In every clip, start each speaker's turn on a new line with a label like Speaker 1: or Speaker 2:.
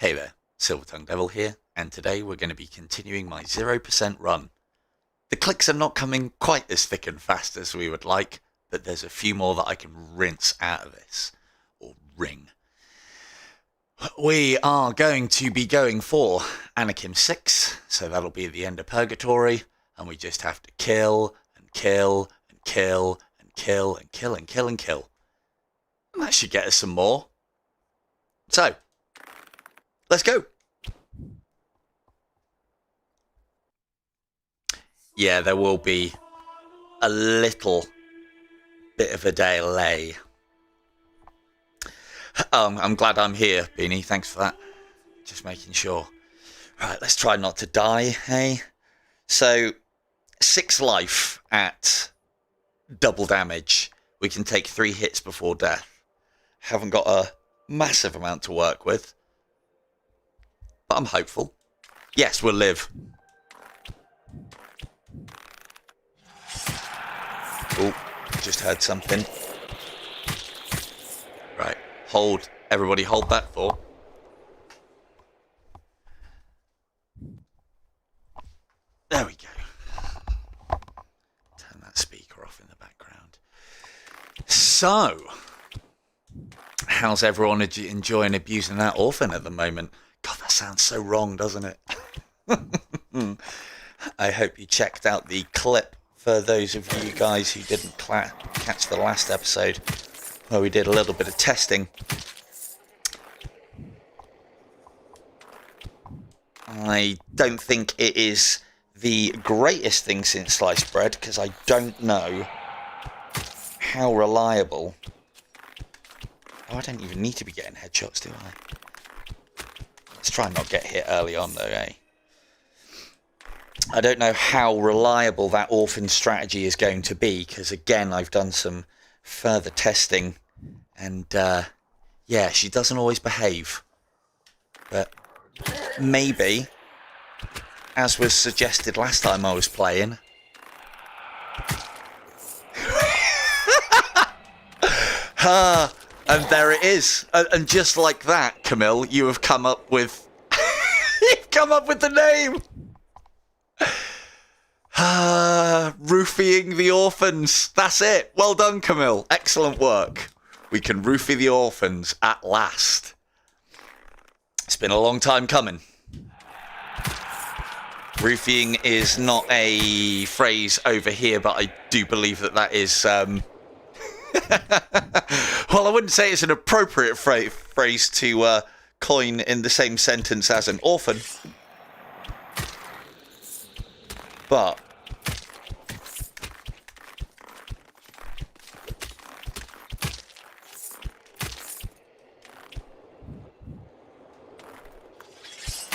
Speaker 1: Hey there, Silver Tongue Devil here, and today we're going to be continuing my 0% run. The clicks are not coming quite as thick and fast as we would like, but there's a few more that I can rinse out of this, or wring. We are going to be going for Anakim 6, so that'll be the end of Purgatory, and we just have to kill, and kill, and kill, and kill, and kill, and kill, and kill. And that should get us some more. So, let's go. Yeah, there will be a little bit of a delay. I'm glad I'm here, Beanie. Thanks for that. Just making sure. Right, let's try not to die, hey? So, 6 life at double damage. We can take 3 hits before death. Haven't got a massive amount to work with. But I'm hopeful. Yes, we'll live. Oh, just heard something. Right, hold. Everybody hold that thought. There we go. Turn that speaker off in the background. So, how's everyone enjoying abusing that orphan at the moment? God, that sounds so wrong, doesn't it? I hope you checked out the clip for those of you guys who didn't catch the last episode where we did a little bit of testing. I don't think it is the greatest thing since sliced bread because I don't know how reliable. Oh, I don't even need to be getting headshots, do I? Let's try and not get hit early on, though, eh? I don't know how reliable that orphan strategy is going to be, because, again, I've done some further testing, and, yeah, she doesn't always behave. But maybe, as was suggested last time I was playing... And there it is. And just like that, Camille, you have come up with... You've come up with the name! Roofying the orphans. That's it. Well done, Camille. Excellent work. We can roofie the orphans at last. It's been a long time coming. Roofying is not a phrase over here, but I do believe that that is... Well, I wouldn't say it's an appropriate phrase to coin in the same sentence as an orphan. But...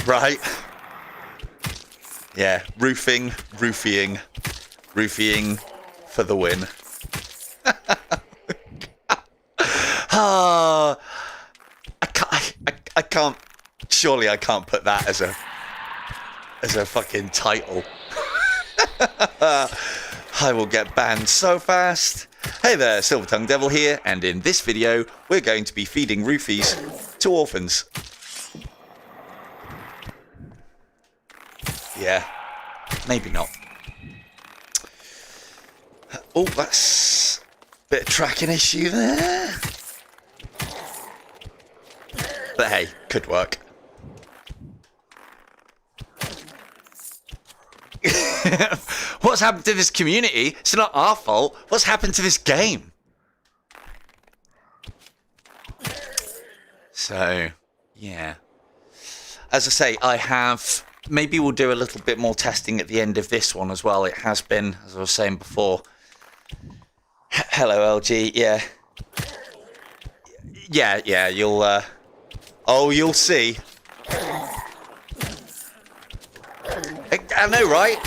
Speaker 1: Right. Yeah, roofing for the win. I can't. Surely I can't put that as a fucking title. I will get banned so fast. Hey there, Silver Tongue Devil here, and in this video we're going to be feeding roofies to orphans. Yeah, maybe not. Oh, that's a bit of tracking issue there. But hey, could work. What's happened to this community? It's not our fault. What's happened to this game? So, yeah. As I say, I have... Maybe we'll do a little bit more testing at the end of this one as well. It has been, as I was saying before... Hello, LG. Yeah. Yeah, you'll... Oh, you'll see. I know, right?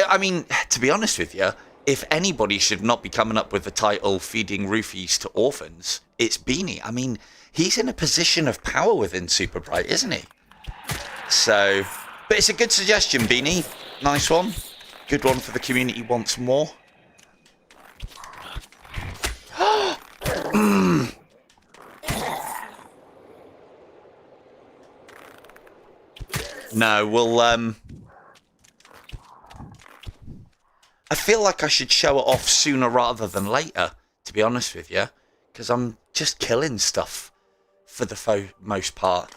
Speaker 1: I mean, to be honest with you, if anybody should not be coming up with the title Feeding Roofies to Orphans, it's Beanie. I mean, he's in a position of power within Super Bright, isn't he? So, but it's a good suggestion, Beanie. Nice one. Good one for the community once more. No, we'll, I feel like I should show it off sooner rather than later, to be honest with you, because I'm just killing stuff for the most part.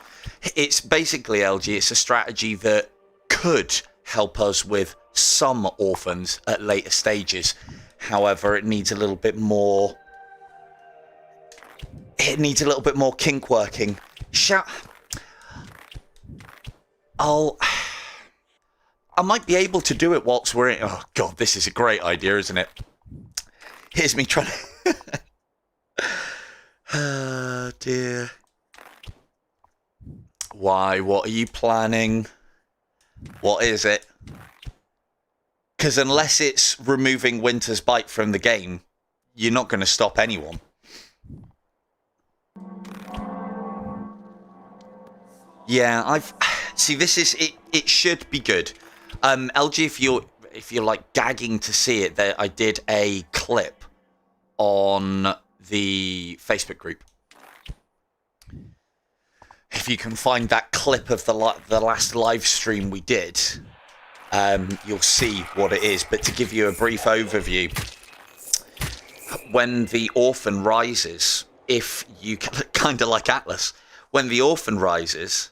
Speaker 1: It's basically, LG, it's a strategy that could help us with some orphans at later stages. However, it needs a little bit more... It needs a little bit more kink working. I might be able to do it whilst we're in... Oh, God, this is a great idea, isn't it? Here's me trying to... Oh, dear. Why? What are you planning? What is it? Because unless it's removing Winter's Bite from the game, you're not going to stop anyone. Yeah, see, this is it. It should be good. LG, if you're like gagging to see it, there I did a clip on the Facebook group. If you can find that clip of the last live stream we did, you'll see what it is. But to give you a brief overview, when the orphan rises, if you kind of like Atlas, when the orphan rises,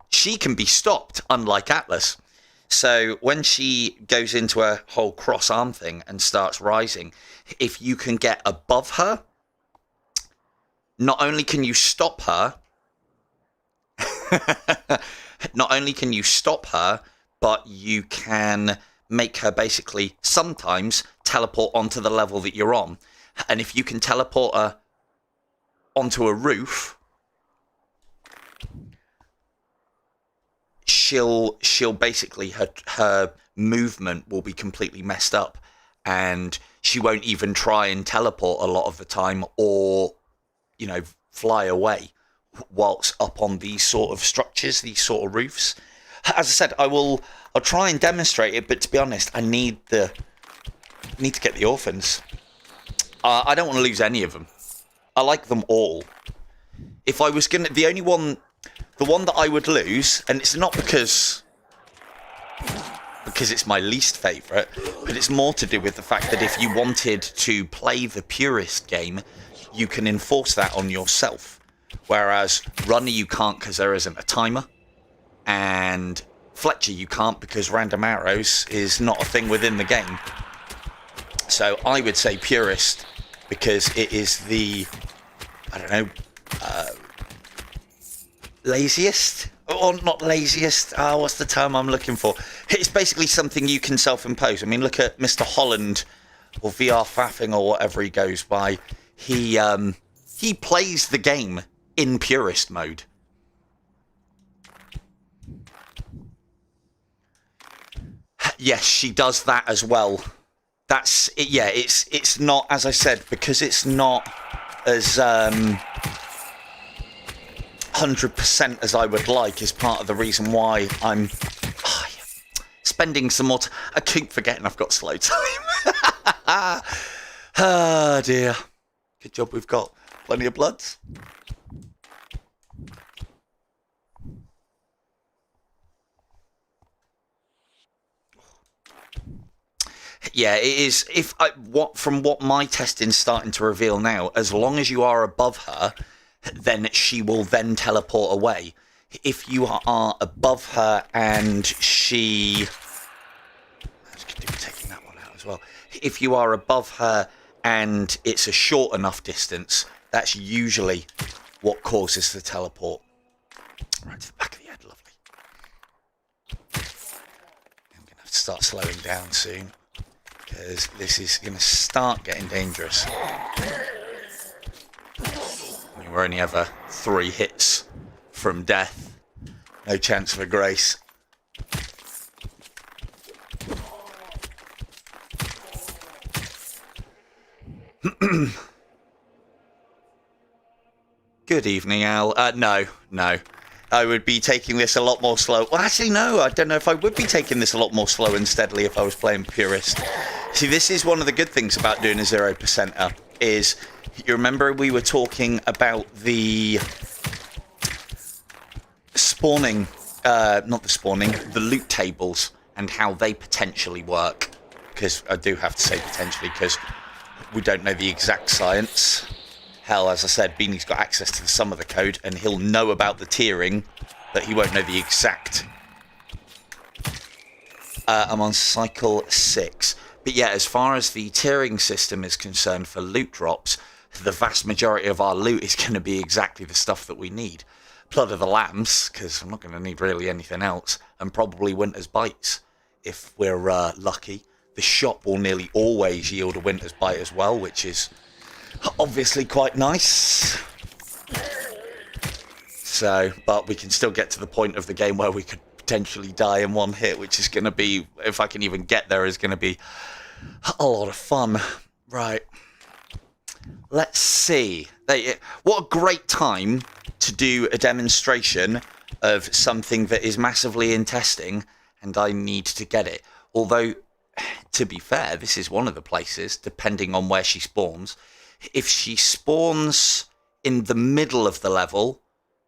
Speaker 1: she can be stopped, unlike Atlas. So when she goes into a whole cross arm thing and starts rising, if you can get above her, not only can you stop her, but you can make her basically sometimes teleport onto the level that you're on. And if you can teleport her onto a roof, she'll basically, her movement will be completely messed up, and she won't even try and teleport a lot of the time, or, you know, fly away whilst up on these sort of structures, these sort of roofs. As I said, I'll try and demonstrate it, but to be honest, I need to get the orphans. I don't want to lose any of them. I like them all. If I was gonna, the one that I would lose, and it's not because it's my least favourite, but it's more to do with the fact that if you wanted to play the purist game, you can enforce that on yourself. Whereas Runner you can't because there isn't a timer, and Fletcher you can't because random arrows is not a thing within the game. So I would say purist because it is the, I don't know, laziest? Or not laziest, what's the term I'm looking for? It's basically something you can self-impose. I mean, look at Mr. Holland, or VR Faffing, or whatever he goes by. He plays the game in purist mode. Yes, she does that as well. That's it. Yeah, it's not, as I said, because it's not as 100% as I would like, is part of the reason why I'm spending some more I keep forgetting I've got slow time. Oh dear. Good job we've got plenty of bloods. Yeah, it is. From what my testing's starting to reveal now, as long as you are above her, then she will then teleport away. If you are above her and she... I could do taking that one out as well. If you are above her and it's a short enough distance, that's usually what causes the teleport. Right to the back of the head, lovely. I'm going to have to start slowing down soon, because this is going to start getting dangerous. We're only ever 3 hits from death. No chance of a grace. Good evening, Al. No. I would be taking this a lot more slow. Well, actually, no. I don't know if I would be taking this a lot more slow and steadily if I was playing Purist. See, this is one of the good things about doing a 0%er, is... You remember we were talking about the spawning not the spawning, the loot tables and how they potentially work. Because I do have to say potentially, because we don't know the exact science. Hell, as I said, Beanie's got access to some of the code, and he'll know about the tiering, but he won't know the exact. I'm on cycle 6. But yeah, as far as the tiering system is concerned for loot drops, the vast majority of our loot is going to be exactly the stuff that we need. Blood of the Lambs, because I'm not going to need really anything else, and probably Winter's Bites, if we're lucky. The shop will nearly always yield a Winter's Bite as well, which is obviously quite nice. So, but we can still get to the point of the game where we could potentially die in one hit, which is going to be, if I can even get there, is going to be a lot of fun. Right. Let's see. What a great time to do a demonstration of something that is massively in testing, and I need to get it. Although, to be fair, this is one of the places, depending on where she spawns. If she spawns in the middle of the level,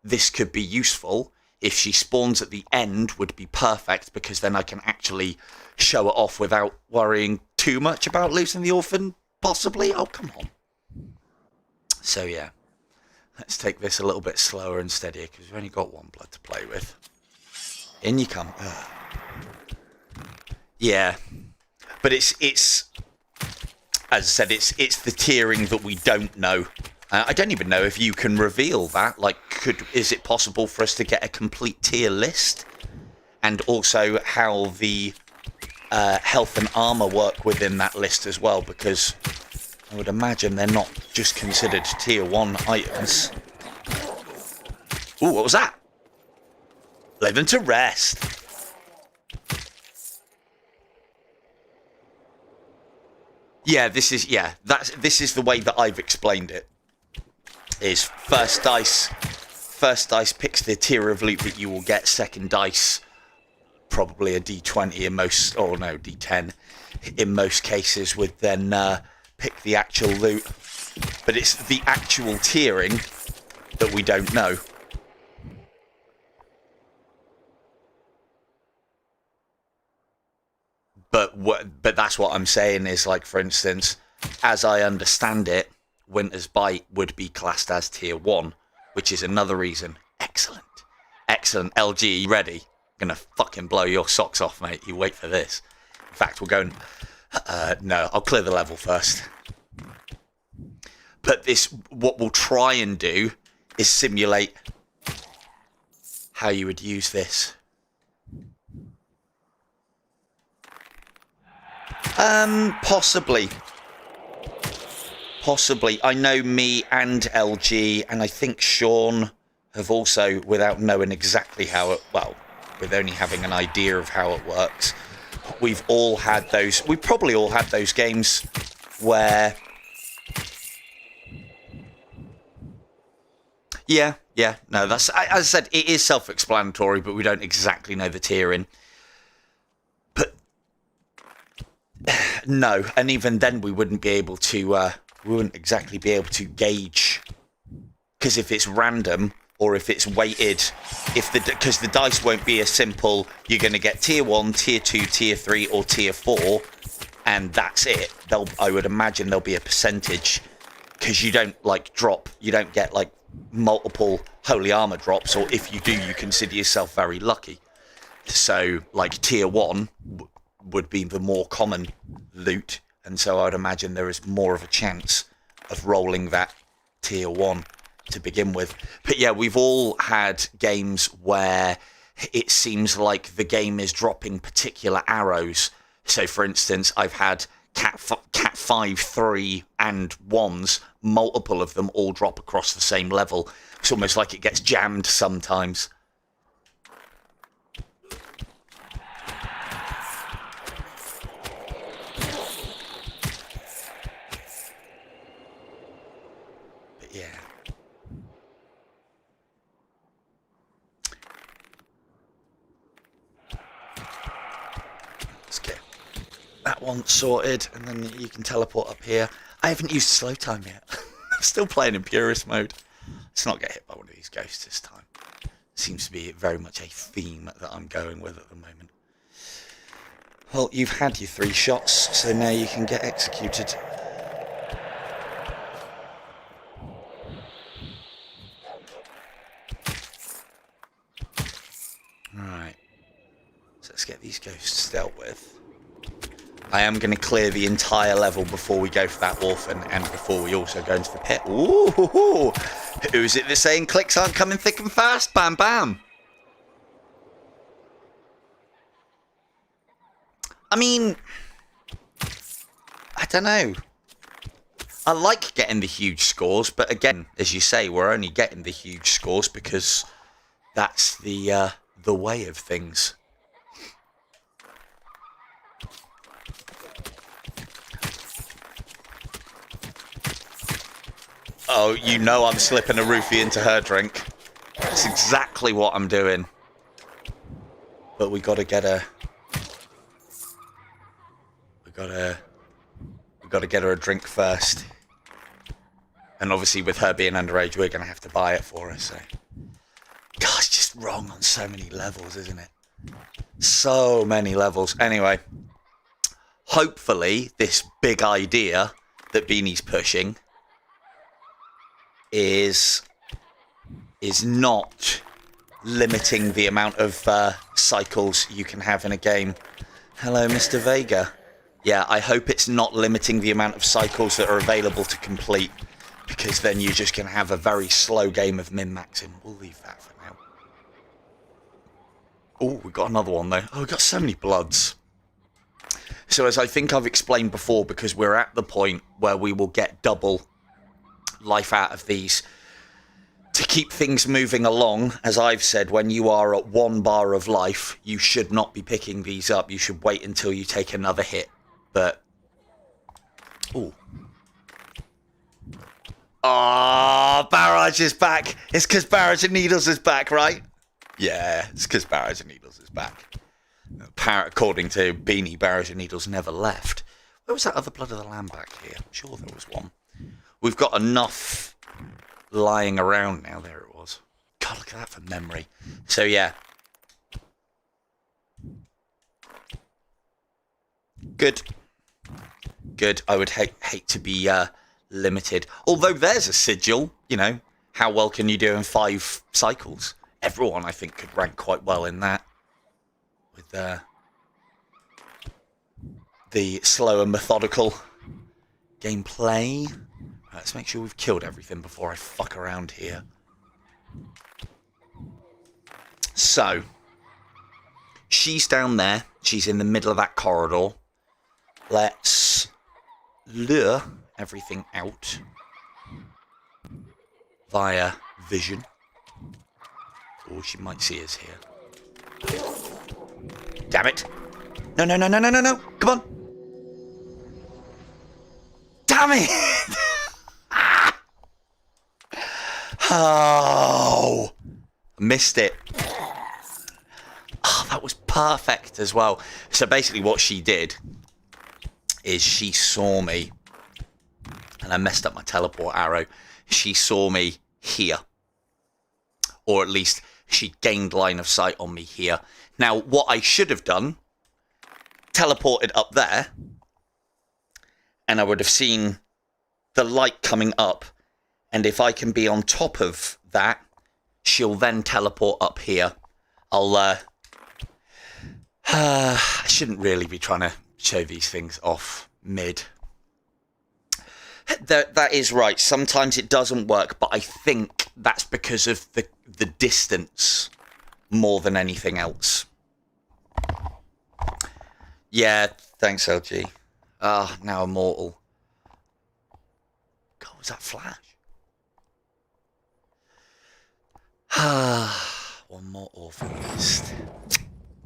Speaker 1: this could be useful. If she spawns at the end, would be perfect, because then I can actually show it off without worrying too much about losing the orphan, possibly. Oh, come on. So, yeah. Let's take this a little bit slower and steadier, because we've only got one blood to play with. In you come. Ugh. Yeah. But it's as I said, it's the tiering that we don't know. I don't even know if you can reveal that. Like, is it possible for us to get a complete tier list? And also how the health and armor work within that list as well, because I would imagine they're not just considered tier 1 items. Ooh, what was that? Lay them to rest. Yeah, this is the way that I've explained it. Is first dice picks the tier of loot that you will get. Second dice, probably a D20 in most, or no, D10 in most cases, would then pick the actual loot. But it's the actual tiering that we don't know. But that's what I'm saying is, like, for instance, as I understand it, Winter's Bite would be classed as tier 1, which is another reason. Excellent. Excellent. LG, you ready? Gonna fucking blow your socks off, mate. You wait for this. In fact, we're going... no, I'll clear the level first. But this, what we'll try and do is simulate how you would use this. Possibly. Possibly. I know me and LG, and I think Sean have also, without knowing exactly how it, well, with only having an idea of how it works, we've all had those, we probably all had those games where, no, that's, as I said, it is self-explanatory, but we don't exactly know the tiering. But, no, and even then we wouldn't be able to, we wouldn't exactly be able to gauge, because if it's random or if it's weighted, because the dice won't be a simple, you're going to get tier 1, tier 2, tier 3 or tier 4, and that's it. I would imagine there'll be a percentage, because you don't like drop, you don't get like multiple holy armor drops, or if you do, you consider yourself very lucky. So like tier 1 would be the more common loot, and so I'd imagine there is more of a chance of rolling that tier 1 to begin with. But yeah, we've all had games where it seems like the game is dropping particular arrows. So for instance, I've had Cat 5, 3 and 1s, multiple of them all drop across the same level. It's almost like it gets jammed sometimes. Yeah. Let's get that one sorted, and then you can teleport up here. I haven't used slow time yet. I'm still playing in purist mode. Let's not get hit by one of these ghosts this time. Seems to be very much a theme that I'm going with at the moment. Well, you've had your 3 shots, so now you can get executed. Right. So let's get these ghosts dealt with. I am going to clear the entire level before we go for that orphan, and before we also go into the pit. Ooh! Who's it that's saying clicks aren't coming thick and fast? Bam, bam! I mean, I don't know. I like getting the huge scores, but again, as you say, we're only getting the huge scores because that's the way of things. Oh, you know I'm slipping a roofie into her drink. That's exactly what I'm doing. But we gotta get her... We gotta get her a drink first. And obviously with her being underage, we're gonna have to buy it for her, so... God, it's just wrong on so many levels, isn't it? So many levels. Anyway. Hopefully, this big idea that Beanie's pushing is not limiting the amount of cycles you can have in a game. Hello, Mr. Vega. Yeah, I hope it's not limiting the amount of cycles that are available to complete, because then you're just going to have a very slow game of min-maxing. We'll leave that for now. Oh, we got another one though. Oh, we got so many bloods. So as I think I've explained before, because we're at the point where we will get double life out of these, to keep things moving along, as I've said, when you are at 1 bar of life, you should not be picking these up. You should wait until you take another hit. But... Ooh. Ah, Barrage is back. It's because Barrage and Needles is back, right? Yeah, it's because Barrage and Needles is back. According to Beanie, Barrage and Needles never left. Where was that other Blood of the Lamb back here? I'm sure there was one. We've got enough lying around now. There it was. God, look at that for memory. So, yeah. Good. Good. I would hate to be limited. Although there's a sigil, you know. How well can you do in 5 cycles? Everyone, I think, could rank quite well in that. With the slow and methodical gameplay. Right, let's make sure we've killed everything before I fuck around here. So, she's down there. She's in the middle of that corridor. Let's lure everything out via vision. Oh, she might see us here. Damn it. No, no, no, no, no, no, no. Come on. Damn it. Oh. Missed it. Oh, that was perfect as well. So basically what she did is she saw me. And I messed up my teleport arrow. She saw me here. Or at least she gained line of sight on me here. Now, what I should have done, teleported up there, and I would have seen the light coming up, and if I can be on top of that, she'll then teleport up here. I shouldn't really be trying to show these things off mid. That is right. Sometimes it doesn't work, but I think that's because of the distance more than anything else. Yeah, thanks, LG. Ah, now Immortal. God, was that Flash? One more orphan list.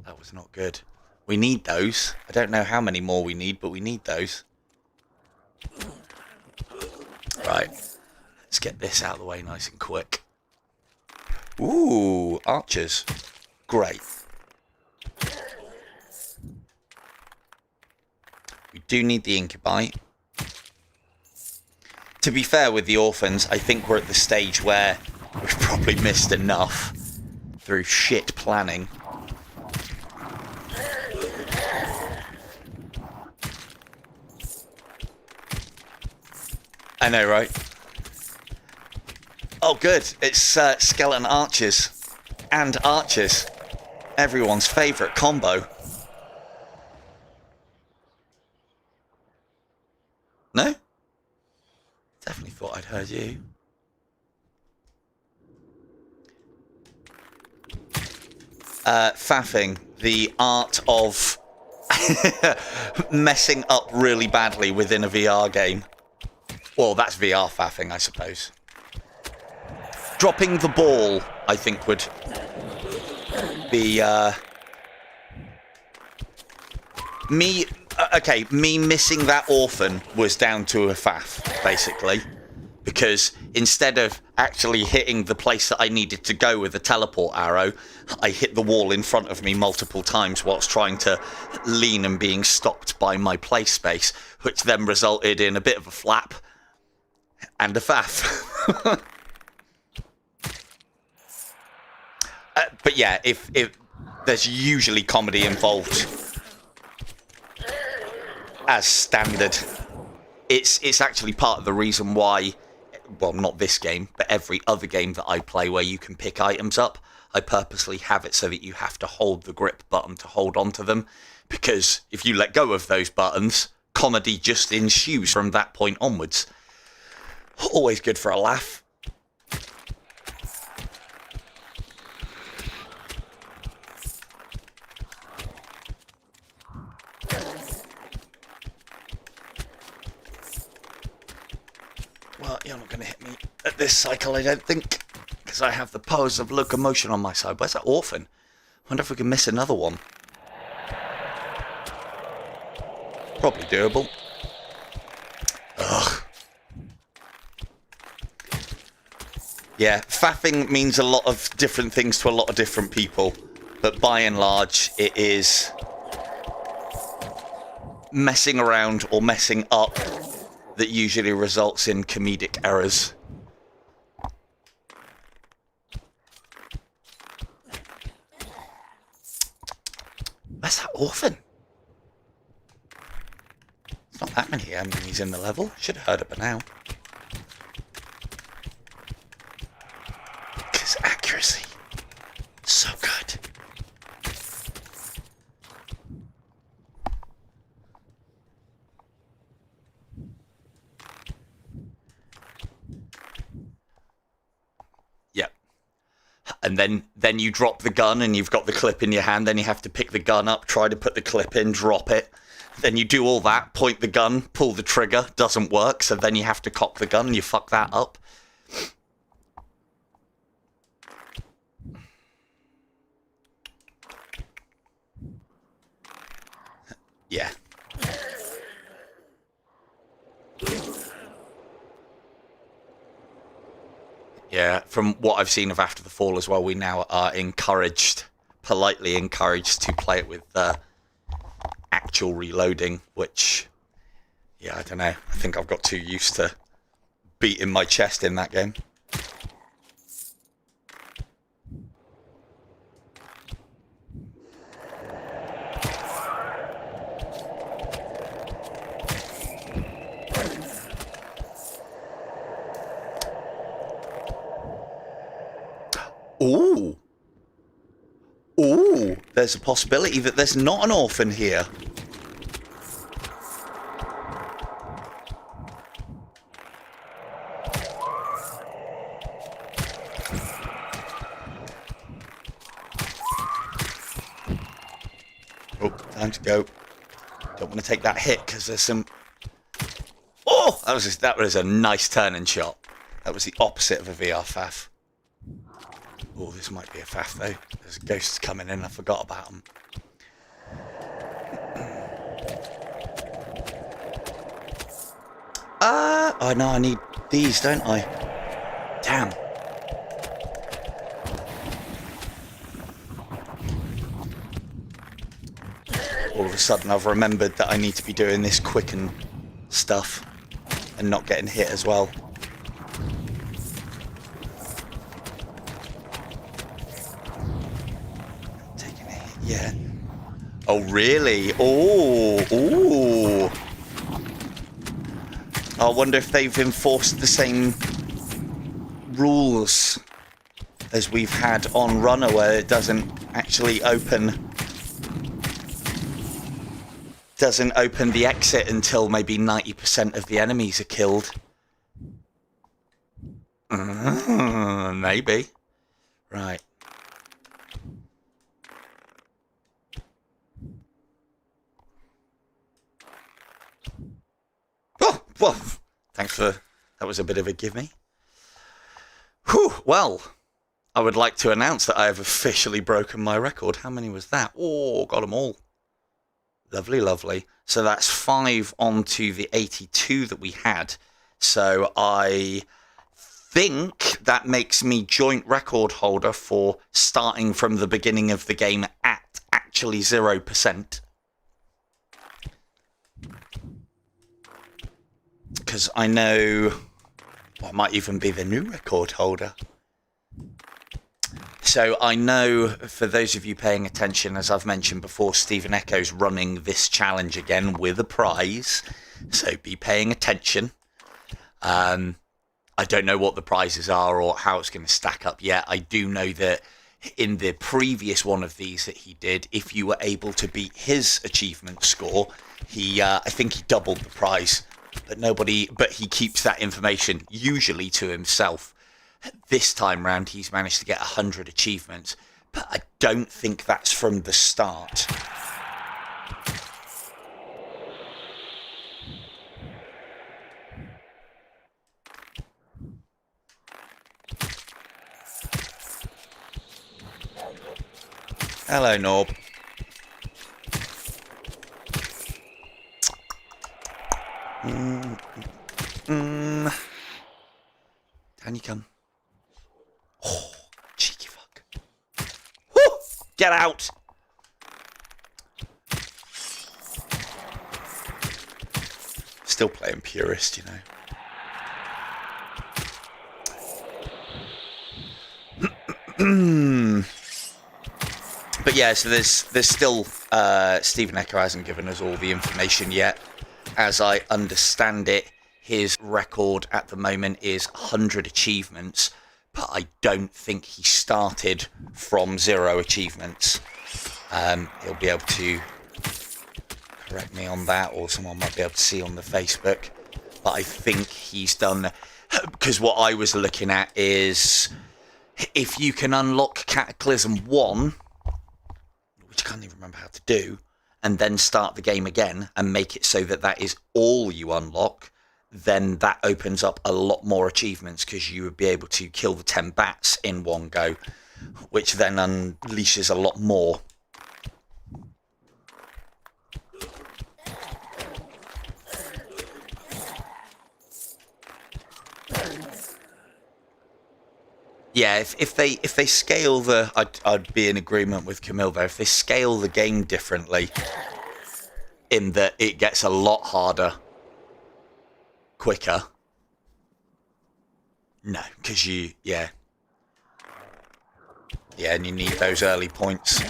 Speaker 1: That was not good. We need those. I don't know how many more we need, but we need those. Right. Let's get this out of the way nice and quick. Ooh, archers. Great. We do need the incubi. To be fair with the orphans, I think we're at the stage where we've probably missed enough through shit planning. I know, right? Oh, good. It's skeleton archers and archers. Everyone's favourite combo. No? Definitely thought I'd heard you. Faffing, the art of messing up really badly within a VR game. Well, that's VR faffing, I suppose. Dropping the ball, I think, would be me. Okay, me missing that orphan was down to a faff, basically, because instead of actually hitting the place that I needed to go with a teleport arrow, I hit the wall in front of me multiple times whilst trying to lean and being stopped by my play space, which then resulted in a bit of a flap and a faff. But yeah, if there's usually comedy involved as standard, it's actually part of the reason why, well, not this game, but every other game that I play where you can pick items up, I purposely have it so that you have to hold the grip button to hold onto them, because if you let go of those buttons, comedy just ensues from that point onwards. Always good for a laugh. Well, you're not going to hit me at this cycle, I don't think, because I have the powers of locomotion on my side. Where's that orphan? I wonder if we can miss another one. Probably doable. Ugh. Yeah, faffing means a lot of different things to a lot of different people, but by and large, it is messing around or messing up that usually results in comedic errors. Where's that orphan? It's not that many enemies in the level. Should have heard it by now. Because accuracy, so good. And then you drop the gun and you've got the clip in your hand, then you have to pick the gun up, try to put the clip in, drop it. Then you do all that, point the gun, pull the trigger, doesn't work, so then you have to cock the gun and you fuck that up. Yeah. Yeah, from what I've seen of After the Fall as well, we now are encouraged, politely encouraged, to play it with actual reloading, which, yeah, I don't know. I think I've got too used to beating my chest in that game. Ooh. Ooh, there's a possibility that there's not an orphan here. Oh, time to go. Don't want to take that hit because there's some... Oh, that was a nice turning shot. That was the opposite of a VR faff. Oh, this might be a faff though. There's ghosts coming in, I forgot about them. Oh no, I need these, don't I? Damn. All of a sudden I've remembered that I need to be doing this quicken stuff and not getting hit as well. Yeah. Oh, really? Oh. I wonder if they've enforced the same rules as we've had on Runner, where it doesn't actually open the exit until maybe 90% of the enemies are killed. Maybe. Right. Oh, well, thanks for... That was a bit of a give me. Whew, well, I would like to announce that I have officially broken my record. How many was that? Oh, got them all. Lovely, lovely. So that's 5 onto the 82 that we had. So I think that makes me joint record holder for starting from the beginning of the game at actually 0%. Because I know I might even be the new record holder. So I know, for those of you paying attention, as I've mentioned before, Stephen Echo's running this challenge again with a prize. So be paying attention. I don't know what the prizes are or how it's going to stack up yet. I do know that in the previous one of these that he did, if you were able to beat his achievement score, I think he doubled the prize. But he keeps that information usually to himself. This time round, he's managed to get 100 achievements, but I don't think that's from the start. Hello, Norb. Down you come. Oh, cheeky fuck. Woo! Get out! Still playing purist, you know. But yeah, so there's still Stephen Echo hasn't given us all the information yet. As I understand it, his record at the moment is 100 achievements, but I don't think he started from 0 achievements. He'll be able to correct me on that, or someone might be able to see on the Facebook. But I think he's done, because what I was looking at is if you can unlock Cataclysm 1, which I can't even remember how to do, and then start the game again and make it so that is all you unlock, then that opens up a lot more achievements, because you would be able to kill the 10 bats in one go, which then unleashes a lot more. Yeah, if they scale I'd be in agreement with Camille there. If they scale the game differently, in that it gets a lot harder quicker. No, because yeah, and you need those early points.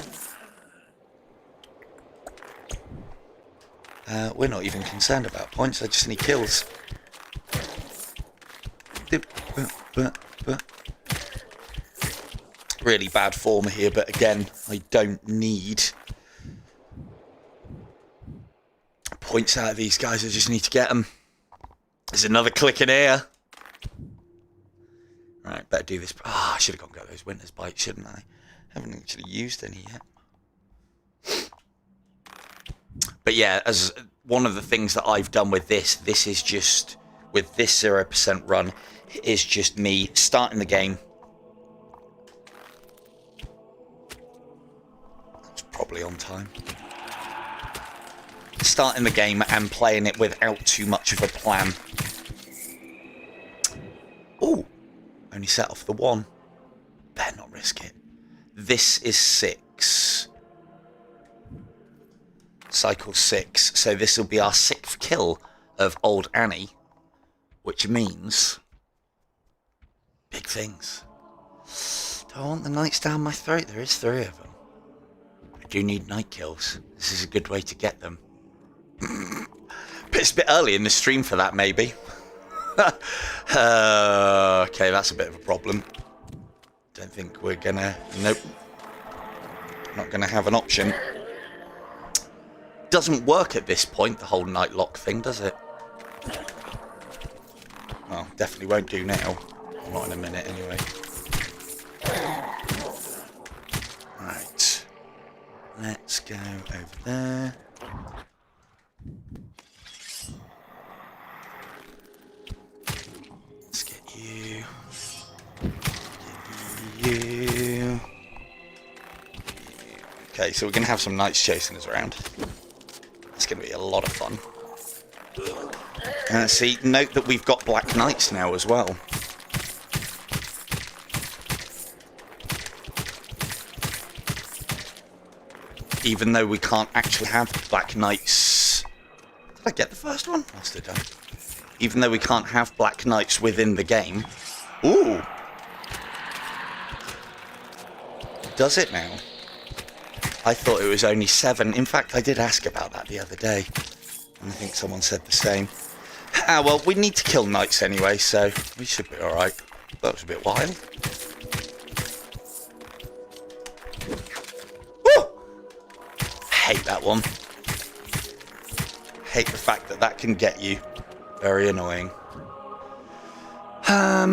Speaker 1: We're not even concerned about points. I just need kills. Really bad form here, but again, I don't need points out of these guys. I just need to get them. There's another click in here. Right, better do this. I should have gone and got those winter's bites, shouldn't I? Haven't actually used any yet. But yeah, as one of the things that I've done with this is just, with this 0% run, is just me starting the game. That's probably on time. Starting the game and playing it without too much of a plan. Oh, only set off the 1. Better not risk it. This is 6. Cycle 6. So this will be our 6th kill of Old Annie, which means big things. Do I want the knights down my throat? There is 3 of them. do need night kills. This is a good way to get them. But it's a bit early in the stream for that, maybe. Okay, that's a bit of a problem. Don't think we're gonna... Nope. Not gonna have an option. Doesn't work at this point, the whole night lock thing, does it? Well, definitely won't do now. Not in a minute, anyway. Right. Let's go over there. Let's get you. Get you. Okay, so we're going to have some knights chasing us around. It's going to be a lot of fun. See, note that we've got black knights now as well. Even though we can't actually have black knights... Did I get the first one? Must have done. Even though we can't have black knights within the game. Ooh! Does it now? I thought it was only 7. In fact, I did ask about that the other day. And I think someone said the same. Ah, well, we need to kill knights anyway, so we should be alright. That was a bit wild. Hate that one. Hate the fact that that can get you. Very annoying. Yeah,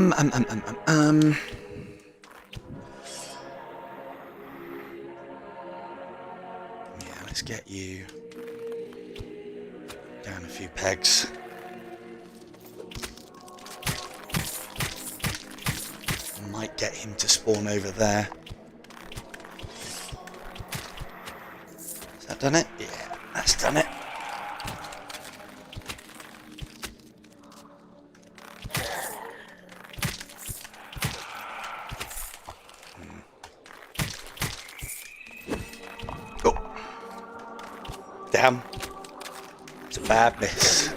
Speaker 1: let's get you down a few pegs. Might get him to spawn over there. Done it? Yeah, that's done it. Oh. Damn. It's a bad miss.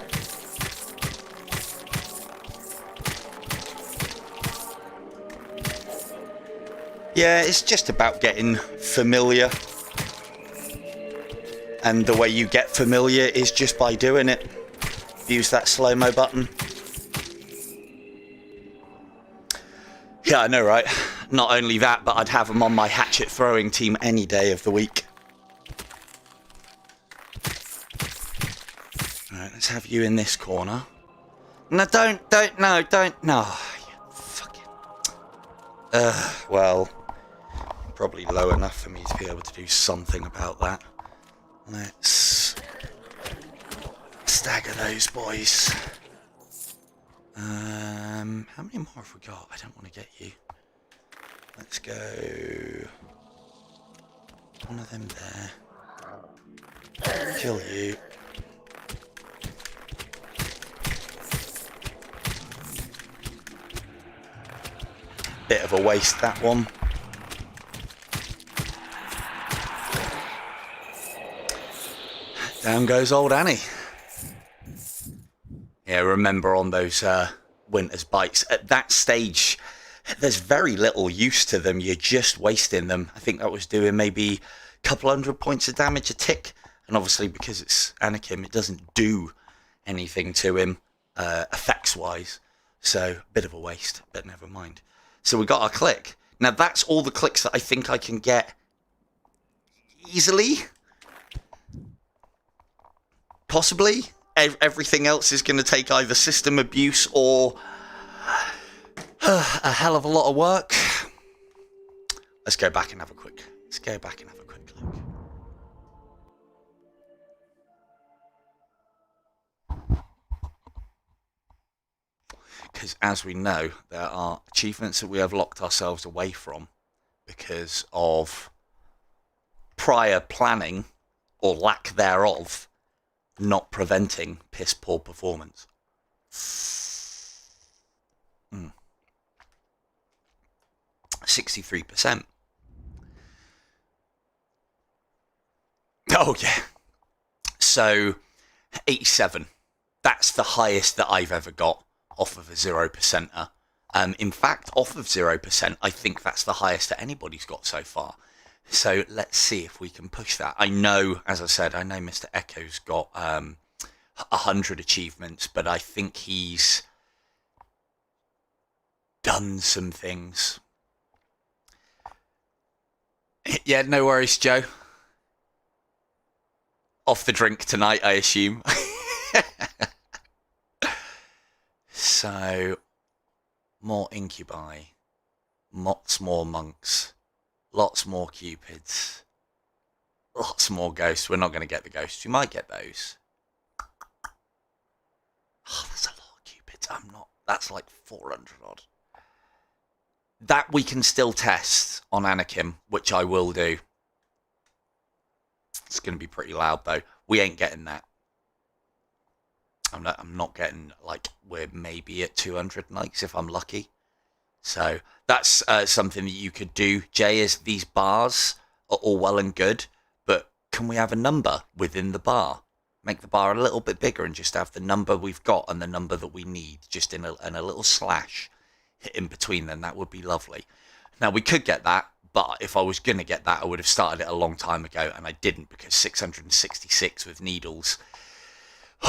Speaker 1: Yeah, it's just about getting familiar. And the way you get familiar is just by doing it. Use that slow-mo button. Yeah, I know, right? Not only that, but I'd have them on my hatchet throwing team any day of the week. Alright, let's have you in this corner. No, don't, no. Fuck it. Well, probably low enough for me to be able to do something about that. Let's stagger those boys. How many more have we got? I don't want to get you. Let's go. One of them there. Kill you. Bit of a waste, that one. Down goes old Annie. Yeah, remember on those winter's bites, at that stage, there's very little use to them. You're just wasting them. I think that was doing maybe a couple 100 points of damage a tick. And obviously, because it's Anakin, it doesn't do anything to him effects-wise. So, a bit of a waste, but never mind. So we got our click. Now, that's all the clicks that I think I can get easily. Possibly. Everything else is going to take either system abuse or a hell of a lot of work. Let's go back and have a quick. Look. Because as we know, there are achievements that we have locked ourselves away from because of prior planning or lack thereof not preventing piss poor performance. 63%. Oh yeah. So 87. That's the highest that I've ever got off of a 0%er. In fact, off of 0%, I think that's the highest that anybody's got so far. So let's see if we can push that. I know, as I said, I know Mr. Echo's got 100 achievements, but I think he's done some things. Yeah, no worries, Joe. Off the drink tonight, I assume. So, more incubi, lots more monks, lots more cupids, lots more ghosts. We're not going to get the ghosts. We might get those. Oh, that's a lot of cupids. I'm not. That's like 400 odd. That we can still test on Anakim, which I will do. It's going to be pretty loud though. We ain't getting that. I'm not getting, like, we're maybe at 200 likes if I'm lucky. So that's something that you could do, Jay, is these bars are all well and good, but can we have a number within the bar? Make the bar a little bit bigger and just have the number we've got and the number that we need just in a little slash in between them. That would be lovely. Now, we could get that, but if I was going to get that, I would have started it a long time ago, and I didn't, because 666 with needles,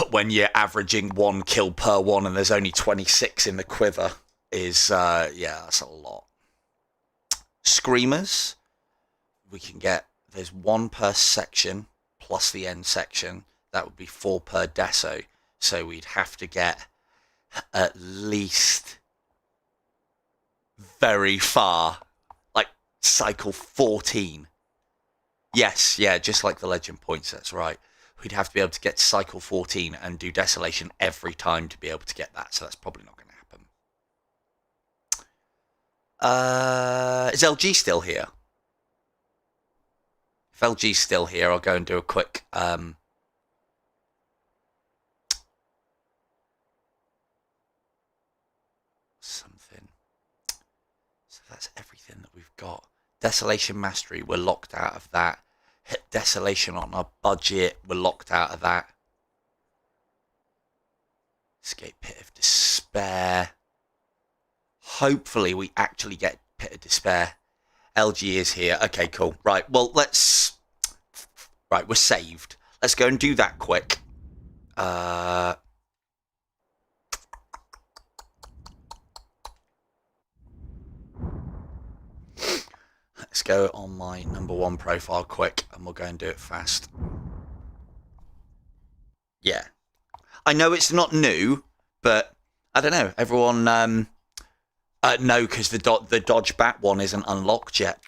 Speaker 1: when you're averaging 1 kill per one and there's only 26 in the quiver, is, yeah, that's a lot. Screamers, we can get, there's 1 per section, plus the end section. That would be 4 per deso. So we'd have to get at least very far, like cycle 14. Yes, yeah, just like the legend points, that's right. We'd have to be able to get to cycle 14 and do desolation every time to be able to get that, so that's probably not going to happen. Is LG still here? If LG's still here, I'll go and do a quick something. So that's everything that we've got. Desolation Mastery, we're locked out of that. Hit Desolation on our budget, we're locked out of that. Escape Pit of Despair. Hopefully we actually get Pit of Despair. LG is here. Okay, cool. Right, well, let's... Right, we're saved. Let's go and do that quick. Let's go on my #1 profile quick, and we'll go and do it fast. Yeah. I know it's not new, but I don't know. Everyone, no, because the dodge bat one isn't unlocked yet.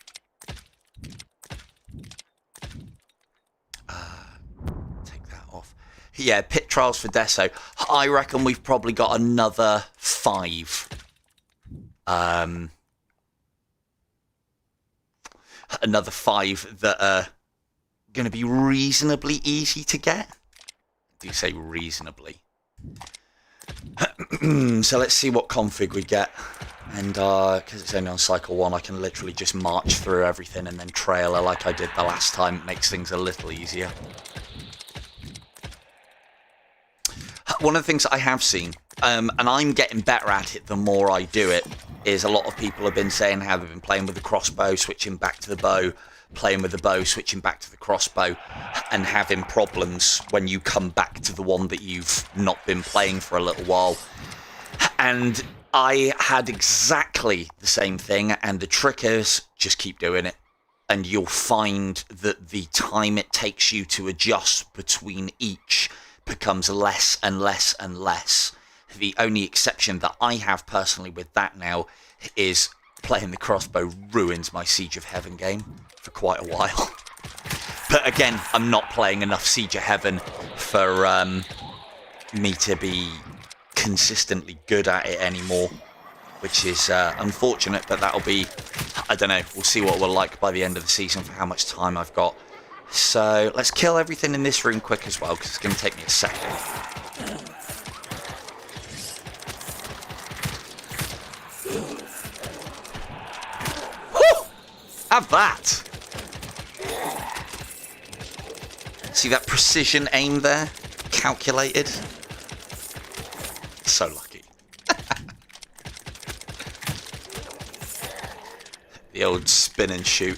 Speaker 1: Take that off. Yeah, pit trials for Deso. I reckon we've probably got another 5. Another 5 that are going to be reasonably easy to get. I do say reasonably. So let's see what config we get. And because it's only on cycle 1, I can literally just march through everything and then trailer like I did the last time. It makes things a little easier. One of the things I have seen, and I'm getting better at it the more I do it, is a lot of people have been saying how they've been playing with the crossbow, switching back to the bow, playing with the bow, switching back to the crossbow, and having problems when you come back to the one that you've not been playing for a little while. And I had exactly the same thing, and the trick is just keep doing it. And you'll find that the time it takes you to adjust between each becomes less and less and less. The only exception that I have personally with that now is playing the crossbow ruins my Siege of Heaven game for quite a while. But again, I'm not playing enough Siege of Heaven for me to be consistently good at it anymore, which is unfortunate, but that'll be, I don't know, we'll see what we're like by the end of the season for how much time I've got. So let's kill everything in this room quick as well, because it's going to take me a second. Have that! See that precision aim there? Calculated. So lucky. The old spin and shoot.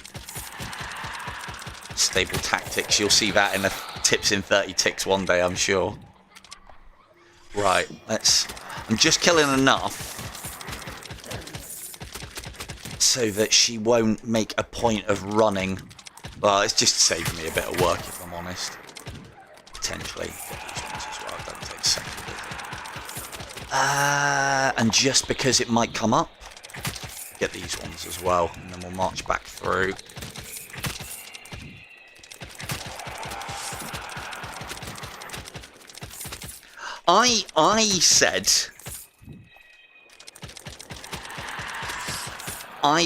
Speaker 1: unstable tactics. You'll see that in the tips in 30 ticks one day, I'm sure. Right, I'm just killing enough so that she won't make a point of running. Well, it's just saving me a bit of work, if I'm honest. Potentially. Get these ones as well. Don't take a second, does it? And just because it might come up, get these ones as well, and then we'll march back through. I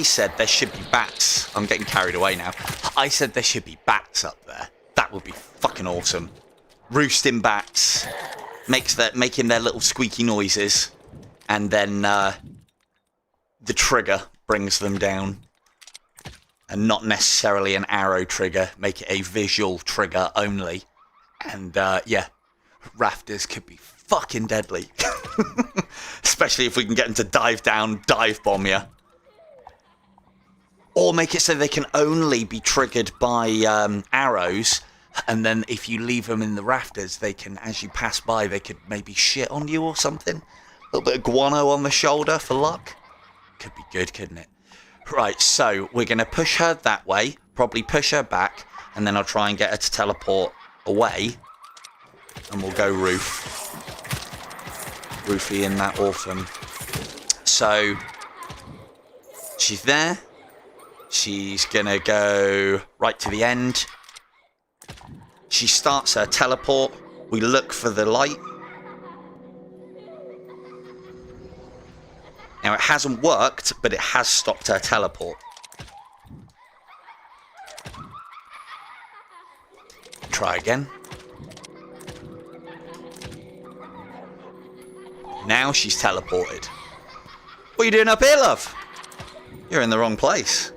Speaker 1: said there should be bats. I'm getting carried away now. I said there should be bats up there. That would be fucking awesome. Roosting bats, making their little squeaky noises, and then the trigger brings them down. And not necessarily an arrow trigger. Make it a visual trigger only. And yeah, rafters could be fucking deadly. Especially if we can get them to dive down, dive bomb you. Or make it so they can only be triggered by arrows, and then if you leave them in the rafters, they can, as you pass by, they could maybe shit on you or something. A little bit of guano on the shoulder for luck. Could be good, couldn't it? Right, so we're going to push her that way, probably push her back, and then I'll try and get her to teleport away, and we'll go Roofy in that orphan. So, she's there. She's gonna go right to the end. She starts her teleport. We look for the light. Now it hasn't worked, but it has stopped her teleport. Try again. Now she's teleported. What are you doing up here, love? You're in the wrong place.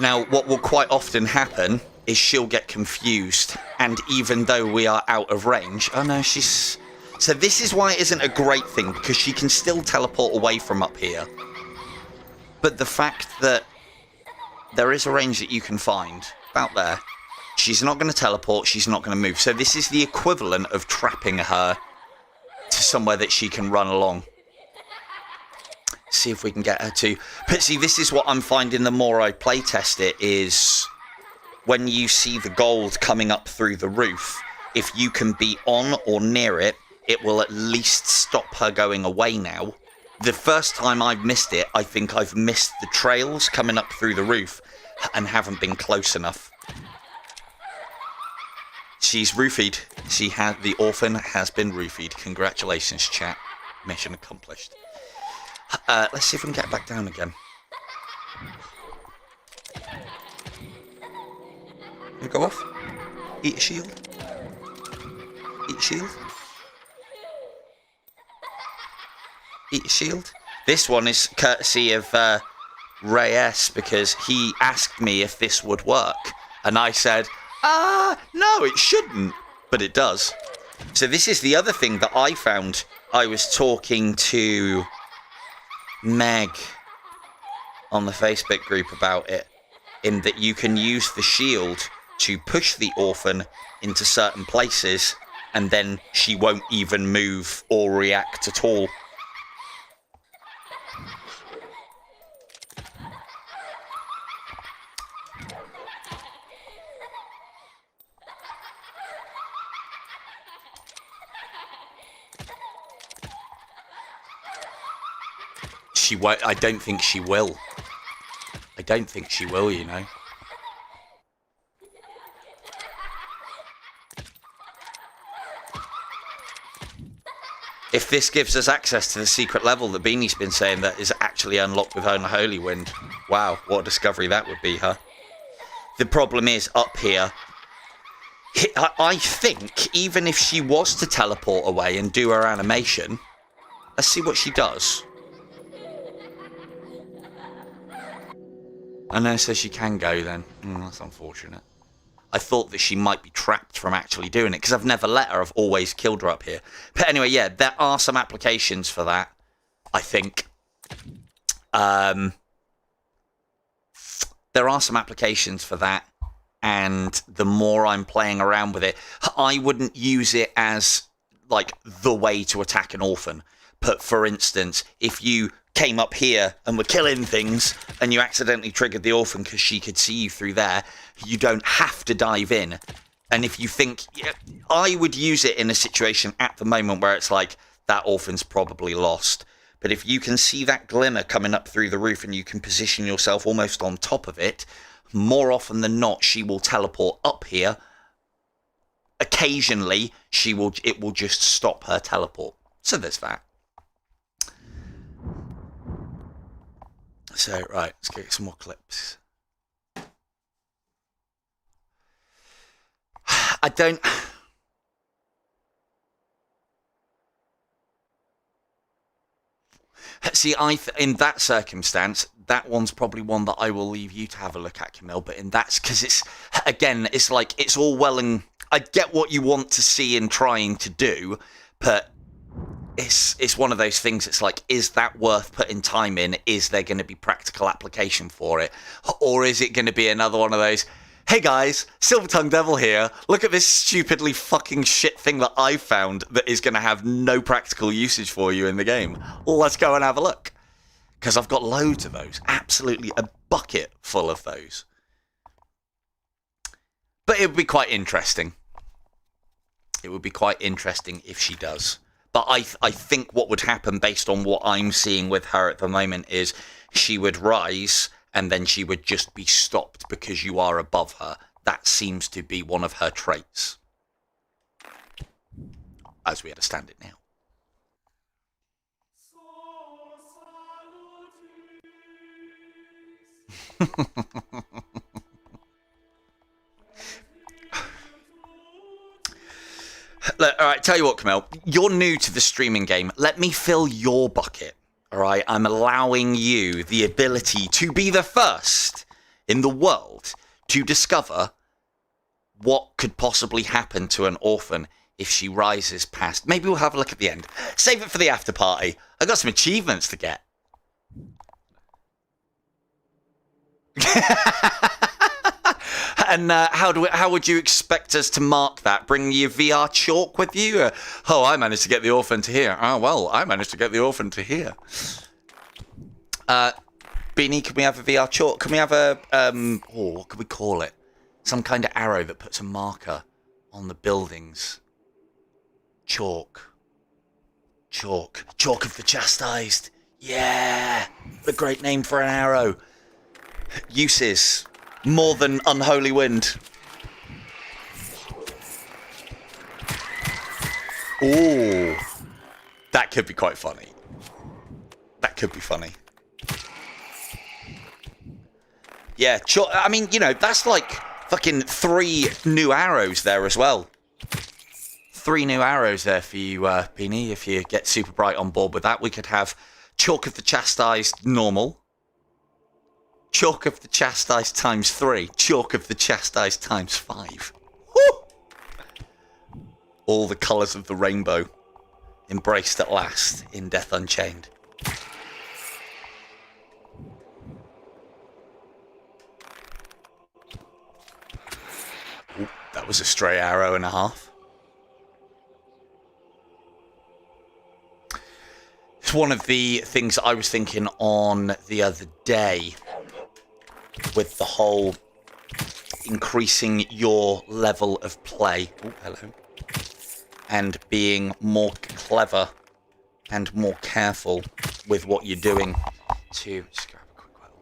Speaker 1: Now, what will quite often happen is she'll get confused, and even though we are out of range... Oh no, she's... So this is why it isn't a great thing, because she can still teleport away from up here. But the fact that there is a range that you can find, about there, she's not going to teleport, she's not going to move. So this is the equivalent of trapping her to somewhere that she can run along. See if we can get her to... But see, this is what I'm finding the more I playtest it, is when you see the gold coming up through the roof, if you can be on or near it, it will at least stop her going away now. The first time I've missed it, I think I've missed the trails coming up through the roof and haven't been close enough. She's roofied. The orphan has been roofied. Congratulations, chat. Mission accomplished. Let's see if we can get back down again. You go off. Eat a shield. Eat a shield. Eat a shield. This one is courtesy of Ray S, because he asked me if this would work. And I said, no, it shouldn't. But it does. So this is the other thing that I found. I was talking to Meg on the Facebook group about it, in that you can use the shield to push the orphan into certain places, and then she won't even move or react at all. She won't. I don't think she will. I don't think she will, you know. If this gives us access to the secret level that Beanie's been saying that is actually unlocked with Unholy Wind, wow, what a discovery that would be, huh? The problem is, up here, I think, even if she was to teleport away and do her animation, let's see what she does. I know, so she can go then. That's unfortunate. I thought that she might be trapped from actually doing it, because I've never let her. I've always killed her up here. But anyway, yeah, there are some applications for that, I think. there are some applications for that. And the more I'm playing around with it, I wouldn't use it as like the way to attack an orphan. But for instance, if you came up here and were killing things and you accidentally triggered the orphan because she could see you through there, you don't have to dive in. And if you think, yeah, I would use it in a situation at the moment where it's like, that orphan's probably lost. But if you can see that glimmer coming up through the roof and you can position yourself almost on top of it, more often than not, she will teleport up here. Occasionally, it will just stop her teleport. So there's that. So, right, let's get some more clips. I don't... See, in that circumstance, that one's probably one that I will leave you to have a look at, Camille. But that's because it's, again, it's like, it's all well and I get what you want to see and trying to do, but it's one of those things. It's like, is that worth putting time in? Is there going to be practical application for it? Or is it going to be another one of those, hey guys, Silver-Tongued Devil here. Look at this stupidly fucking shit thing that I found that is going to have no practical usage for you in the game. Let's go and have a look. Because I've got loads of those. Absolutely a bucket full of those. But it would be quite interesting. It would be quite interesting if she does. But I think what would happen based on what I'm seeing with her at the moment is she would rise and then she would just be stopped because you are above her. That seems to be one of her traits. As we understand it now. Look, all right, tell you what, Camille, you're new to the streaming game. Let me fill your bucket. All right, I'm allowing you the ability to be the first in the world to discover what could possibly happen to an orphan if she rises past. Maybe we'll have a look at the end. Save it for the after party. I got some achievements to get. And how would you expect us to mark that? Bring your VR chalk with you? I managed to get the orphan to here. Oh, well, I managed to get the orphan to here. Beanie, can we have a VR chalk? Can we have a, what could we call it? Some kind of arrow that puts a marker on the buildings. Chalk. Chalk. Chalk of the Chastised. Yeah! The great name for an arrow. Uses. More than Unholy Wind. Ooh. That could be quite funny. That could be funny. Yeah, I mean, you know, that's like fucking 3 new arrows there as well. 3 new arrows there for you, Beanie, if you get super bright on board with that. We could have Chalk of the Chastised normal. Chalk of the Chastised times 3. Chalk of the Chastised times 5. Woo! All the colours of the rainbow embraced at last in Death Unchained. Ooh, that was a stray arrow and a half. It's one of the things I was thinking on the other day with the whole increasing your level of play. Oh, hello. And being more clever and more careful with what you're doing to... Just grab a quick bite of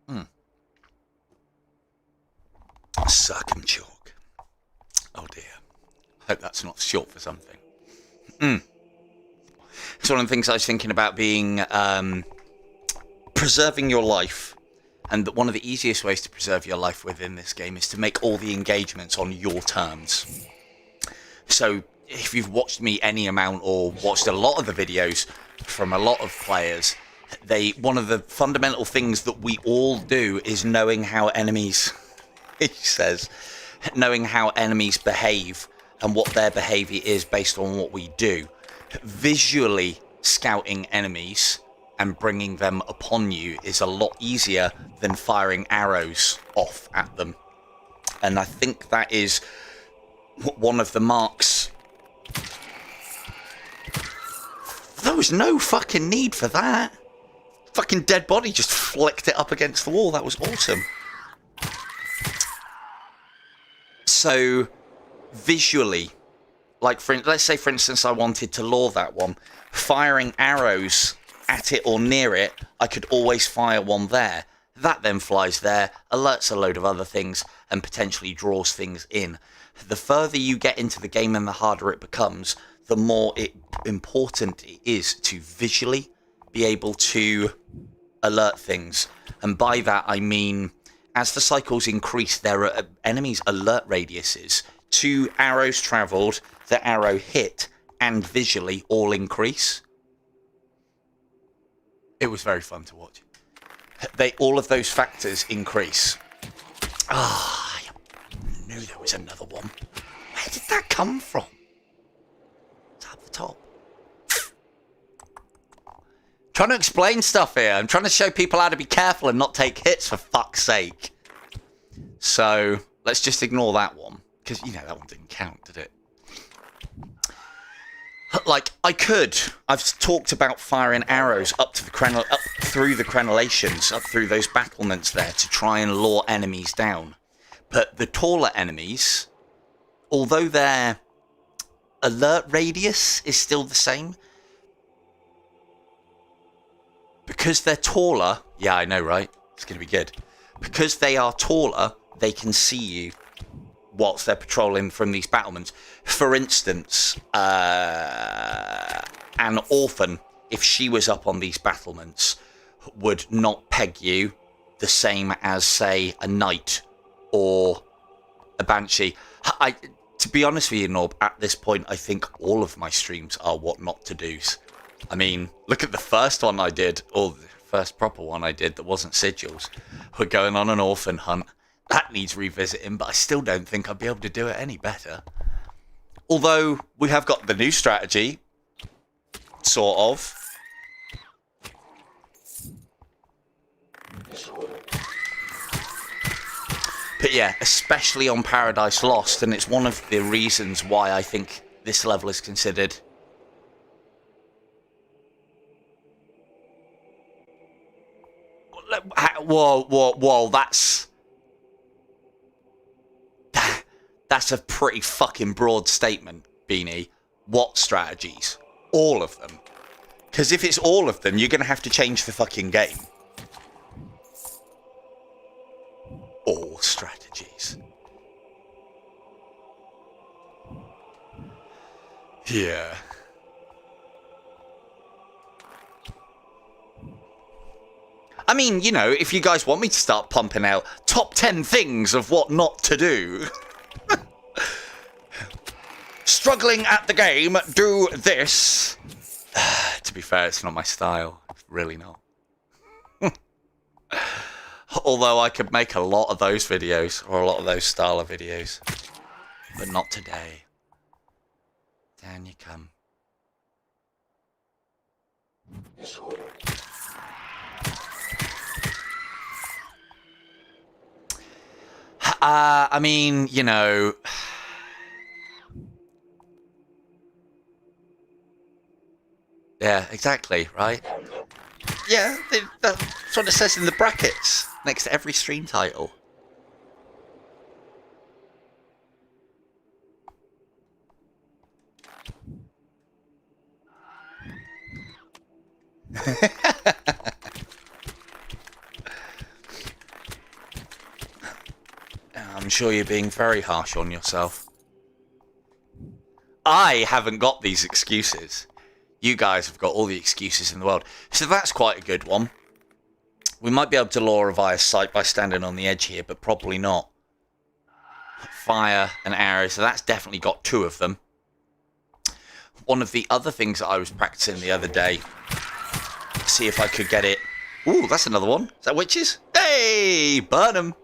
Speaker 1: water. Circum chalk. Oh dear. Hope that's not short for something. It's one of the things I was thinking about being... preserving your life, and one of the easiest ways to preserve your life within this game is to make all the engagements on your terms. So if you've watched me any amount or watched a lot of the videos from a lot of players, one of the fundamental things that we all do is knowing how enemies, he says, knowing how enemies behave and what their behavior is based on what we do. Visually scouting enemies and bringing them upon you is a lot easier than firing arrows off at them. And I think that is one of the marks. There was no fucking need for that. Fucking dead body just flicked it up against the wall. That was awesome. So, visually, like, let's say, for instance, I wanted to lure that one. Firing arrows at it or near it, I could always fire one there. That then flies there, alerts a load of other things, and potentially draws things in. The further you get into the game and the harder it becomes, the more important it is to visually be able to alert things. And by that I mean, as the cycles increase, there are enemies' alert radiuses. 2 arrows travelled, the arrow hit, and visually all increase. It was very fun to watch. All of those factors increase. Ah, I knew there was another one. Where did that come from? It's up the top. Trying to explain stuff here. I'm trying to show people how to be careful and not take hits, for fuck's sake. So, let's just ignore that one. Because, you know, that one didn't count, did it? Like, I've talked about firing arrows up through the crenellations, up through those battlements there to try and lure enemies down. But the taller enemies, although their alert radius is still the same, because they're taller, yeah, I know, right? It's going to be good. Because they are taller, they can see you whilst they're patrolling from these battlements. For instance, an orphan, if she was up on these battlements, would not peg you the same as, say, a knight or a banshee. To be honest with you, Norb, at this point, I think all of my streams are what not to do's. I mean, look at the first one I did, or the first proper one I did that wasn't sigils. We're going on an orphan hunt. That needs revisiting, but I still don't think I'd be able to do it any better. Although, we have got the new strategy, sort of. But yeah, especially on Paradise Lost, and it's one of the reasons why I think this level is considered... Whoa, that's a pretty fucking broad statement, Beanie. What strategies? All of them. Because if it's all of them, you're going to have to change the fucking game. All strategies. Yeah. I mean, you know, if you guys want me to start pumping out top 10 things of what not to do. Struggling at the game, do this. To be fair, it's not my style. It's really not. Although I could make a lot of those videos, or a lot of those style of videos. But not today. Down you come. I mean, you know... Yeah, exactly, right? Yeah, that's what it says in the brackets next to every stream title. I'm sure you're being very harsh on yourself. I haven't got these excuses. You guys have got all the excuses in the world. So that's quite a good one. We might be able to lure her via sight by standing on the edge here, but probably not. Fire and arrow, so that's definitely got 2 of them. One of the other things that I was practicing the other day, see if I could get it. Ooh, that's another one. Is that witches? Hey, burn 'em.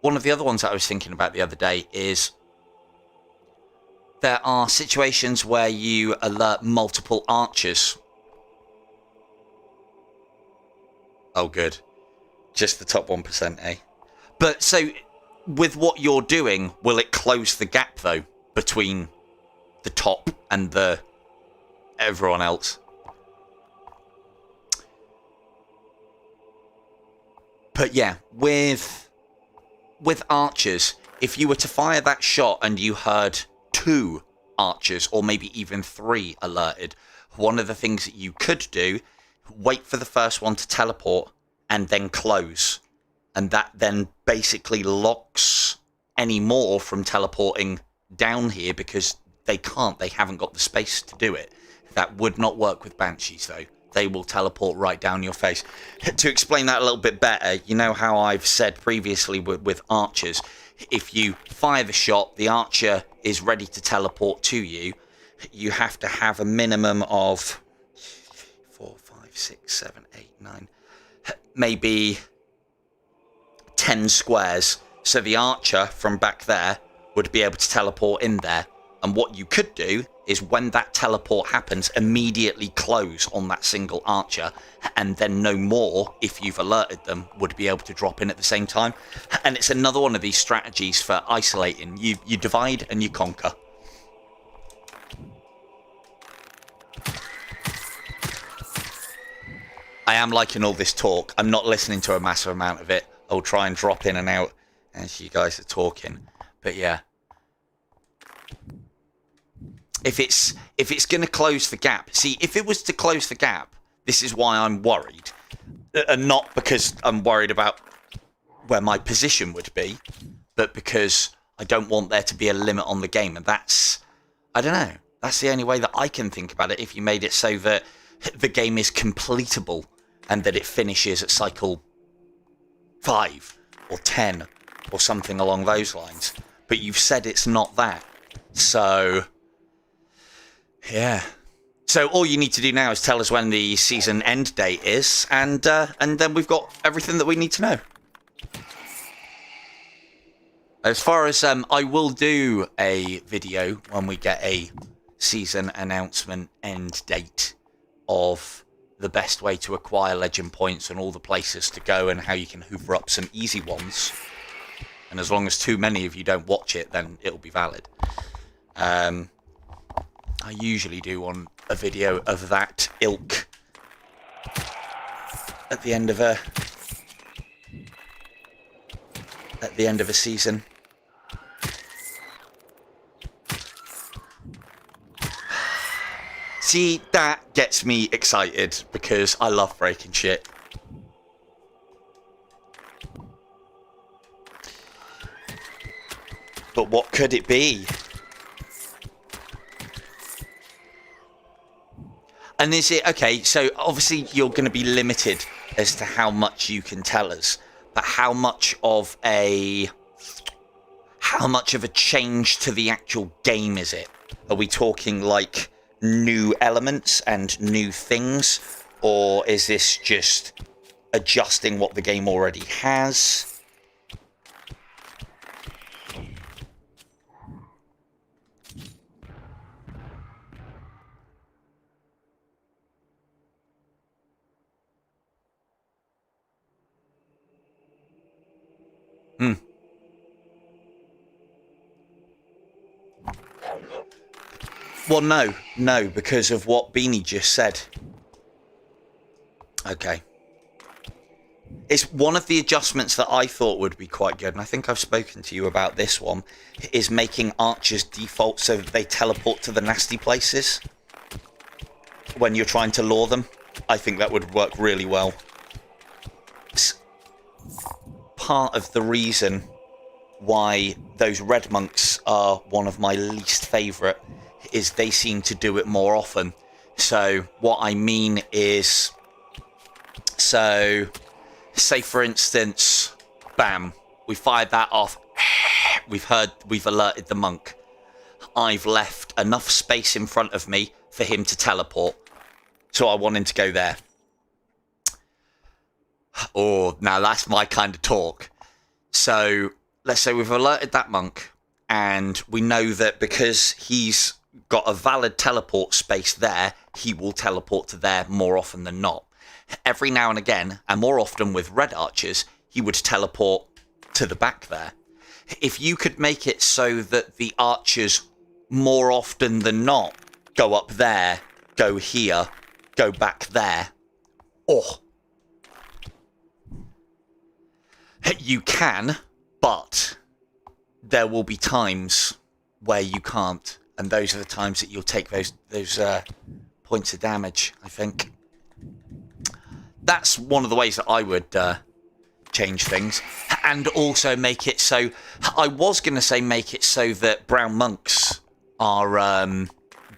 Speaker 1: One of the other ones that I was thinking about the other day is there are situations where you alert multiple archers. Oh, good. Just the top 1%, eh? But so, with what you're doing, will it close the gap, though, between the top and the everyone else? But yeah, with archers, if you were to fire that shot and you heard 2 archers, or maybe even 3 alerted, one of the things that you could do, wait for the first one to teleport and then close. And that then basically locks any more from teleporting down here, because they haven't got the space to do it. That would not work with Banshees, though. They will teleport right down your face. To explain that a little bit better, you know how I've said previously with archers, if you fire the shot, the archer is ready to teleport to you. You have to have a minimum of 4, 5, 6, 7, 8, 9, maybe 10 squares. So the archer from back there would be able to teleport in there. And what you could do is, when that teleport happens, immediately close on that single archer, and then no more, if you've alerted them, would be able to drop in at the same time. And it's another one of these strategies for isolating. You divide and you conquer. I am liking all this talk. I'm not listening to a massive amount of it. I'll try and drop in and out as you guys are talking. But yeah. If it's going to close the gap. See, if it was to close the gap, this is why I'm worried. And not because I'm worried about where my position would be, but because I don't want there to be a limit on the game. And that's, I don't know, that's the only way that I can think about it. If you made it so that the game is completable and that it finishes at cycle 5 or 10 or something along those lines. But you've said it's not that. So... yeah. So all you need to do now is tell us when the season end date is, and then we've got everything that we need to know. As far as I will do a video when we get a season announcement end date of the best way to acquire legend points and all the places to go and how you can hoover up some easy ones. And as long as too many of you don't watch it, then it'll be valid. I usually do want a video of that ilk at the end of a season. See, that gets me excited because I love breaking shit. But what could it be? And is it, okay, so obviously you're going to be limited as to how much you can tell us, but how much of a change to the actual game is it? Are we talking like new elements and new things, or is this just adjusting what the game already has? Well, no, because of what Beanie just said. Okay. It's one of the adjustments that I thought would be quite good, and I think I've spoken to you about this one, is making archers default so that they teleport to the nasty places when you're trying to lure them. I think that would work really well. It's part of the reason why those red monks are one of my least favourite, is they seem to do it more often. So what I mean is, so say for instance, bam, we fired that off, we've alerted the monk. I've left enough space in front of me for him to teleport. So I want him to go there. Oh, now that's my kind of talk. So let's say we've alerted that monk, and we know that because he's got a valid teleport space there, he will teleport to there more often than not. every now and again, and more often with red archers, he would teleport to the back there. If you could make it so that the archers more often than not go up there, go here, go back there, oh, you can, but there will be times where you can't, and those are the times that you'll take those points of damage, I think. That's one of the ways that I would change things, and also make it so, I was going to say make it so that brown monks are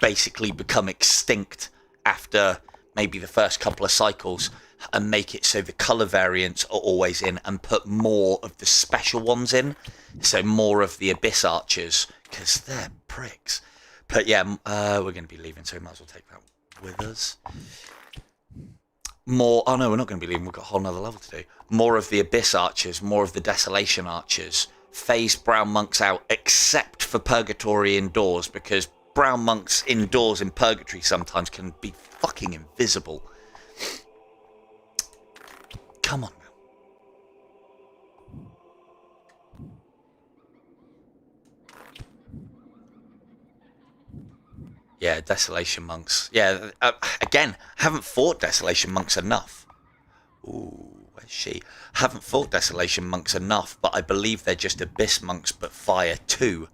Speaker 1: basically become extinct after maybe the first couple of cycles, and make it so the colour variants are always in, and put more of the special ones in, so more of the Abyss Archers, because they're pricks. But yeah, we're going to be leaving, so we might as well take that with us. More, oh no, we're not going to be leaving, we've got a whole nother level to do. More of the Abyss Archers, more of the Desolation Archers. Phase brown monks out, except for Purgatory indoors, because brown monks indoors in Purgatory sometimes can be fucking invisible. Come on now. Yeah, Desolation Monks. Yeah, again, haven't fought Desolation Monks enough. Ooh, where's she? Haven't fought Desolation Monks enough, but I believe they're just Abyss Monks, but fire 2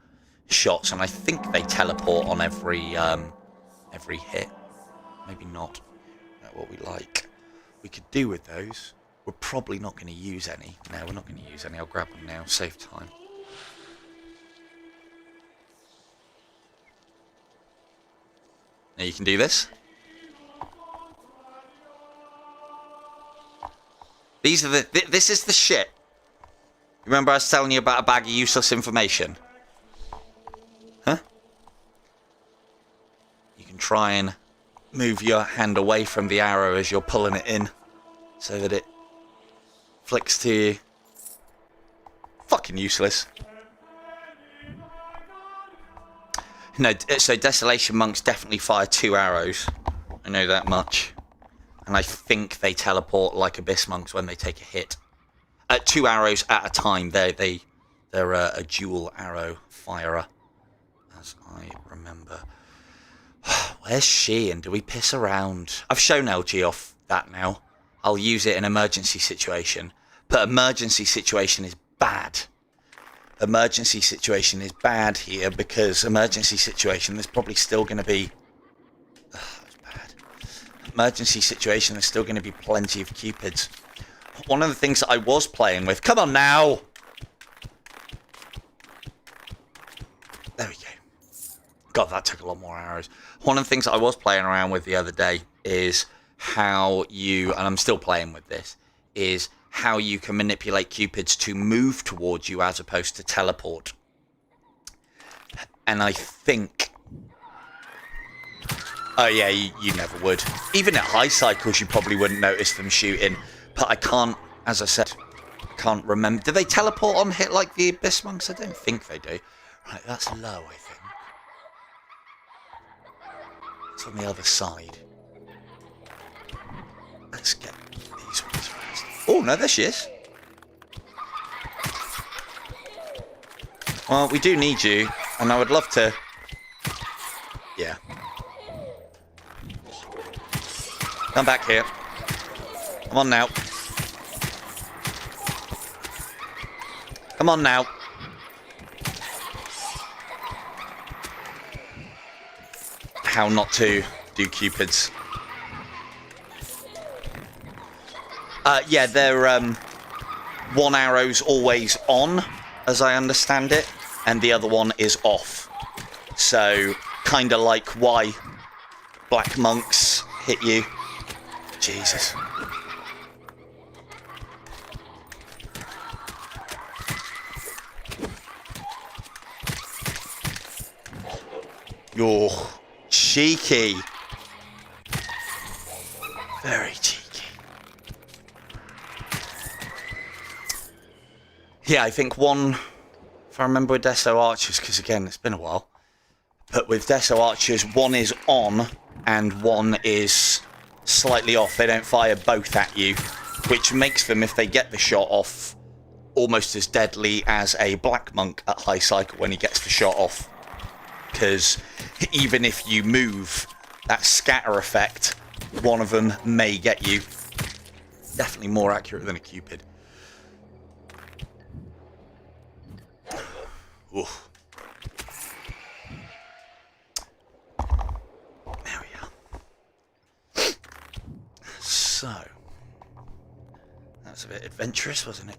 Speaker 1: shots, and I think they teleport on every hit. Maybe not. Not what we like. We could do with those. We're probably not going to use any. No, we're not going to use any. I'll grab them now. Save time. Now you can do this. These are the... This is the shit. Remember I was telling you about a bag of useless information? Huh? You can try and move your hand away from the arrow as you're pulling it in, so that it flicks to you. Fucking useless. No, so Desolation Monks definitely fire 2 arrows. I know that much. And I think they teleport like Abyss Monks when they take a hit. 2 arrows at a time. They're a dual arrow firer, as I remember. Where's she, and do we piss around? I've shown LG off that now. I'll use it in emergency situation. But emergency situation is bad. Emergency situation is bad here, because emergency situation, there's probably still going to be... that's bad. Emergency situation, there's still going to be plenty of Cupids. One of the things that I was playing with... Come on now! There we go. God, that took a lot more arrows. One of the things that I was playing around with the other day is how you... And I'm still playing with this. Is how you can manipulate Cupids to move towards you as opposed to teleport. And I think... Oh yeah, you never would. Even at high cycles, you probably wouldn't notice them shooting. But I can't, as I said, I can't remember. Do they teleport on hit like the Abyss Monks? I don't think they do. Right, that's low, I think. It's on the other side. Let's get these ones first. Oh, no, there she is. Well, we do need you, and I would love to... Yeah. Come back here. Come on now. Come on now. How not to do Cupids. Yeah, they're one arrow's always on, as I understand it, and the other one is off. So, kind of like why black monks hit you. Jesus. You're cheeky. Very cheeky. Yeah, I think one, if I remember with Deso Archers, because again, it's been a while, but with Deso Archers, one is on and one is slightly off, they don't fire both at you, which makes them, if they get the shot off, almost as deadly as a black monk at high cycle when he gets the shot off. Because even if you move, that scatter effect, one of them may get you. Definitely more accurate than a Cupid. Oof. There we are. So, that was a bit adventurous, wasn't it?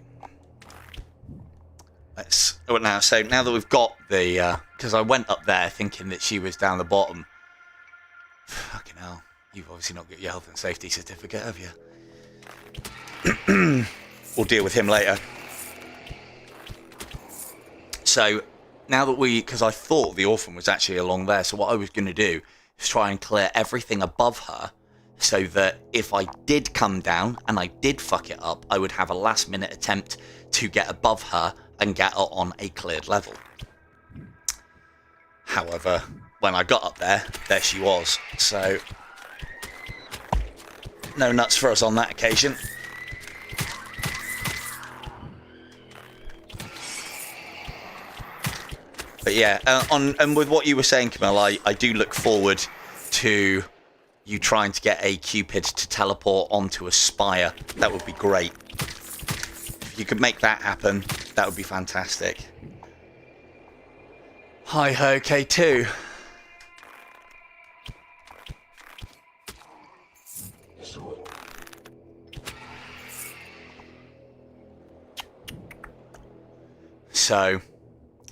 Speaker 1: So now that we've got the, because I went up there thinking that she was down the bottom. Fucking hell, you've obviously not got your health and safety certificate, have you? We'll deal with him later. So now that because I thought the orphan was actually along there, so what I was going to do is try and clear everything above her, so that if I did come down and I did fuck it up, I would have a last minute attempt to get above her and get her on a cleared level. However, when I got up there she was. So, no nuts for us on that occasion. But yeah, and with what you were saying, Camille, I do look forward to you trying to get a Cupid to teleport onto a spire. That would be great. If you could make that happen, that would be fantastic. Hi-ho, K2. So,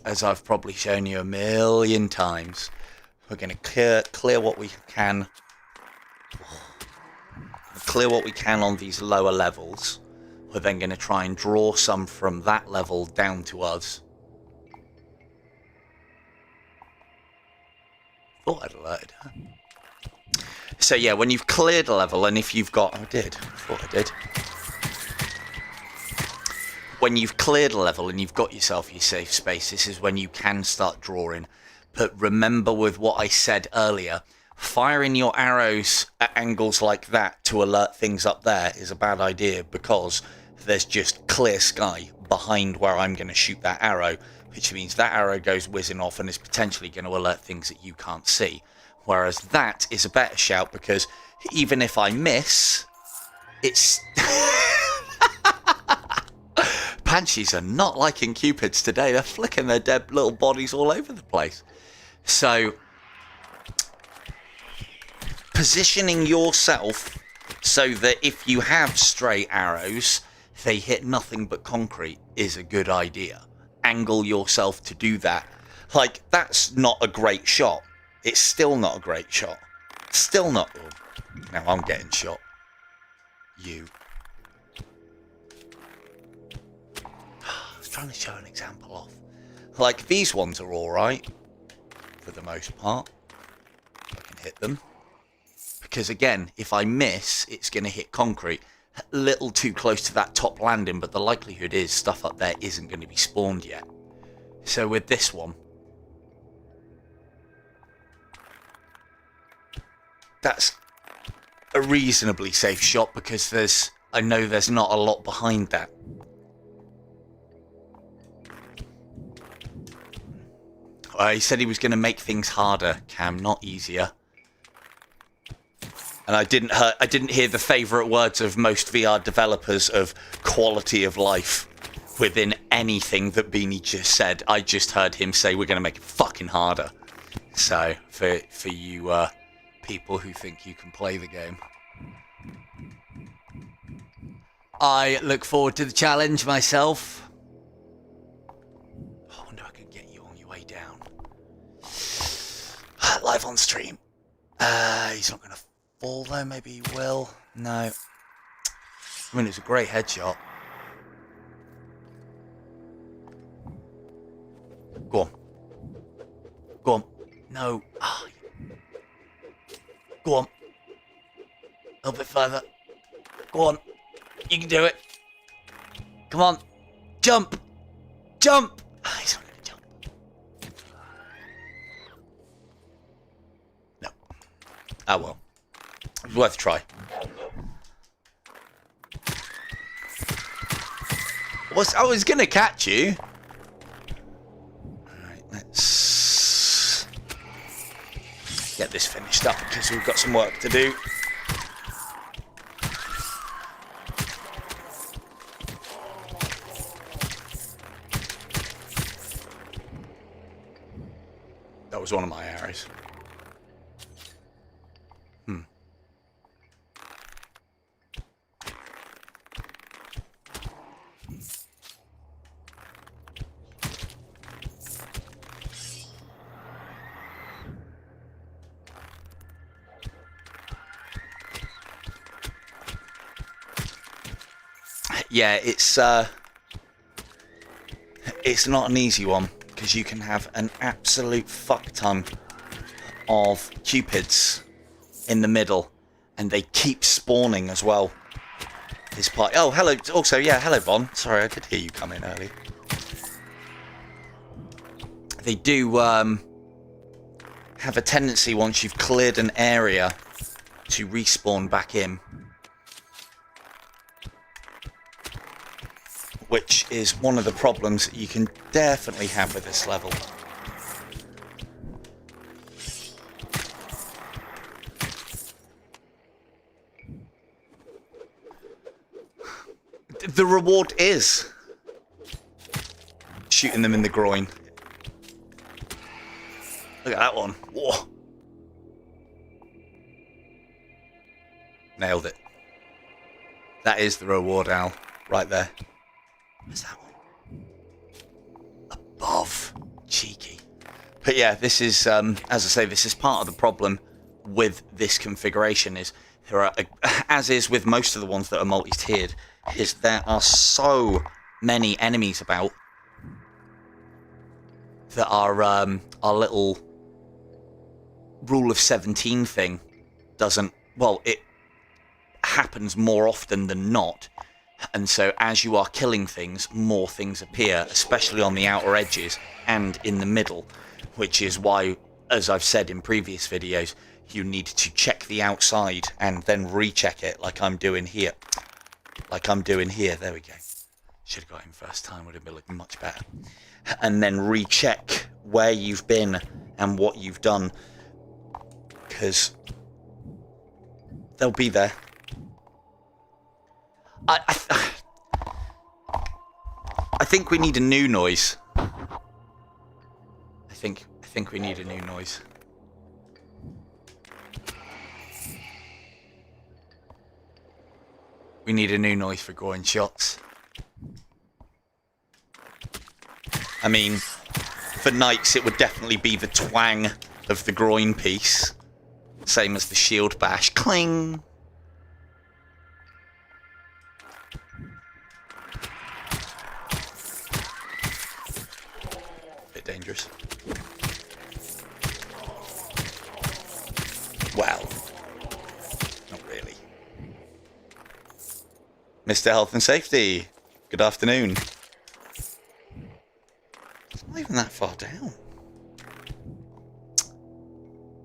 Speaker 1: as I've probably shown you a million times, we're going to clear what we can. Clear what we can on these lower levels. We're then going to try and draw some from that level down to us. Thought I'd alerted her. So yeah, when you've cleared a level, and if you've got... I thought I did. When you've cleared a level and you've got yourself your safe space, this is when you can start drawing. But remember with what I said earlier, firing your arrows at angles like that to alert things up there is a bad idea, because there's just clear sky behind where I'm going to shoot that arrow, which means that arrow goes whizzing off and is potentially going to alert things that you can't see. Whereas that is a better shout, because even if I miss, it's... Banshees are not liking Cupids today. They're flicking their dead little bodies all over the place. So, positioning yourself so that if you have stray arrows, they hit nothing but concrete is a good idea. Angle yourself to do that. Like, that's not a great shot. It's still not a great shot. Still not. Oh, now I'm getting shot. You. I was trying to show an example off. Like, these ones are alright. For the most part. I can hit them. Because again, if I miss, it's going to hit concrete. A little too close to that top landing, but the likelihood is stuff up there isn't going to be spawned yet. So with this one, that's a reasonably safe shot, because I know there's not a lot behind that. He said he was going to make things harder, Cam, not easier. And I didn't hear the favourite words of most VR developers of quality of life within anything that Beanie just said. I just heard him say we're going to make it fucking harder. So, for you people who think you can play the game, I look forward to the challenge myself. I wonder if I could get you on your way down. Live on stream. He's not going to fall though, maybe he will. No. I mean, it's a great headshot. Go on. Go on. No. Oh. Go on. A little bit further. Go on. You can do it. Come on. Jump. Jump. Oh, he's not going to jump. No. Oh well. It was worth a try. I was going to catch you. Alright, let's get this finished up because we've got some work to do. That was one of my arrows. Yeah, it's not an easy one because you can have an absolute fuck ton of cupids in the middle, and they keep spawning as well. This part. Oh, hello. Also, yeah, hello, Von. Sorry, I could hear you come in early. They do have a tendency once you've cleared an area to respawn back in. Which is one of the problems that you can definitely have with this level. The reward is shooting them in the groin. Look at that one. Whoa. Nailed it. That is the reward, Al. Right there. Where's that one? Above. Cheeky. But yeah, this is, as I say, this is part of the problem with this configuration is there are, as is with most of the ones that are multi-tiered, is there are so many enemies about that our little rule of 17 thing doesn't, well, it happens more often than not. And so as you are killing things, more things appear, especially on the outer edges and in the middle, which is why, as I've said in previous videos, you need to check the outside and then recheck it like I'm doing here. Like I'm doing here. There we go. Should have got him first time. Would have been looking much better. And then recheck where you've been and what you've done. Because they'll be there. I think we need a new noise. I think we need a new noise. We need a new noise for groin shots. I mean, for knights it would definitely be the twang of the groin piece. Same as the shield bash. Cling! Bit dangerous. Well, not really. Mr. Health and Safety, good afternoon. It's not even that far down.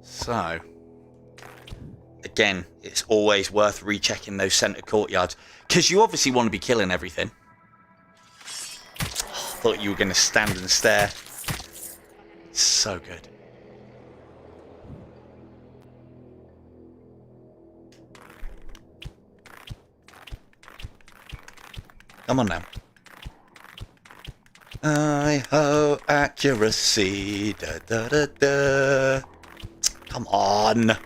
Speaker 1: So, again, it's always worth rechecking those centre courtyards, because you obviously want to be killing everything. Thought you were going to stand and stare. So good. Come on now. I-ho, accuracy. Da, da, da, da. Come on.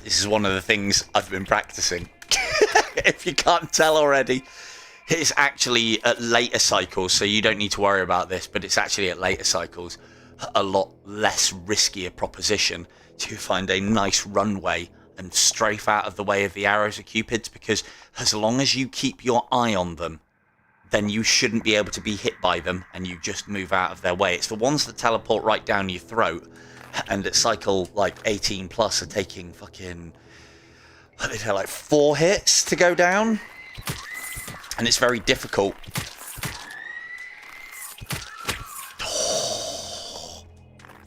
Speaker 1: This is one of the things I've been practicing. If you can't tell already. It's actually at later cycles, so you don't need to worry about this, but it's actually at later cycles a lot less risky a proposition to find a nice runway and strafe out of the way of the arrows of cupids, because as long as you keep your eye on them, then you shouldn't be able to be hit by them and you just move out of their way. It's the ones that teleport right down your throat and at cycle like 18 plus are taking fucking, what did they tell, like 4 hits to go down? And it's very difficult.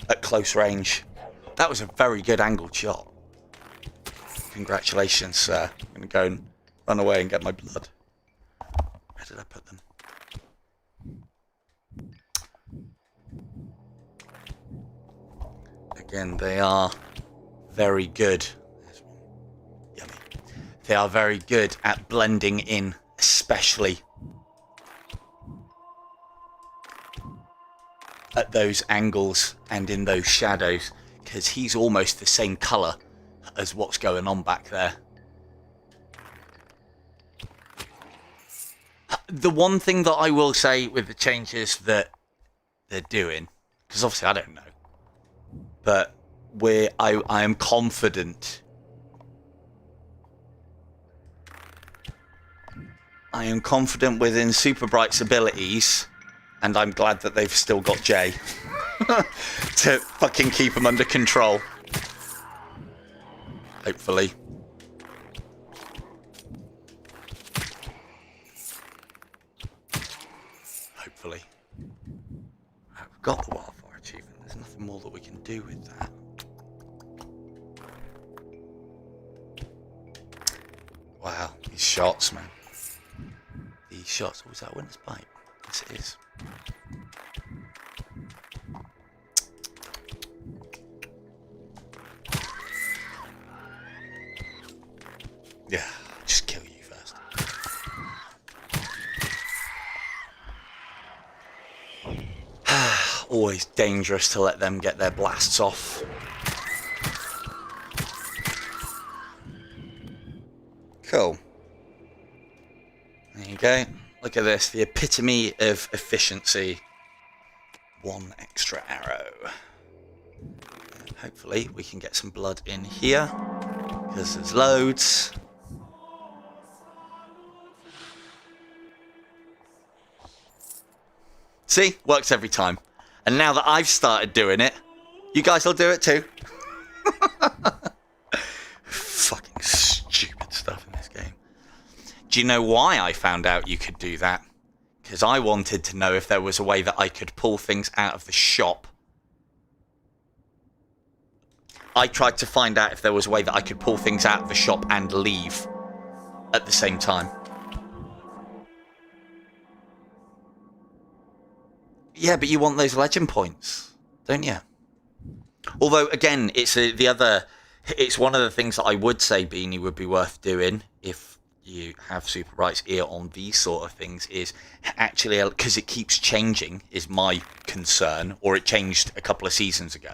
Speaker 1: At close range. That was a very good angled shot. Congratulations, sir. I'm going to go and run away and get my blood. Where did I put them? Again, they are very good. There's one. Yummy. They are very good at blending in, especially at those angles and in those shadows, because he's almost the same colour as what's going on back there. The one thing that I will say with the changes that they're doing, because obviously I don't know, but I am confident. I am confident within Super Bright's abilities, and I'm glad that they've still got Jay to fucking keep them under control. Hopefully. Hopefully. Right, we've got the wildfire achievement. There's nothing more that we can do with that. Wow, these shots, man. These shots. Oh, is that a winner's bite? Yes, it is. Yeah, just kill you first. Always dangerous to let them get their blasts off. Cool. There you go. Look at this, the epitome of efficiency. One extra arrow. Hopefully we can get some blood in here, because there's loads. See? Works every time. And now that I've started doing it, you guys will do it too. Fucking stupid stuff in this game. Do you know why I found out you could do that? Because I wanted to know if there was a way that I could pull things out of the shop. I tried to find out if there was a way that I could pull things out of the shop and leave at the same time. Yeah, but you want those legend points, don't you? Although, again, it's one of the things that I would say, Beanie, would be worth doing if you have Super Bright's ear on these sort of things, is actually, because it keeps changing, is my concern, or it changed a couple of seasons ago,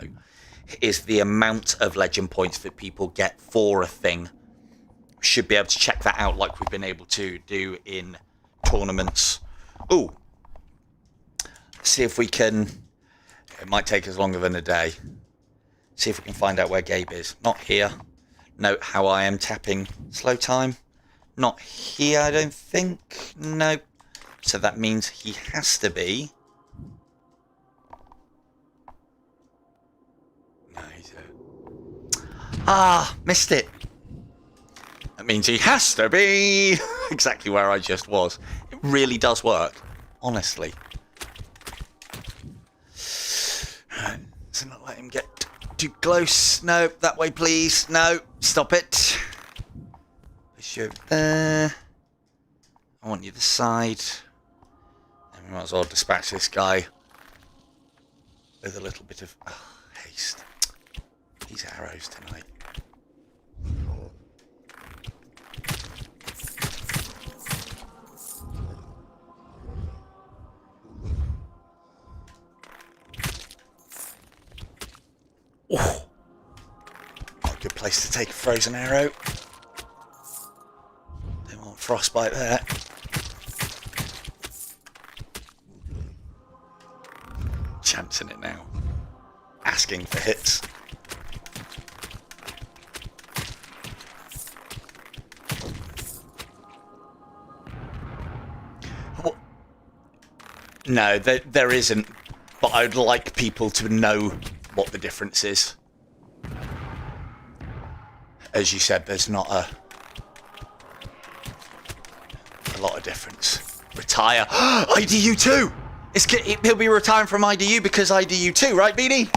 Speaker 1: is the amount of legend points that people get for a thing. Should be able to check that out like we've been able to do in tournaments. Ooh. See if we can... It might take us longer than a day. See if we can find out where Gabe is. Not here. Note how I am tapping slow time. Not here, I don't think. Nope. So that means he has to be... No, he's a... Ah, missed it. That means he has to be exactly where I just was. It really does work, honestly. Right, so not let him get too close. No, that way, please. No, stop it. Push you over there. I want you this side. And we might as well dispatch this guy with a little bit of haste. These arrows tonight. Oh, not a good place to take a frozen arrow. Don't want frostbite there. Chancing it now. Asking for hits. What? No, there isn't. But I'd like people to know what the difference is. As you said, there's not a lot of difference. Retire. IDU 2! He'll be retiring from IDU because IDU 2, right, Beanie?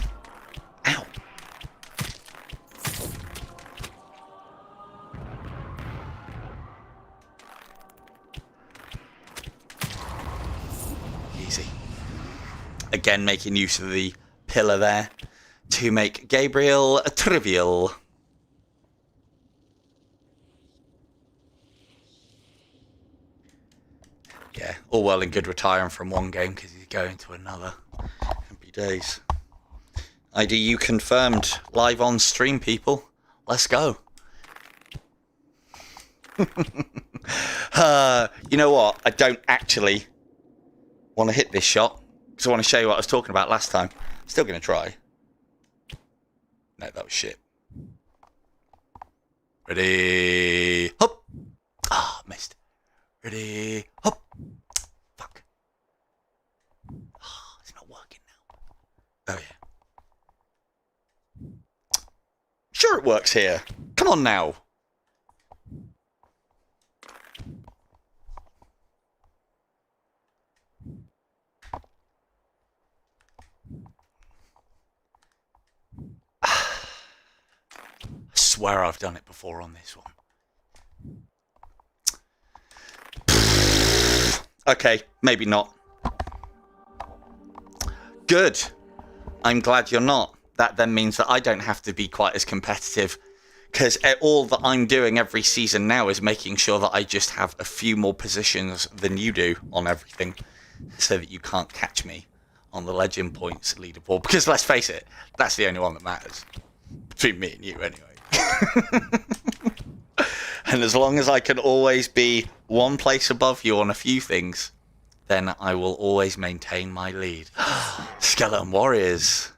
Speaker 1: Ow. easy. Again, making use of the pillar there to make Gabriel trivial. Yeah, all well and good retiring from one game because he's going to another. Happy days. IDU confirmed live on stream, people. Let's go. You know what? I don't actually want to hit this shot because I want to show you what I was talking about last time. Still going to try. No, that was shit. Ready? Hop. Ah, missed. Ready? Hop. Fuck. Oh, it's not working now. Oh, yeah. Sure it works here. Come on now. I swear I've done it before on this one. Okay, maybe not. Good. I'm glad you're not. That then means that I don't have to be quite as competitive, because all that I'm doing every season now is making sure that I just have a few more positions than you do on everything, so that you can't catch me on the legend points leaderboard. Because let's face it, that's the only one that matters. Between me and you, anyway. And as long as I can always be one place above you on a few things, then I will always maintain my lead. Skeleton Warriors.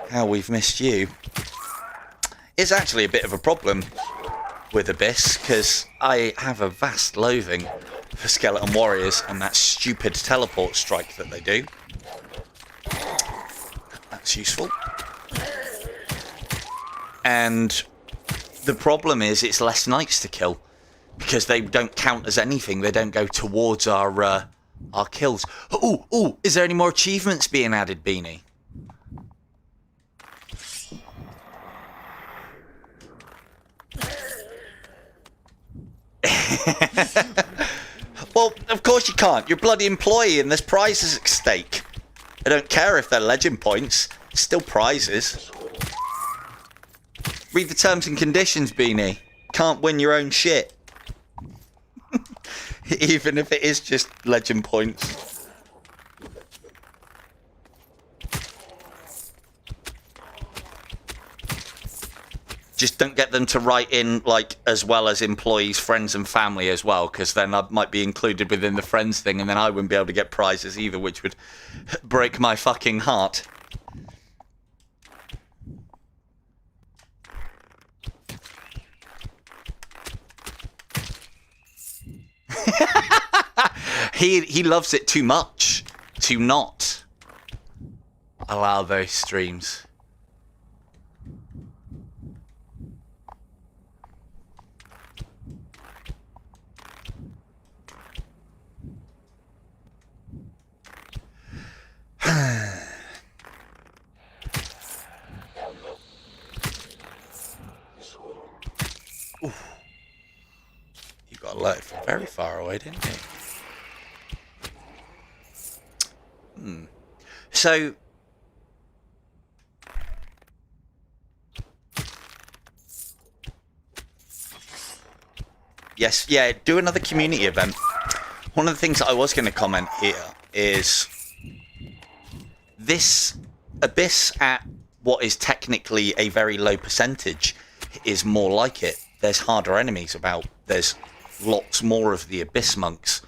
Speaker 1: How we've missed you. It's actually a bit of a problem with Abyss, because I have a vast loathing for Skeleton Warriors and that stupid teleport strike that they do. That's useful. And the problem is it's less knights to kill, because they don't count as anything. They don't go towards our kills. Ooh, is there any more achievements being added, Beanie? Well, of course you can't. You're a bloody employee and there's prizes at stake. I don't care if they're legend points. It's still prizes. Read the terms and conditions, Beanie. Can't win your own shit. Even if it is just legend points. Just don't get them to write in, like, as well as employees, friends and family as well, because then I might be included within the friends thing and then I wouldn't be able to get prizes either, which would break my fucking heart. He loves it too much to not allow those streams. You got alerted from very far away, didn't you? So, yes, yeah, do another community event. One of the things that I was going to comment here is this Abyss at what is technically a very low percentage is more like it. There's harder enemies about. There's lots more of the Abyss monks.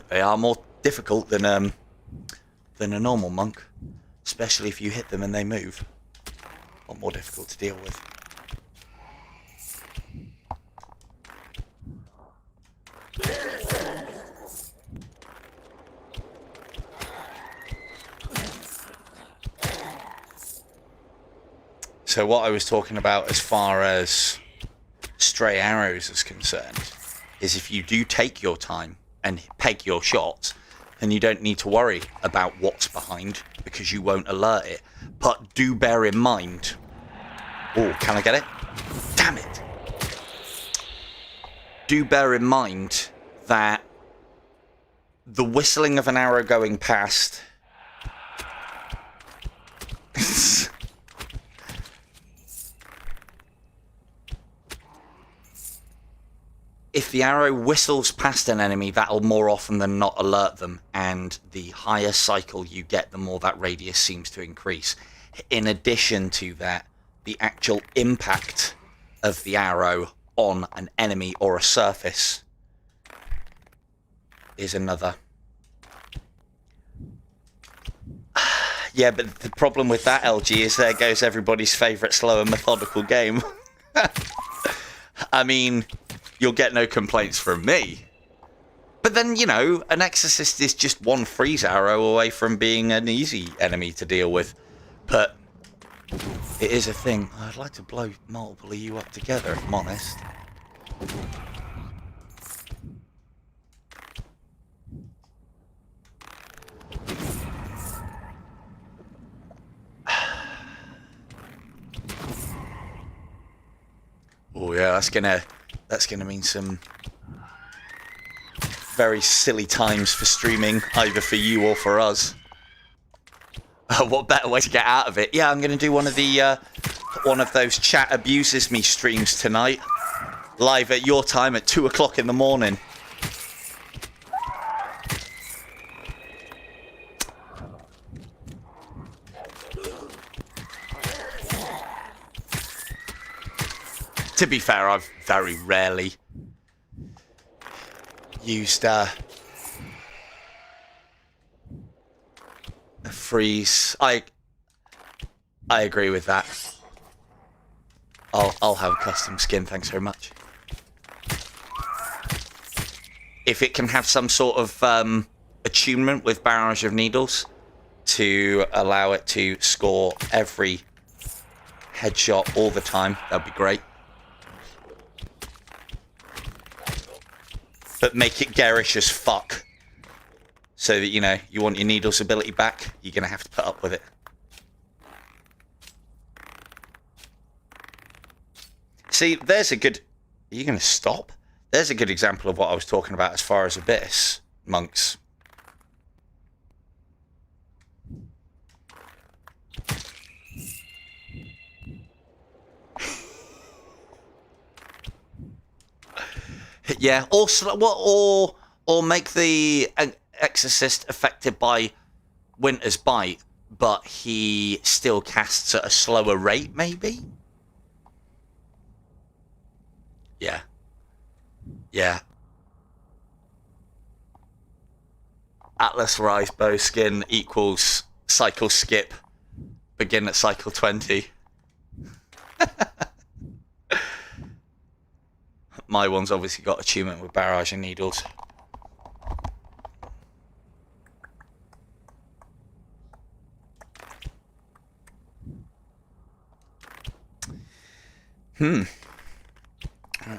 Speaker 1: They are more difficult than a normal monk, especially if you hit them and they move. A lot more difficult to deal with. So what I was talking about as far as stray arrows is concerned is if you do take your time and peg your shots, then you don't need to worry about what's behind because you won't alert it. But do bear in mind... Oh, can I get it? Damn it! Do bear in mind that the whistling of an arrow going past. If the arrow whistles past an enemy, that'll more often than not alert them, and the higher cycle you get, the more that radius seems to increase. In addition to that, the actual impact of the arrow on an enemy or a surface is another. Yeah, but the problem with that, LG, is there goes everybody's favourite slow and methodical game. I mean, you'll get no complaints from me. But then, you know, an Exorcist is just one freeze arrow away from being an easy enemy to deal with. But it is a thing. I'd like to blow multiple of you up together, if I'm honest. Oh yeah, that's gonna mean some very silly times for streaming, either for you or for us. What better way to get out of it? Yeah, I'm gonna do one of those chat abuses me streams tonight, live at your time at 2 o'clock in the morning. To be fair, I've very rarely used a freeze. I agree with that. I'll have a custom skin, thanks very much. If it can have some sort of attunement with Barrage of Needles to allow it to score every headshot all the time, that'd be great. But make it garish as fuck. So that, you know, you want your Needles ability back, you're going to have to put up with it. See, there's a good... Are you going to stop? There's a good example of what I was talking about as far as Abyss monks. Yeah, or make the Exorcist affected by Winter's Bite, but he still casts at a slower rate, maybe? Yeah. Yeah. Atlas Rise bow skin equals cycle skip. Begin at cycle 20. My one's obviously got attunement with Barrage and Needles. Alright,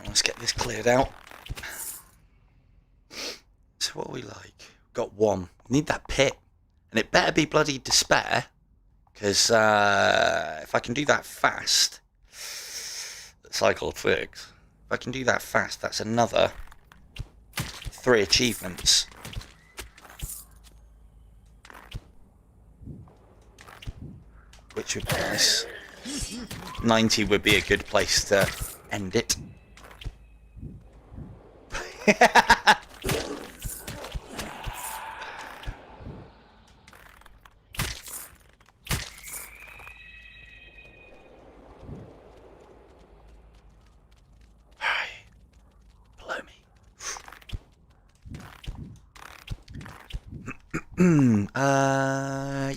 Speaker 1: let's get this cleared out. So what are we like? Got one. We need that pit. And it better be bloody despair. Because if I can do that fast... Cycle 6... If I can do that fast, that's another 3 achievements. Which would be nice. 90 would be a good place to end it.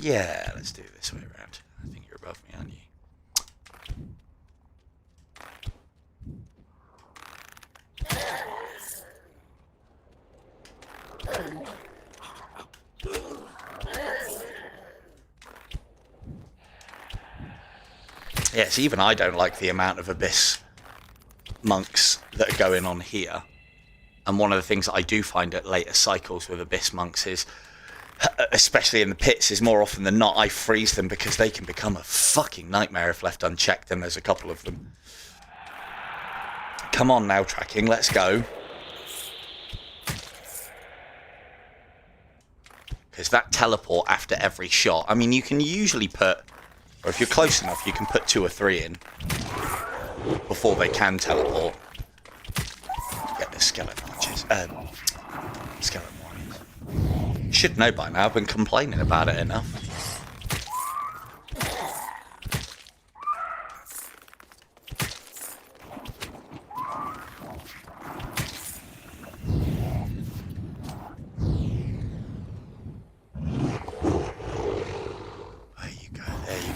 Speaker 1: Yeah, let's do it this way around. I think you're above me, aren't you? Yes, even I don't like the amount of Abyss monks that are going on here. And one of the things that I do find at later cycles with Abyss monks is, especially in the pits, is more often than not I freeze them because they can become a fucking nightmare if left unchecked, and there's a couple of them. Come on now, tracking, let's go. because that teleport after every shot, I mean, you can usually put, or if you're close enough, you can put 2 or 3 in before they can teleport. Get the skeleton archers. Skeleton warriors. You should know by now, I've been complaining about it enough.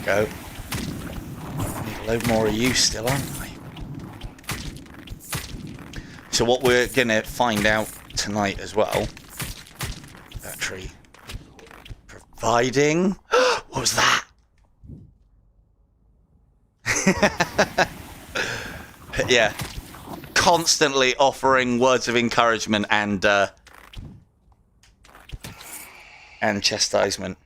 Speaker 1: Go. Need a load more of you still, aren't we? So what we're going to find out tonight as well, battery providing, what was that? Yeah, constantly offering words of encouragement and chastisement.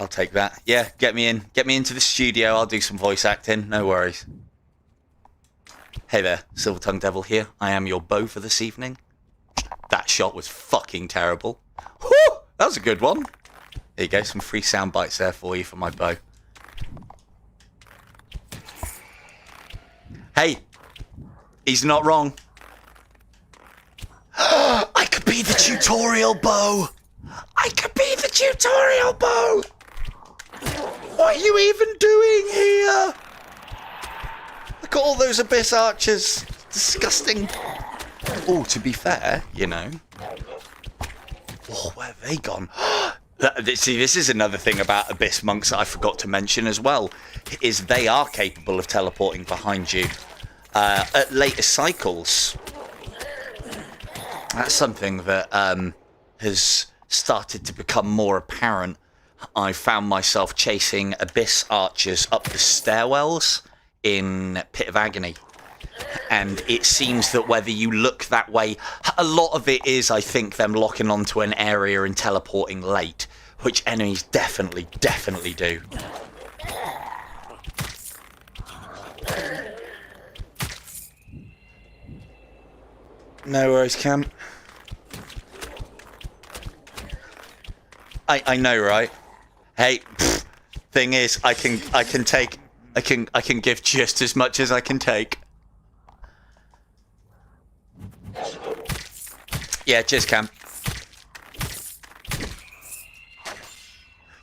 Speaker 1: I'll take that. Yeah, get me in. Get me into the studio. I'll do some voice acting. No worries. Hey there, Silver Tongue Devil here. I am your bow for this evening. That shot was fucking terrible. Whew, that was a good one. There you go, some free sound bites there for you for my bow. Hey, he's not wrong. I could be the tutorial bow. I could be the tutorial bow. What are you even doing here? Look at all those abyss archers. Disgusting. Oh, to be fair, you know. Oh, where have they gone? See, this is another thing about abyss monks that I forgot to mention as well, is they are capable of teleporting behind you at later cycles. That's something that has started to become more apparent. I found myself chasing abyss archers up the stairwells in Pit of Agony. And it seems that whether you look that way, a lot of it is, I think, them locking onto an area and teleporting late, which enemies definitely do. No worries, Cam. I know, right? Hey, thing is, I can give just as much as I can take. Yeah, cheers, Cam.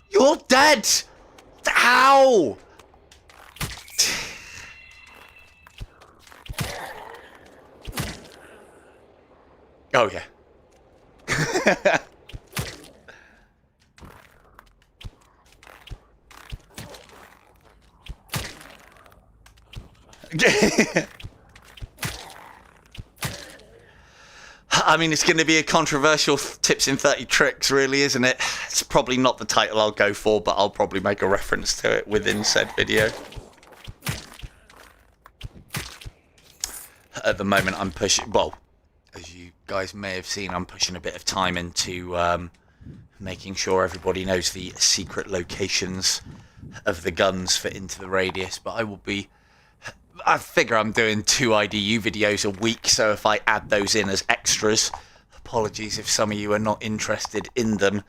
Speaker 1: You're dead! Ow! Oh, yeah. I mean, it's going to be a controversial tips in 30 tricks, really, isn't it? It's probably not the title I'll go for, but I'll probably make a reference to it within said video. At the moment, I'm pushing, well, as you guys may have seen, I'm pushing a bit of time into making sure everybody knows the secret locations of the guns for Into the Radius, but I figure I'm doing 2 IDU videos a week, so if I add those in as extras, apologies if some of you are not interested in them,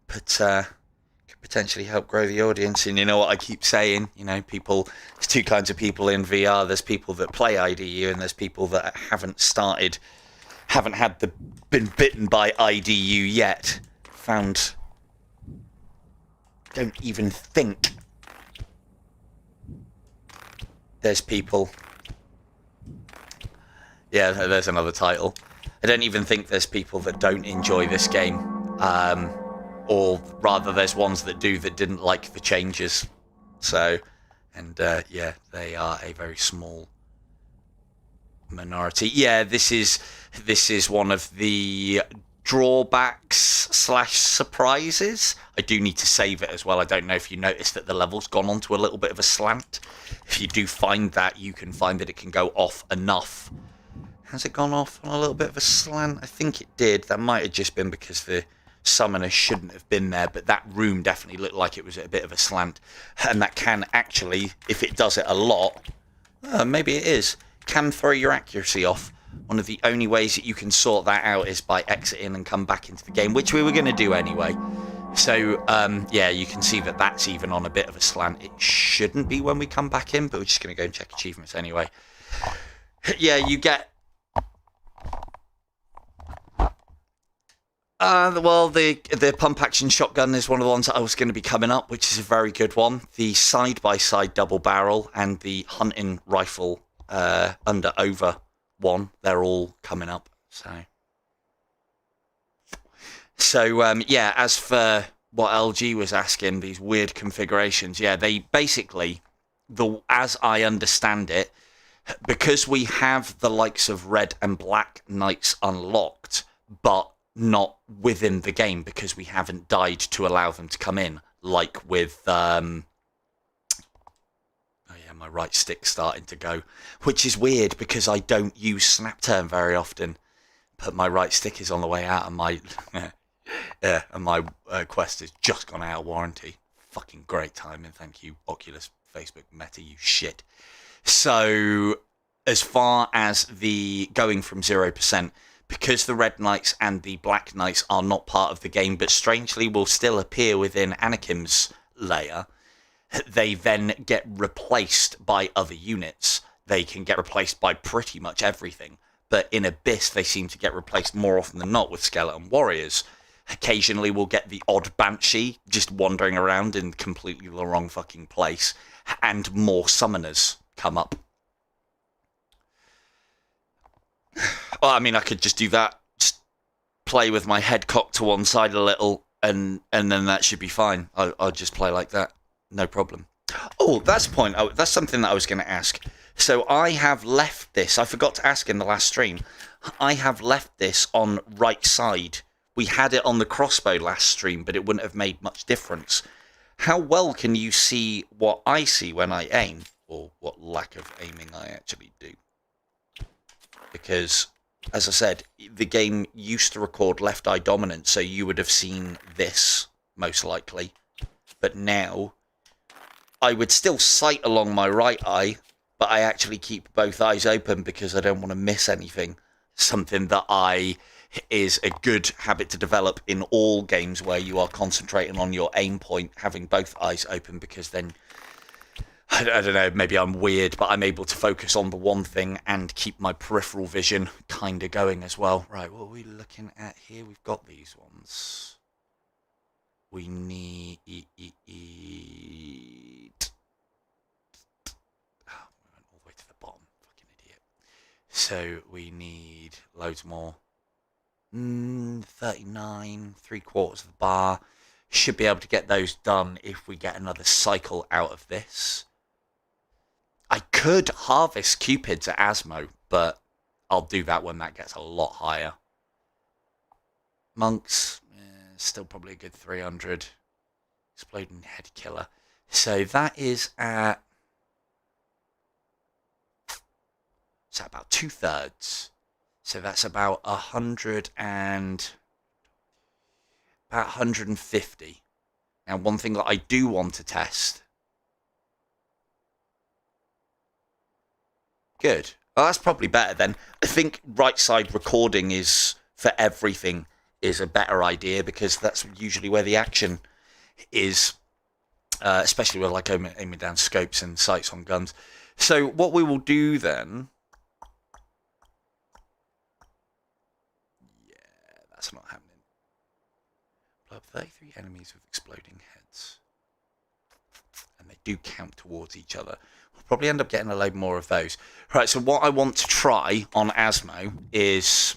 Speaker 1: but could potentially help grow the audience. And you know what I keep saying, you know, there's 2 kinds of people in VR. There's people that play IDU, and there's people that haven't been bitten by IDU yet. Don't even think. There's people. Yeah, there's another title. I don't even think there's people that don't enjoy this game. Or rather, there's ones that do that didn't like the changes. So, and yeah, they are a very small minority. Yeah, this is one of the drawbacks / surprises. I do need to save it as well. I don't know if you noticed that the level's gone onto a little bit of a slant. If you do find that, you can find that it can go off enough. Has it gone off on a little bit of a slant? I think it did. That might have just been because the summoner shouldn't have been there, but that room definitely looked like it was at a bit of a slant. And that can actually, if it does it a lot, maybe it is, can throw your accuracy off. one of the only ways that you can sort that out is by exiting and come back into the game, which we were going to do anyway. So, yeah, you can see that that's even on a bit of a slant. It shouldn't be when we come back in, but we're just going to go and check achievements anyway. Yeah, you get... well, the pump-action shotgun is one of the ones that I was going to be coming up, which is a very good one. The side-by-side double barrel and the hunting rifle under-over one, they're all coming up. So yeah, as for what LG was asking, these weird configurations, yeah, they basically, as I understand it, because we have the likes of red and black knights unlocked, but not within the game because we haven't died to allow them to come in, like with oh yeah, my right stick's starting to go, which is weird because I don't use snap turn very often, but my right stick is on the way out and my yeah, and my Quest has just gone out of warranty. Fucking great timing, thank you Oculus, Facebook, Meta, you shit. So as far as the going from 0%, because the Red Knights and the Black Knights are not part of the game, but strangely will still appear within Anakin's layer, they then get replaced by other units. They can get replaced by pretty much everything. But in Abyss, they seem to get replaced more often than not with Skeleton Warriors. Occasionally, we'll get the odd Banshee just wandering around in completely the wrong fucking place, and more Summoners come up. Well, I mean, I could just do that. Just play with my head cocked to one side a little, and then that should be fine. I'll just play like that. No problem. Oh, that's a point. That's something that I was going to ask. So I have left this. I forgot to ask in the last stream. I have left this on right side. We had it on the crossbow last stream, but it wouldn't have made much difference. How well can you see what I see when I aim? Or what lack of aiming I actually do? Because, as I said, the game used to record left eye dominant, so you would have seen this, most likely. But now, I would still sight along my right eye, but I actually keep both eyes open because I don't want to miss anything. Something that is a good habit to develop in all games where you are concentrating on your aim point, having both eyes open, because then, I don't know, maybe I'm weird, but I'm able to focus on the one thing and keep my peripheral vision kind of going as well. Right, what are we looking at here? We've got these ones. We need... Oh, we went all the way to the bottom. Fucking idiot. So we need loads more. 39, 3/4 of the bar. Should be able to get those done if we get another cycle out of this. I could harvest Cupids at Asmo, but I'll do that when that gets a lot higher. Monks, still probably a good 300. Exploding Head Killer. So that is at... So about 2/3. So that's about 150. Now, one thing that I do want to test. Good. Well, that's probably better then. I think right side recording is for everything is a better idea because that's usually where the action is, especially with like aiming down scopes and sights on guns. So what we will do then... That's not happening. Blow up 33 enemies with exploding heads. And they do count towards each other. We'll probably end up getting a load more of those. Right, so what I want to try on Asmo is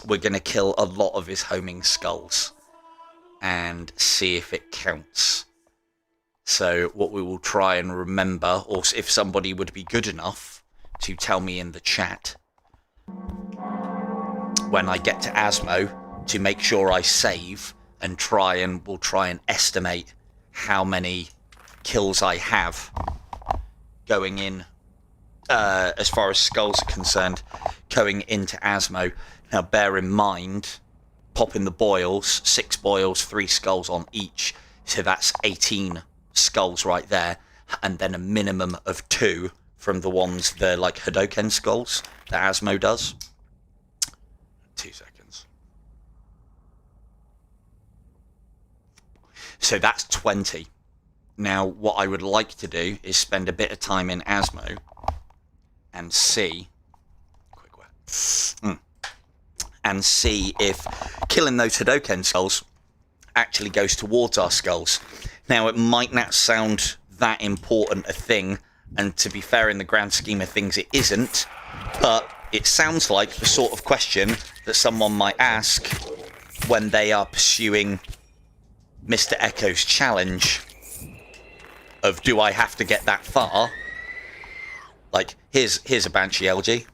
Speaker 1: we're going to kill a lot of his homing skulls and see if it counts. So what we will try and remember, or if somebody would be good enough to tell me in the chat when I get to Asmo, to make sure I save and we'll try and estimate how many kills I have going in, as far as skulls are concerned, going into Asmo. Now bear in mind, popping the boils, 6 boils, 3 skulls on each, so that's 18 skulls right there, and then a minimum of 2 from the ones, the like Hadoken skulls that Asmo does. 2 seconds. So that's 20. Now, what I would like to do is spend a bit of time in Asmo and see... Quick word. And see if killing those Hadoken skulls actually goes towards our skulls. Now, it might not sound that important a thing, and to be fair, in the grand scheme of things, it isn't, but it sounds like the sort of question that someone might ask when they are pursuing Mr. Echo's challenge of, do I have to get that far? Like, here's a Banshee LG.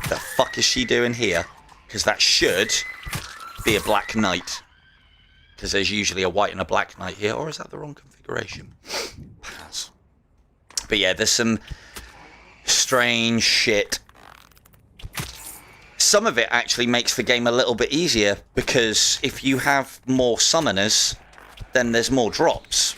Speaker 1: The fuck is she doing here? Because that should be a Black Knight. Because there's usually a white and a Black Knight here. Or is that the wrong configuration? Pass. But yeah, there's some strange shit. Some of it actually makes the game a little bit easier. Because if you have more summoners, then there's more drops.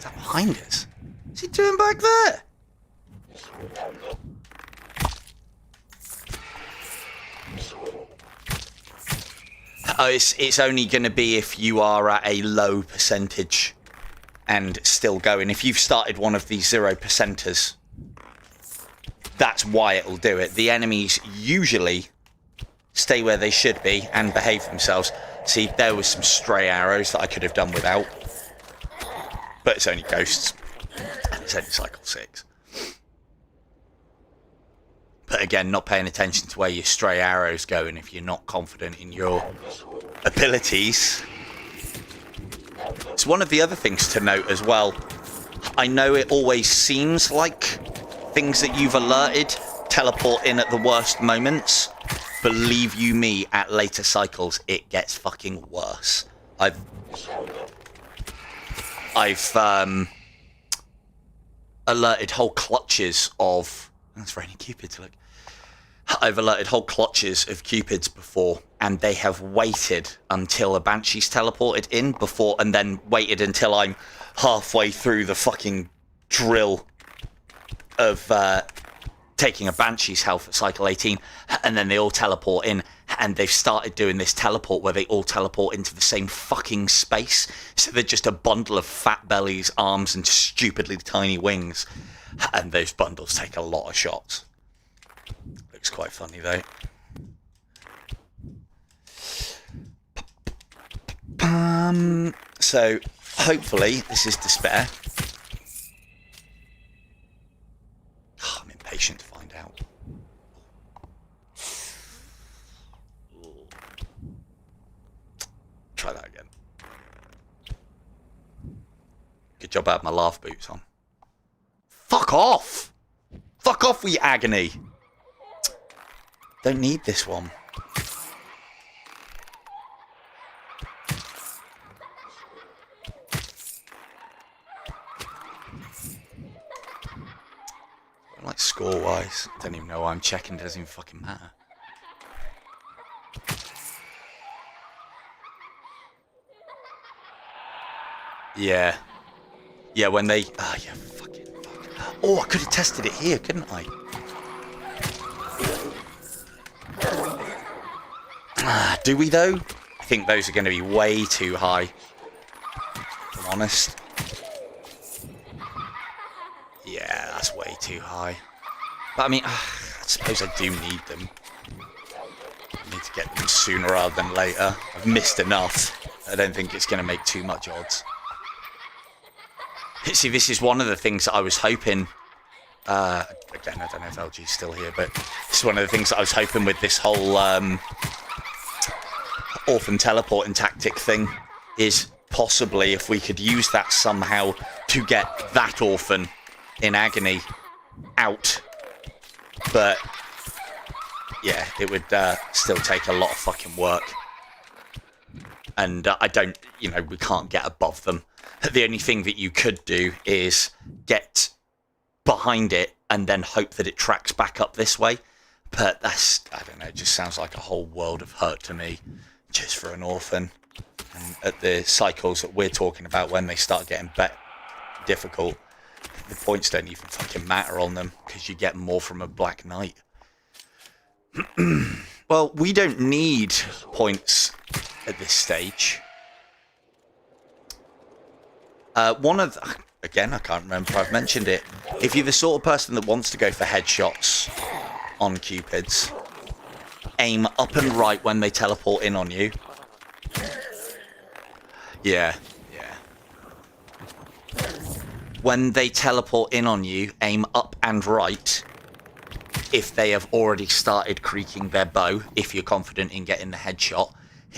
Speaker 1: Behind us? What's he doing back there? Oh, it's only going to be if you are at a low percentage and still going. If you've started one of these 0%ers, that's why it'll do it. The enemies usually stay where they should be and behave themselves. See, there was some stray arrows that I could have done without. But it's only ghosts, and it's only cycle 6. But again, not paying attention to where your stray arrows go, and if you're not confident in your abilities. It's one of the other things to note as well. I know it always seems like things that you've alerted teleport in at the worst moments. Believe you me, at later cycles, it gets fucking worse. I've alerted whole clutches of... That's raining cupids, look. I've alerted whole clutches of cupids before, and they have waited until a Banshee's teleported in before, and then waited until I'm halfway through the fucking drill of taking a Banshee's health at cycle 18, and then they all teleport in, and they've started doing this teleport where they all teleport into the same fucking space. So they're just a bundle of fat bellies, arms, and stupidly tiny wings. And those bundles take a lot of shots. Looks quite funny, though. So, hopefully, this is despair. Oh, I'm impatient to find out. Try that again. Good job I had my laugh boots on. Fuck off! Fuck off with your agony! Don't need this one. Like score-wise, don't even know why I'm checking, doesn't even fucking matter. Yeah. Yeah, when they... Ah, yeah, fucking fuck. Oh, I could have tested it here, couldn't I? Ah, do we, though? I think those are going to be way too high. If I'm honest. Yeah, that's way too high. But, I mean, I suppose I do need them. I need to get them sooner rather than later. I've missed enough. I don't think it's going to make too much odds. See, this is one of the things that I was hoping... again, I don't know if LG's still here, but this is one of the things that I was hoping with this whole orphan teleporting tactic thing, is possibly if we could use that somehow to get that orphan in agony out. But, yeah, it would still take a lot of fucking work. And I don't, you know, we can't get above them. The only thing that you could do is get behind it and then hope that it tracks back up this way. But that's, I don't know, it just sounds like a whole world of hurt to me, just for an orphan. And at the cycles that we're talking about, when they start getting difficult, the points don't even fucking matter on them, because you get more from a Black Knight. Well, we don't need points at this stage. Again, I can't remember if I've mentioned it. If you're the sort of person that wants to go for headshots on Cupids, aim up and right when they teleport in on you. Yeah. When they teleport in on you, aim up and right if they have already started creaking their bow, if you're confident in getting the headshot.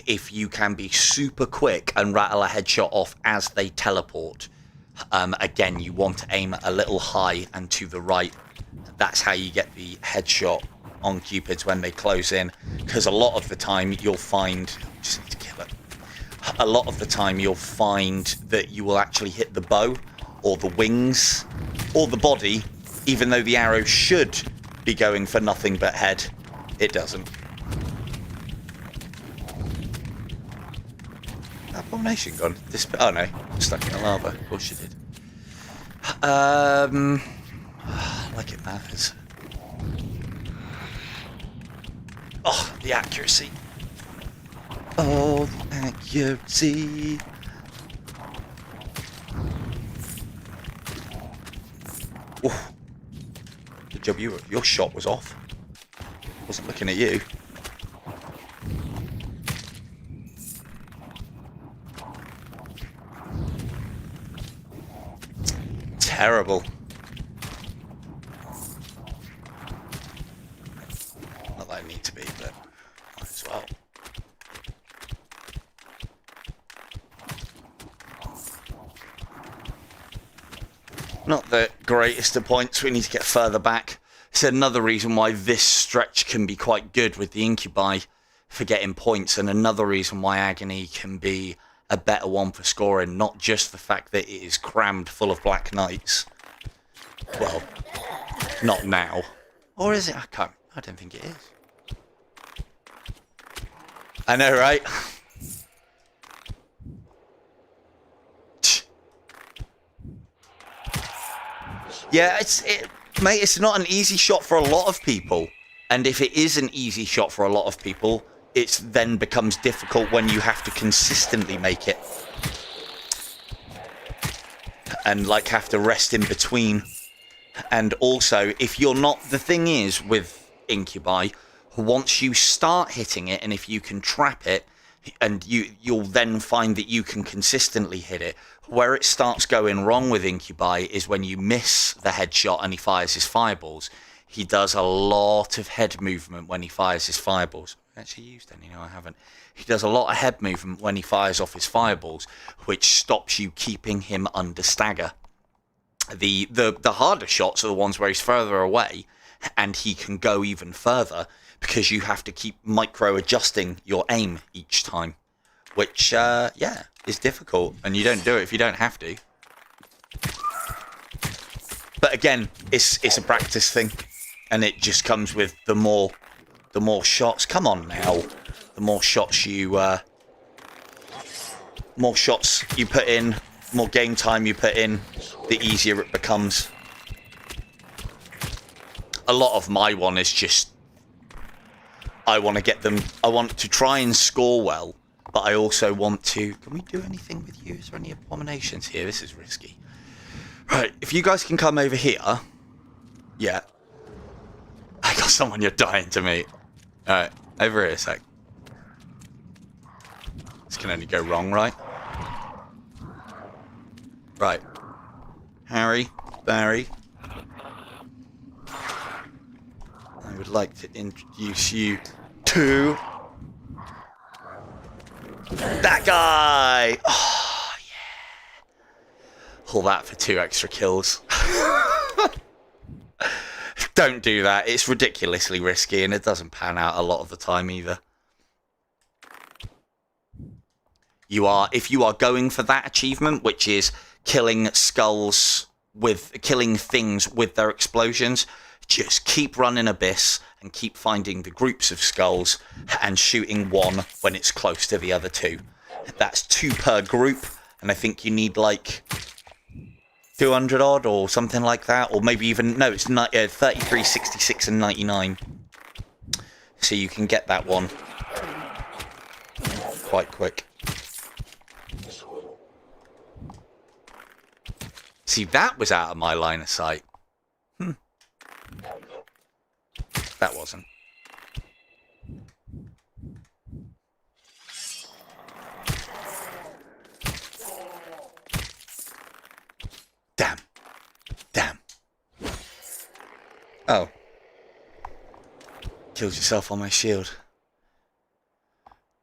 Speaker 1: If you can be super quick and rattle a headshot off as they teleport, again, you want to aim a little high and to the right. That's how you get the headshot on Cupids when they close in, because a lot of the time you'll find... Just need to kill it. A lot of the time you'll find that you will actually hit the bow or the wings or the body, even though the arrow should be going for nothing but head. It doesn't. Abomination gone. Oh no, stuck in the lava. Of course she did. Like it matters. Oh, the accuracy. Oh, the accuracy. Oh. Good job, your shot was off. Wasn't looking at you. Terrible. Not that I need to be, but might as well. Not the greatest of points. We need to get further back. It's another reason why this stretch can be quite good with the Incubi for getting points, and another reason why Agony can be a better one for scoring, not just the fact that it is crammed full of Black Knights. Well, not now. Or is it? I don't think it is. I know, right? Yeah, mate, it's not an easy shot for a lot of people. And if it is an easy shot for a lot of people, it then becomes difficult when you have to consistently make it. And, like, have to rest in between. And also, if you're not... The thing is, with Incubi, once you start hitting it, and if you can trap it, and you'll then find that you can consistently hit it. Where it starts going wrong with Incubi is when you miss the headshot and he fires his fireballs. He does a lot of head movement when he fires his fireballs. I've actually used any? No, I haven't. He does a lot of head movement when he fires off his fireballs, which stops you keeping him under stagger. The harder shots are the ones where he's further away and he can go even further, because you have to keep micro-adjusting your aim each time, which, yeah, is difficult, and you don't do it if you don't have to. But again, it's a practice thing, and it just comes with the more shots. Come on now, the more shots you put in, more game time you put in, the easier it becomes. A lot of my one is just, I want to try and score well, but I also want to... Can we do anything with you? Is there any abominations here? This is risky. Right, if you guys can come over here... Yeah. I got someone you're dying to meet. Alright, over here a sec. This can only go wrong, right? Right. Harry, Barry... I would like to introduce you to that guy. Oh, yeah. All that for 2 extra kills. Don't do that. It's ridiculously risky, and it doesn't pan out a lot of the time either. If you are going for that achievement, which is killing skulls with killing things with their explosions. Just keep running Abyss and keep finding the groups of skulls and shooting one when it's close to the other two. That's 2 per group, and I think you need like 200 odd or something like that, or maybe even, no, it's 33, 66 and 99. So you can get that one quite quick. See, that was out of my line of sight. That wasn't. Damn. Damn. Oh. Killed yourself on my shield.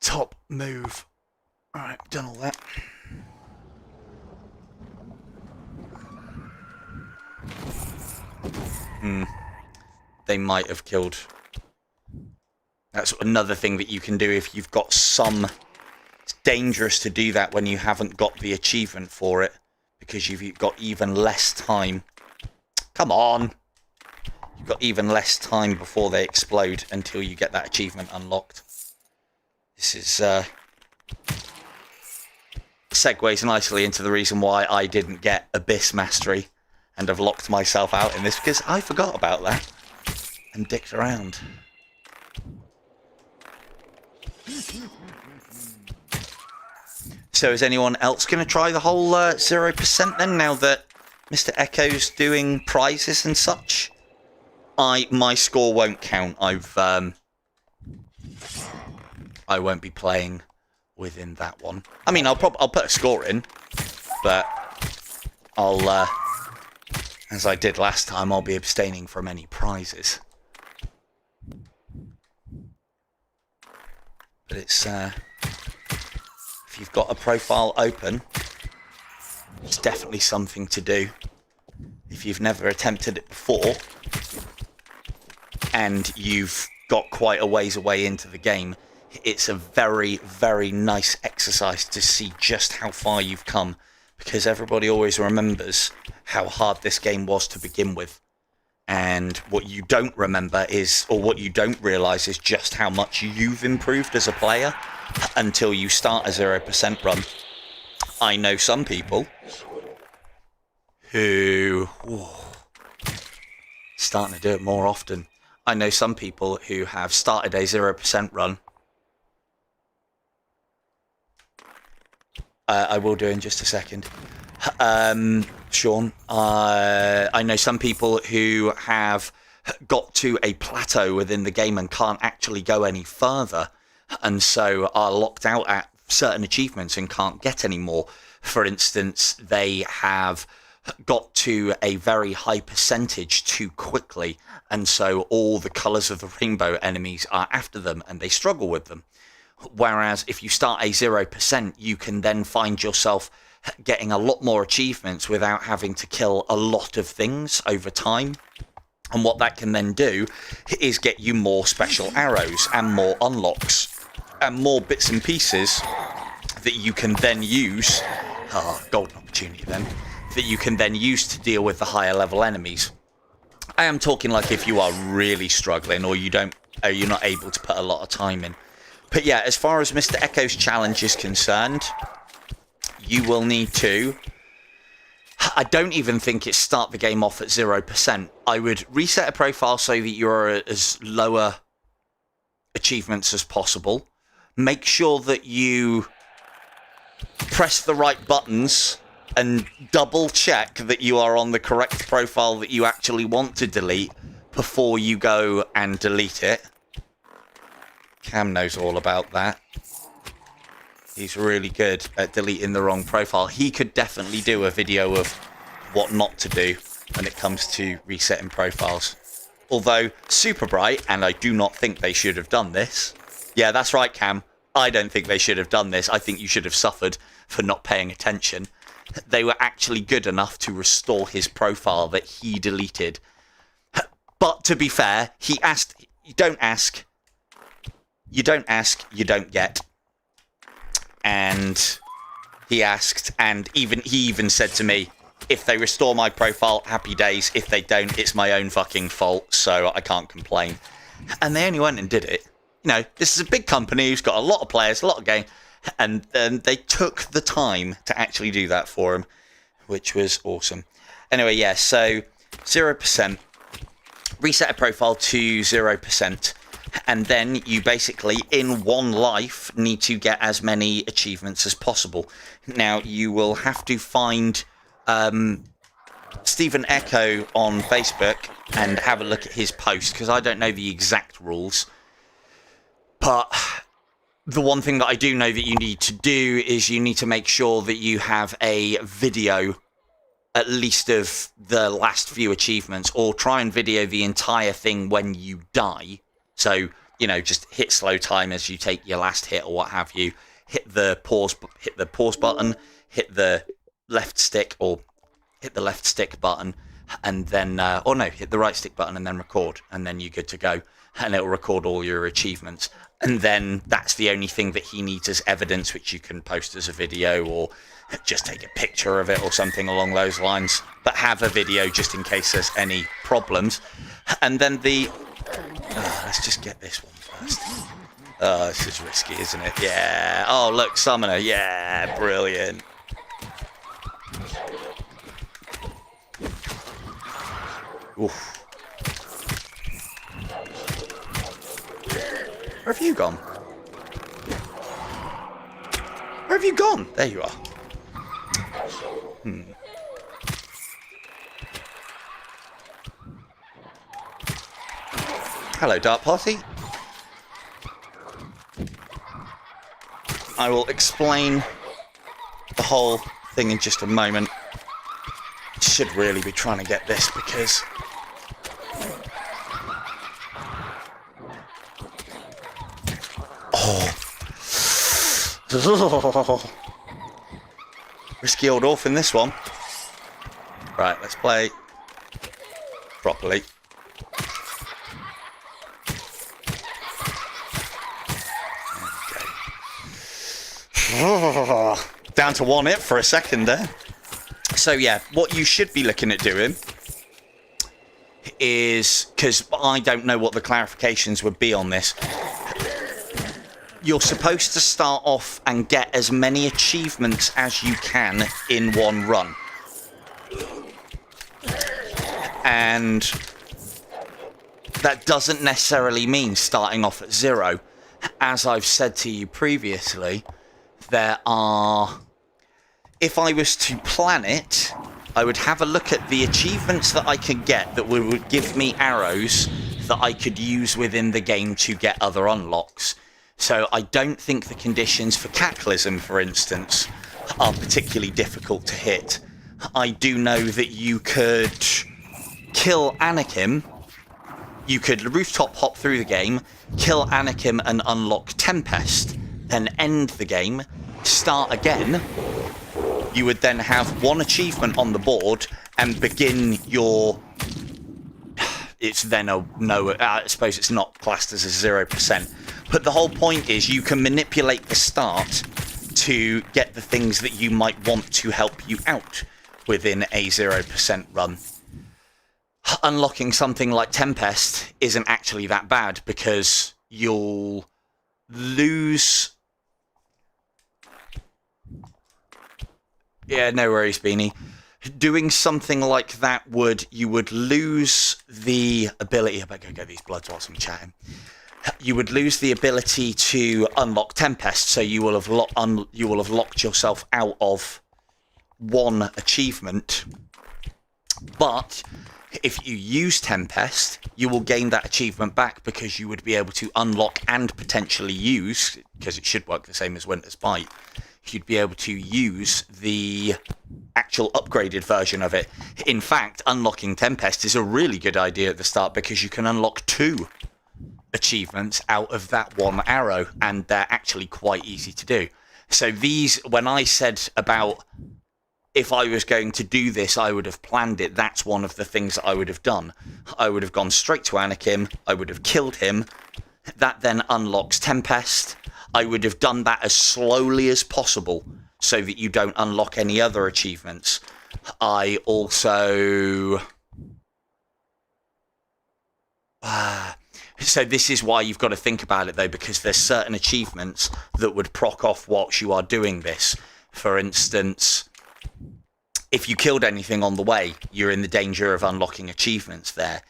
Speaker 1: Top move. Alright, done all that. They might have killed. That's another thing that you can do if you've got some... It's dangerous to do that when you haven't got the achievement for it, because you've got even less time. Come on! You've got even less time before they explode until you get that achievement unlocked. This is... segues nicely into the reason why I didn't get Abyss Mastery and have locked myself out in this, because I forgot about that and dicked around. So is anyone else going to try the whole 0% then, now that Mr. Echo's doing prizes and such? My score won't count. I won't be playing within that one. I mean, I'll put a score in, but I'll as I did last time, I'll be abstaining from any prizes. But it's if you've got a profile open, it's definitely something to do. If you've never attempted it before, and you've got quite a ways away into the game, it's a very, very nice exercise to see just how far you've come, because everybody always remembers how hard this game was to begin with. And what you don't remember is, or what you don't realise is just how much you've improved as a player until you start a 0% run. I know some people who... starting to do it more often. I know some people who have started a 0% run. I will do in just a second. Sean, I know some people who have got to a plateau within the game and can't actually go any further, and so are locked out at certain achievements and can't get any more. For instance, they have got to a very high percentage too quickly, and so all the colours of the rainbow enemies are after them and they struggle with them. Whereas if you start a 0%, you can then find yourself getting a lot more achievements without having to kill a lot of things over time. And what that can then do is get you more special arrows and more unlocks and more bits and pieces that you can then use. Golden opportunity then. That you can then use to deal with the higher level enemies. I am talking like if you are really struggling, or you're not able to put a lot of time in. But yeah, as far as Mr. Echo's challenge is concerned, you will need to... I don't even think it's start the game off at 0%. I would reset a profile so that you're as lower achievements as possible. Make sure that you press the right buttons and double check that you are on the correct profile that you actually want to delete before you go and delete it. Cam knows all about that. He's really good at deleting the wrong profile. He could definitely do a video of what not to do when it comes to resetting profiles. Although, super bright, and I do not think they should have done this. Yeah, that's right, Cam. I don't think they should have done this. I think you should have suffered for not paying attention. They were actually good enough to restore his profile that he deleted. But to be fair, he asked... You don't ask. You don't ask, you don't get. And he asked, and he even said to me, If they restore my profile, happy days. If they don't, it's my own fucking fault, so I can't complain. And they only went and did it. You know, this is a big company who's got a lot of players, a lot of game, and they took the time to actually do that for them, which was awesome. Anyway, yeah, so 0%. Reset a profile to 0%. And then you basically, in one life, need to get as many achievements as possible. Now, you will have to find Stephen Echo on Facebook and have a look at his post, because I don't know the exact rules. But the one thing that I do know that you need to do is you need to make sure that you have a video, at least of the last few achievements, or try and video the entire thing when you die. So, you know, just hit slow time as you take your last hit or what have you. Hit the pause button, hit the left stick button, and then, hit the right stick button and then record, and then you're good to go. And it'll record all your achievements. And then that's the only thing that he needs as evidence, which you can post as a video or just take a picture of it or something along those lines. But have a video just in case there's any problems. And then let's just get this one first. Oh, this is risky, isn't it? Yeah. Oh, look, Summoner. Yeah, brilliant. Oof. Where have you gone? Where have you gone? There you are. Hello, Dark Party. I will explain the whole thing in just a moment. Should really be trying to get this because... Risky old orphan, this one. Right, let's play properly. Okay. Down to 1 hit for a second there. So yeah, what you should be looking at doing is, because I don't know what the clarifications would be on this, you're supposed to start off and get as many achievements as you can in one run. And that doesn't necessarily mean starting off at 0. As I've said to you previously, there are... If I was to plan it, I would have a look at the achievements that I could get that would give me arrows that I could use within the game to get other unlocks. So I don't think the conditions for Cataclysm, for instance, are particularly difficult to hit. I do know that you could kill Anakim, you could rooftop hop through the game, kill Anakim and unlock Tempest, then end the game, start again. You would then have one achievement on the board and begin your... It's then a no... I suppose it's not classed as a 0%. But the whole point is you can manipulate the start to get the things that you might want to help you out within a 0% run. Unlocking something like Tempest isn't actually that bad because you'll lose... Yeah, no worries, Beanie. Doing something like that you would lose the ability... I better go get these bloods whilst I'm chatting. You would lose the ability to unlock Tempest, so you will have locked yourself out of one achievement. But if you use Tempest, you will gain that achievement back because you would be able to unlock and potentially use, because it should work the same as Winter's Bite, you'd be able to use the actual upgraded version of it. In fact, unlocking Tempest is a really good idea at the start because you can unlock 2 achievements out of that one arrow, and they're actually quite easy to do. So these, when I said about if I was going to do this, I would have planned it, that's one of the things that I would have done. I would have gone straight to Anakim, I would have killed him, that then unlocks Tempest. I would have done that as slowly as possible so that you don't unlock any other achievements. I also... so this is why you've got to think about it, though, because there's certain achievements that would proc off whilst you are doing this. For instance, if you killed anything on the way, you're in the danger of unlocking achievements there.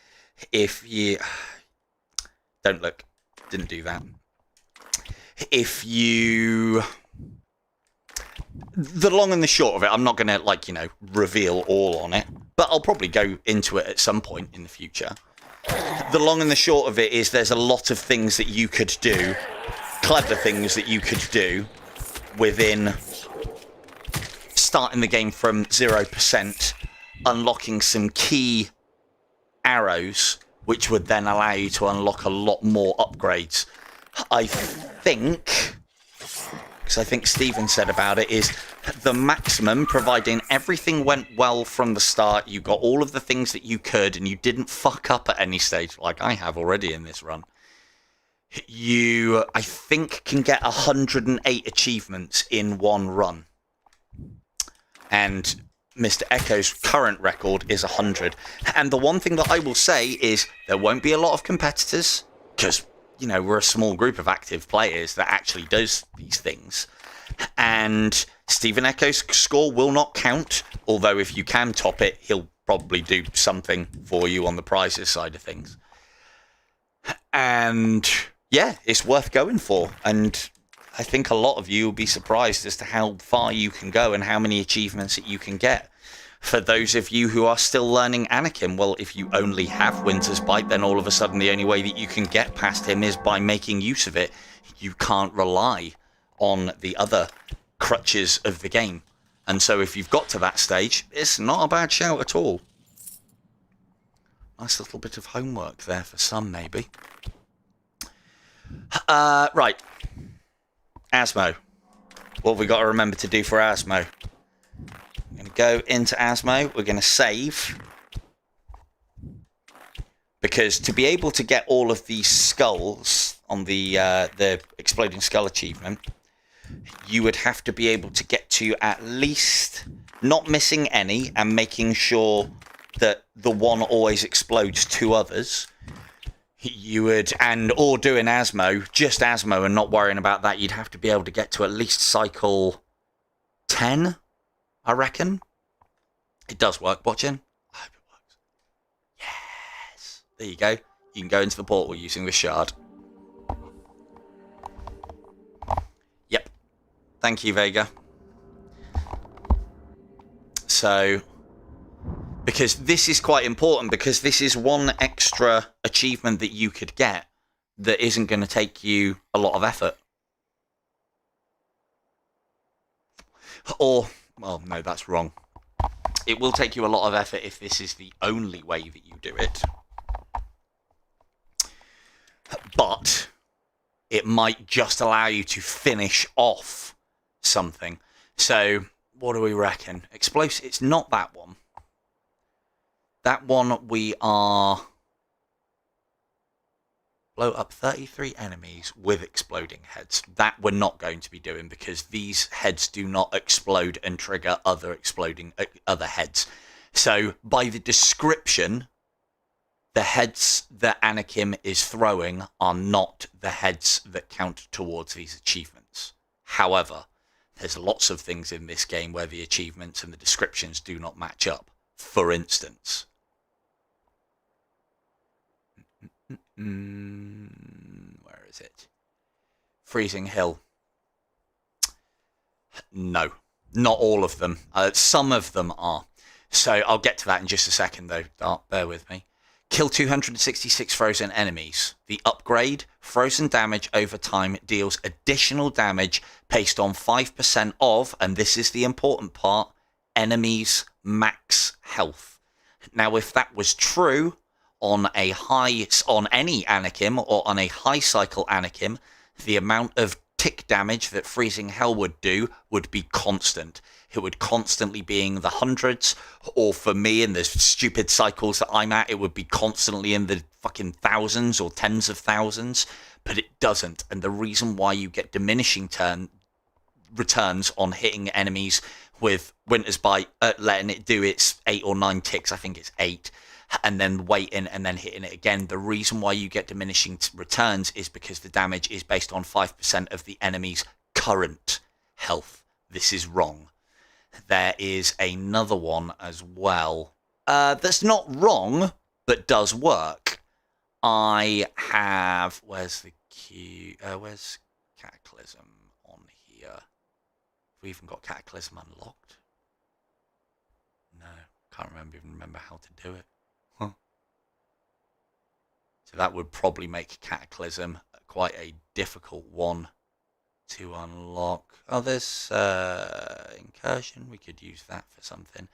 Speaker 1: If you... Don't look. Didn't do that. If you... The long and the short of it, I'm not going to, reveal all on it, but I'll probably go into it at some point in the future. The long and the short of it is there's a lot of things that you could do, clever things that you could do within starting the game from 0%, unlocking some key arrows, which would then allow you to unlock a lot more upgrades. I think, because I think Stephen said about it, is the maximum, providing everything went well from the start, you got all of the things that you could, and you didn't fuck up at any stage, like I have already in this run. You, I think, can get 108 achievements in one run. And Mr. Echo's current record is 100. And the one thing that I will say is there won't be a lot of competitors, because, we're a small group of active players that actually does these things. And Stephen Echo's score will not count, although if you can top it, he'll probably do something for you on the prizes side of things. And yeah, it's worth going for. And I think a lot of you will be surprised as to how far you can go and how many achievements that you can get. For those of you who are still learning Anakin, well, if you only have Winter's Bite, then all of a sudden the only way that you can get past him is by making use of it. You can't rely on the other crutches of the game. And so if you've got to that stage, it's not a bad shout at all. Nice little bit of homework there for some, maybe. Right. Asmo. What have we got to remember to do for Asmo? I'm going to go into Asmo. We're going to save. Because to be able to get all of these skulls on the Exploding Skull achievement, you would have to be able to get to at least not missing any and making sure that the one always explodes to others. You would, or doing Asmo, just Asmo, and not worrying about that, you'd have to be able to get to at least cycle 10, I reckon. It does work, watching. I hope it works. Yes. There you go. You can go into the portal using the shard. Yep. Thank you, Vega. So, because this is quite important, because this is one extra achievement that you could get that isn't going to take you a lot of effort. Or, well, no, that's wrong. It will take you a lot of effort if this is the only way that you do it. But it might just allow you to finish off something. So, what do we reckon? Explosive, it's not that one. That one we are... Blow up 33 enemies with exploding heads. That we're not going to be doing because these heads do not explode and trigger other heads. So by the description, the heads that Anakin is throwing are not the heads that count towards these achievements. However, there's lots of things in this game where the achievements and the descriptions do not match up. For instance... where is it? Freezing Hill. No, not all of them. Some of them are. So I'll get to that in just a second, though. Bear with me. Kill 266 frozen enemies. The upgrade, frozen damage over time, deals additional damage based on 5% of, and this is the important part, enemies' max health. Now, if that was true on any Anakin or on a high cycle Anakin, the amount of tick damage that Freezing Hell would do would be constant. It would constantly be in the hundreds, or for me in the stupid cycles that I'm at, it would be constantly in the fucking thousands or tens of thousands, but it doesn't. And the reason why you get diminishing returns on hitting enemies with Winter's Bite, letting it do its 8 or 9 ticks. I think it's 8. And then waiting and then hitting it again. The reason why you get diminishing returns is because the damage is based on 5% of the enemy's current health. This is wrong. There is another one as well that's not wrong, but does work. I have... Where's the key? Where's Cataclysm on here? Have we even got Cataclysm unlocked? No, can't even remember how to do it. Huh. So that would probably make Cataclysm quite a difficult one to unlock. Oh, there's Incursion. We could use that for something.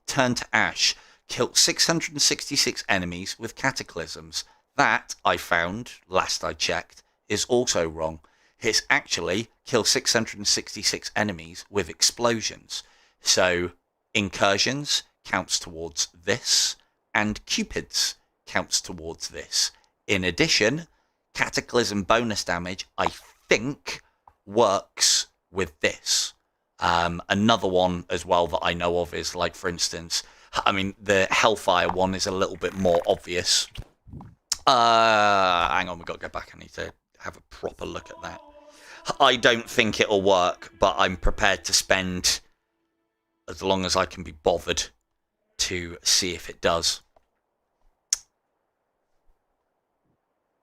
Speaker 1: Turn to Ash. Killed 666 enemies with Cataclysms. That, I found, last I checked, is also wrong. It's actually kill 666 enemies with explosions. So, Incursions counts towards this, and Cupids counts towards this. In addition, Cataclysm bonus damage, I think, works with this. Another one as well that I know of is, like, for instance, I mean, the Hellfire one is a little bit more obvious. Hang on, we've got to go back. I need to have a proper look at that. I don't think it'll work, but I'm prepared to spend as long as I can be bothered to see if it does.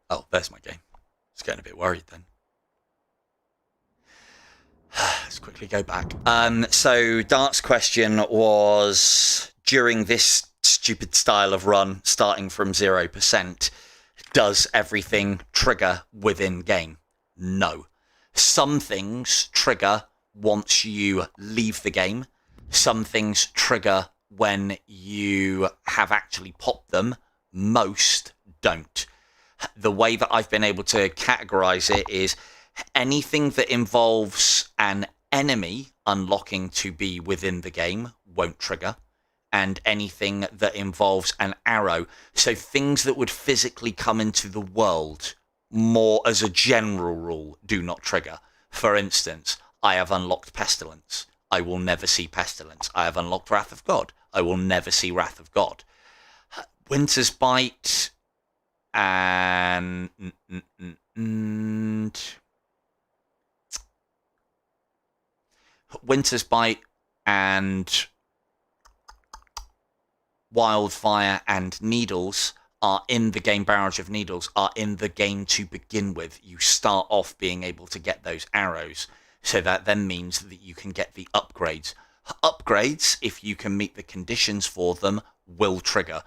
Speaker 1: Oh, there's my game. I was getting a bit worried then. Let's quickly go back. So Dart's question was, during this stupid style of run, starting from 0%, does everything trigger within game? No. Some things trigger once you leave the game. Some things trigger when you have actually popped them. Most don't. The way that I've been able to categorize it is anything that involves an enemy unlocking to be within the game won't trigger. And anything that involves an arrow, so things that would physically come into the world, more as a general rule, do not trigger. For instance, I have unlocked Pestilence. I will never see Pestilence. I have unlocked Wrath of God. I will never see Wrath of God. Winter's Bite and Winter's Bite and Wildfire and Needles are in the game. Barrage of Needles are in the game to begin with. You start off being able to get those arrows, so that then means that you can get the upgrades. Upgrades, if you can meet the conditions for them, will trigger.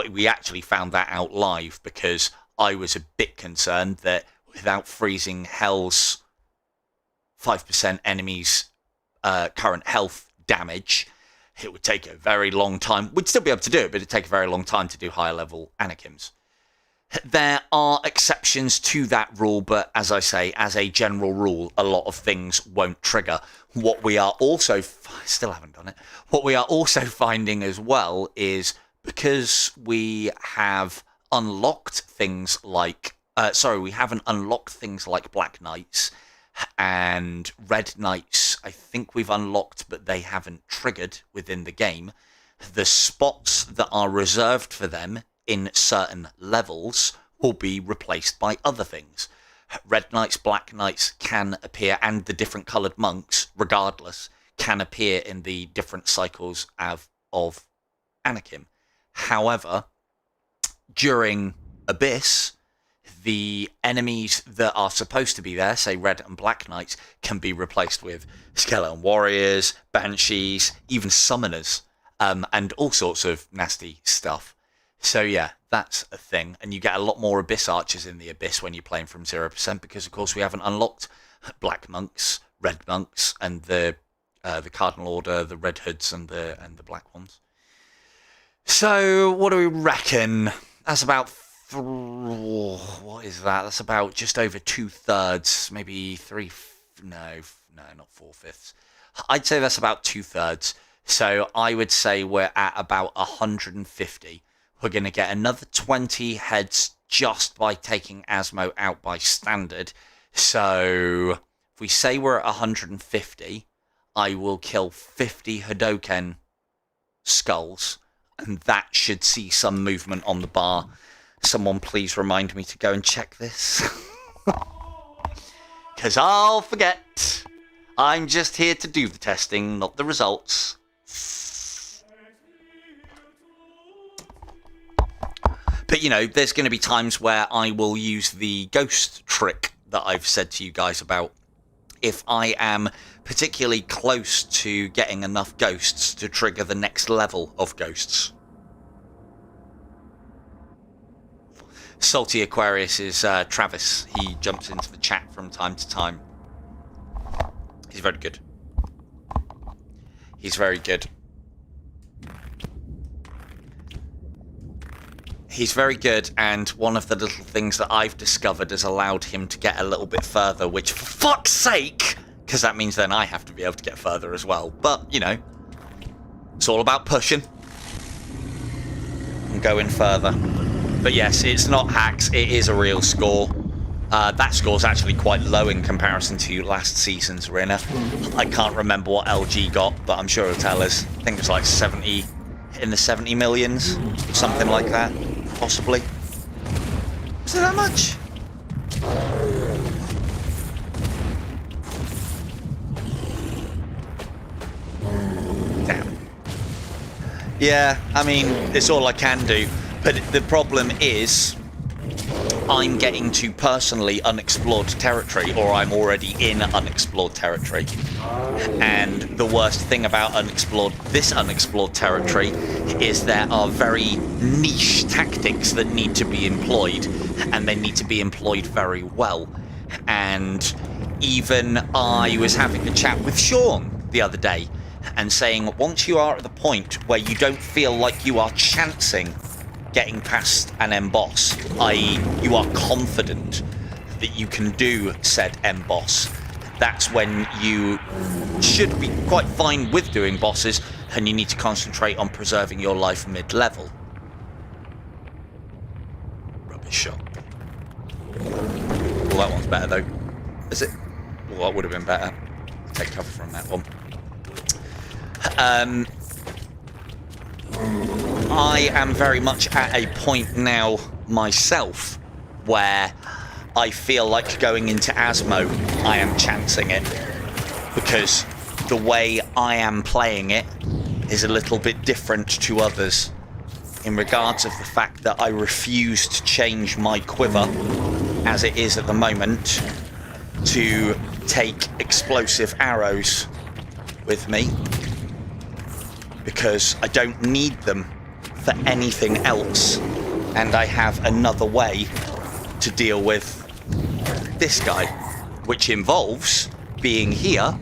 Speaker 1: We actually found that out live because I was a bit concerned that without freezing Hell's 5% enemies' current health damage, it would take a very long time. We'd still be able to do it, but it'd take a very long time to do higher level Anakims. There are exceptions to that rule, but as I say, as a general rule, a lot of things won't trigger. What we are also, still haven't done it, what we are also finding as well is because we have unlocked things like, we haven't unlocked things like Black Knights and Red Knights. I think we've unlocked, but they haven't triggered within the game. The spots that are reserved for them in certain levels will be replaced by other things. Red Knights, Black Knights can appear, and the different coloured monks, regardless, can appear in the different cycles of Anakim. However, during Abyss, the enemies that are supposed to be there, say Red and Black Knights, can be replaced with Skeleton Warriors, Banshees, even Summoners, and all sorts of nasty stuff. So yeah, that's a thing. And you get a lot more Abyss Archers in the Abyss when you're playing from 0%, because of course we haven't unlocked Black Monks, Red Monks, and the Cardinal Order, the Red Hoods, and the Black ones. So what do we reckon? That's about... what is that? That's about just over 2/3, maybe no, not 4/5. I'd say that's about 2/3. So I would say we're at about 150. We're going to get another 20 heads just by taking Asmo out by standard. So If we say we're at 150, I will kill 50 Hadoken skulls, and that should see some movement on the bar. Someone please remind me to go and check this. Because I'll forget. I'm just here to do the testing, not the results. But, you know, there's going to be times where I will use the ghost trick that I've said to you guys about. If I am particularly close to getting enough ghosts to trigger the next level of ghosts. Salty Aquarius is Travis. He jumps into the chat from time to time. He's very good. He's very good. He's very good, and one of the little things that I've discovered has allowed him to get a little bit further, which, for fuck's sake, because that means then I have to be able to get further as well. But, you know, it's all about pushing and going further. But yes, it's not hacks, it is a real score. That score's actually quite low in comparison to last season's winner. I can't remember what LG got, but I'm sure it'll tell us. I think it's like 70, in the 70 millions, something like that. Possibly. Is it that much? Damn. Yeah, I mean, it's all I can do. But the problem is, I'm getting to personally unexplored territory, or I'm already in unexplored territory. And the worst thing about this unexplored territory is there are very niche tactics that need to be employed, and they need to be employed very well. And even I was having a chat with Sean the other day and saying, once you are at the point where you don't feel like you are chancing getting past an M-boss, i.e. you are confident that you can do said M-boss, that's when you should be quite fine with doing bosses, and you need to concentrate on preserving your life mid-level. Rubbish shot. Well, that one's better though. Is it? Well, that would have been better. Take cover from that one. I am very much at a point now myself where I feel like going into Asmo, I am chancing it, because the way I am playing it is a little bit different to others in regards of the fact that I refuse to change my quiver as it is at the moment to take explosive arrows with me, because I don't need them for anything else, and I have another way to deal with this guy, which involves being here,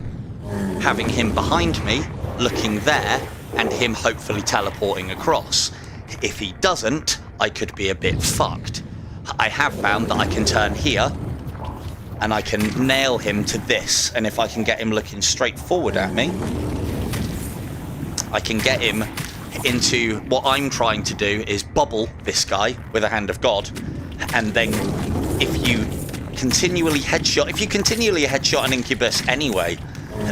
Speaker 1: having him behind me, looking there, and him hopefully teleporting across. If he doesn't, I could be a bit fucked. I have found that I can turn here, and I can nail him to this, and if I can get him looking straight forward at me, I can get him into what I'm trying to do is bubble this guy with a hand of God, and then if you continually headshot an incubus anyway,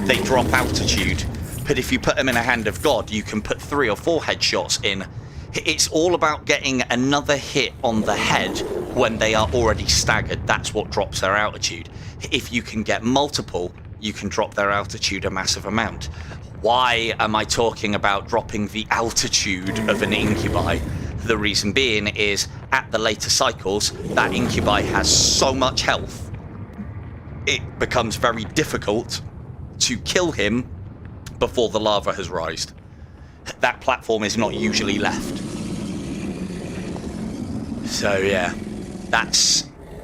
Speaker 1: they drop altitude, but if you put them in a hand of God, you can put 3 or 4 headshots in. It's all about getting another hit on the head when they are already staggered. That's what drops their altitude. If you can get multiple, you can drop their altitude a massive amount. Why am I talking about dropping the altitude of an incubi? The reason being is, at the later cycles, that incubi has so much health, it becomes very difficult to kill him before the lava has rised. That platform is not usually left. So yeah,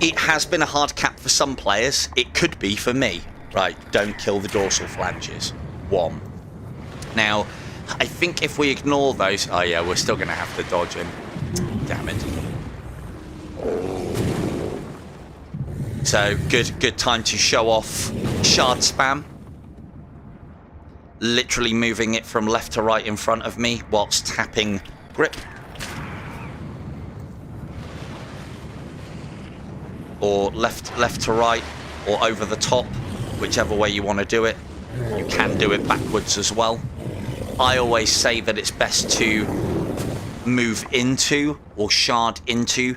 Speaker 1: it has been a hard cap for some players. It could be for me. Right, don't kill the dorsal flanges. 1. Now, I think if we ignore those... Oh yeah, we're still going to have to dodge him. Damn it. So, good time to show off shard spam. Literally moving it from left to right in front of me whilst tapping grip. Or left to right, or over the top. whichever way you want to do it. You can do it backwards as well. I always say that it's best to move into or shard into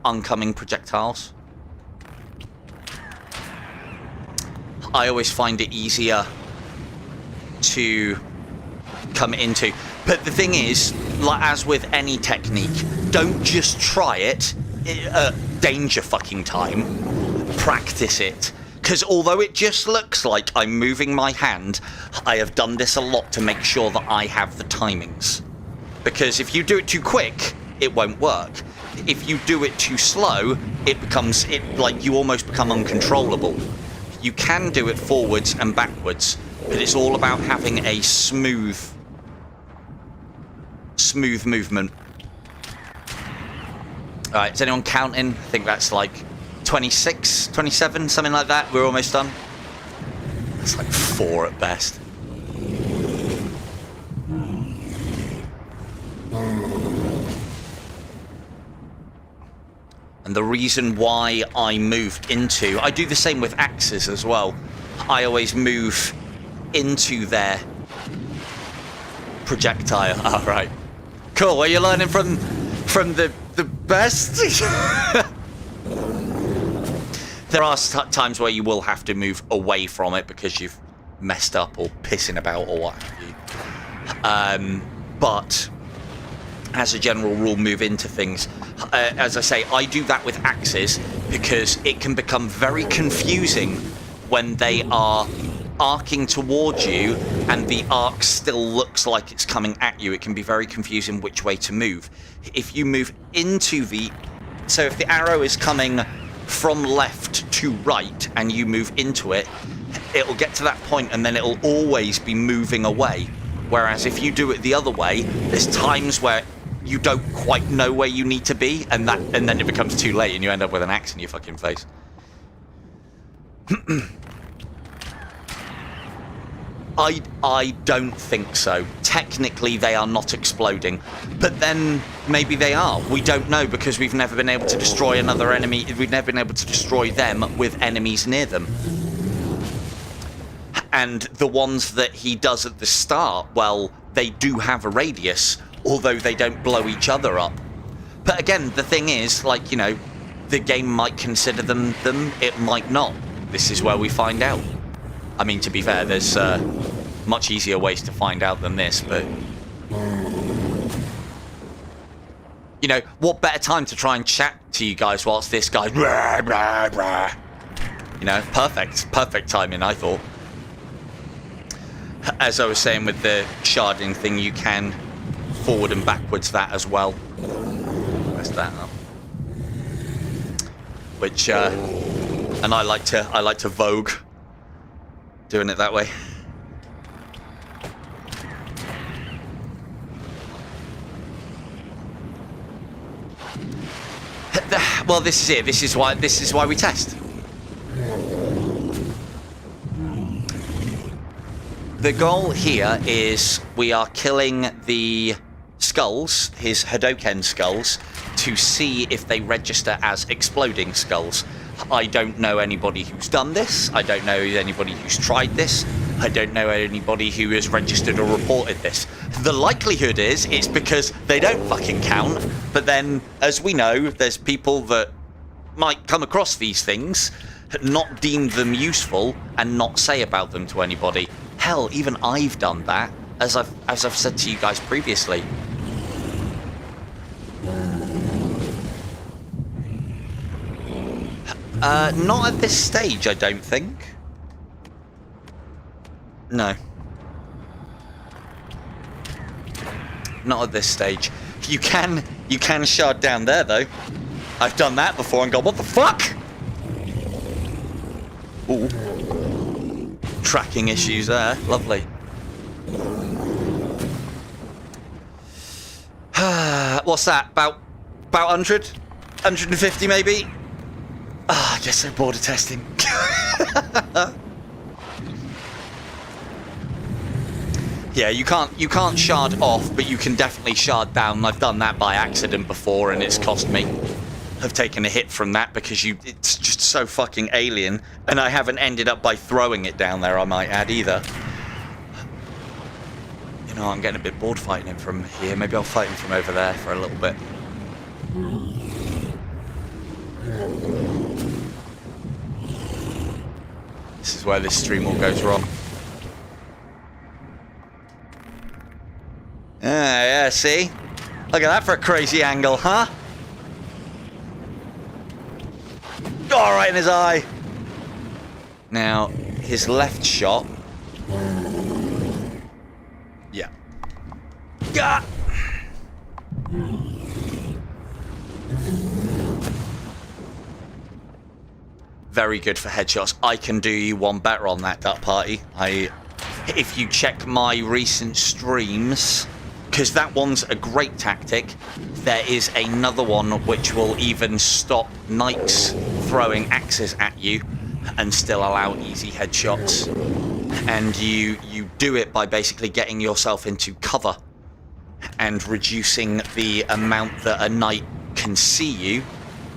Speaker 1: oncoming projectiles. I always find it easier to come into. But the thing is, like as with any technique, don't just try it at danger fucking time. Practice it. Because although it just looks like I'm moving my hand, I have done this a lot to make sure that I have the timings. Because if you do it too quick, it won't work. If you do it too slow, like you almost become uncontrollable. You can do it forwards and backwards, but it's all about having a smooth movement. Alright, is anyone counting? I think that's like 26, 27, something like that. We're almost done. It's like 4 at best. And the reason why I moved into... I do the same with axes as well. I always move into their projectile. All right. Cool. Well, you're learning from the best. There are times where you will have to move away from it because you've messed up or pissing about or what have you. But as a general rule, move into things. As I say, I do that with axes because it can become very confusing when they are arcing towards you and the arc still looks like it's coming at you. It can be very confusing which way to move. If you move into so if the arrow is coming from left to right and you move into it, it'll get to that point and then it'll always be moving away. Whereas if you do it the other way, there's times where you don't quite know where you need to be, and then it becomes too late and you end up with an axe in your fucking face. I don't think so. Technically, they are not exploding. But then, maybe they are. We don't know, because we've never been able to destroy another enemy. We've never been able to destroy them with enemies near them. And the ones that he does at the start, well, they do have a radius, although they don't blow each other up. But again, the thing is, like, you know, the game might consider them, it might not. This is where we find out. I mean, to be fair, there's much easier ways to find out than this, but... You know, what better time to try and chat to you guys whilst this guy... Rah, rah, rah. You know, perfect timing, I thought. As I was saying with the sharding thing, you can forward and backwards that as well. Press that up. Which, and I like to vogue doing it that way. Well, this is it. This is why we test. The goal here is we are killing the skulls, his Hadoken skulls, to see if they register as exploding skulls. I don't know anybody who's done this. I don't know anybody who's tried this. I don't know anybody who has registered or reported this. The likelihood is it's because they don't fucking count. But then, as we know, there's people that might come across these things, not deem them useful, and not say about them to anybody. Hell, even I've done that, as I've said to you guys previously. Not at this stage, I don't think. No. Not at this stage. You can shard down there, though. I've done that before and gone, what the fuck? Ooh. Tracking issues there. Lovely. What's that? About 100? 150 maybe? Ah, I guess so bored of testing. Yeah, you can't shard off, but you can definitely shard down. I've done that by accident before and it's cost me. have taken a hit from that because it's just so fucking alien. And I haven't ended up by throwing it down there, I might add, either. You know, I'm getting a bit bored fighting him from here. Maybe I'll fight him from over there for a little bit. This is where this stream all goes wrong. Yeah, see? Look at that for a crazy angle, huh? Oh, right in his eye. Now, his left shot. Yeah. Gah! Very good for headshots. I can do you one better on that, Duck Party. If you check my recent streams, because that one's a great tactic, there is another one which will even stop knights throwing axes at you and still allow easy headshots. And you do it by basically getting yourself into cover and reducing the amount that a knight can see you,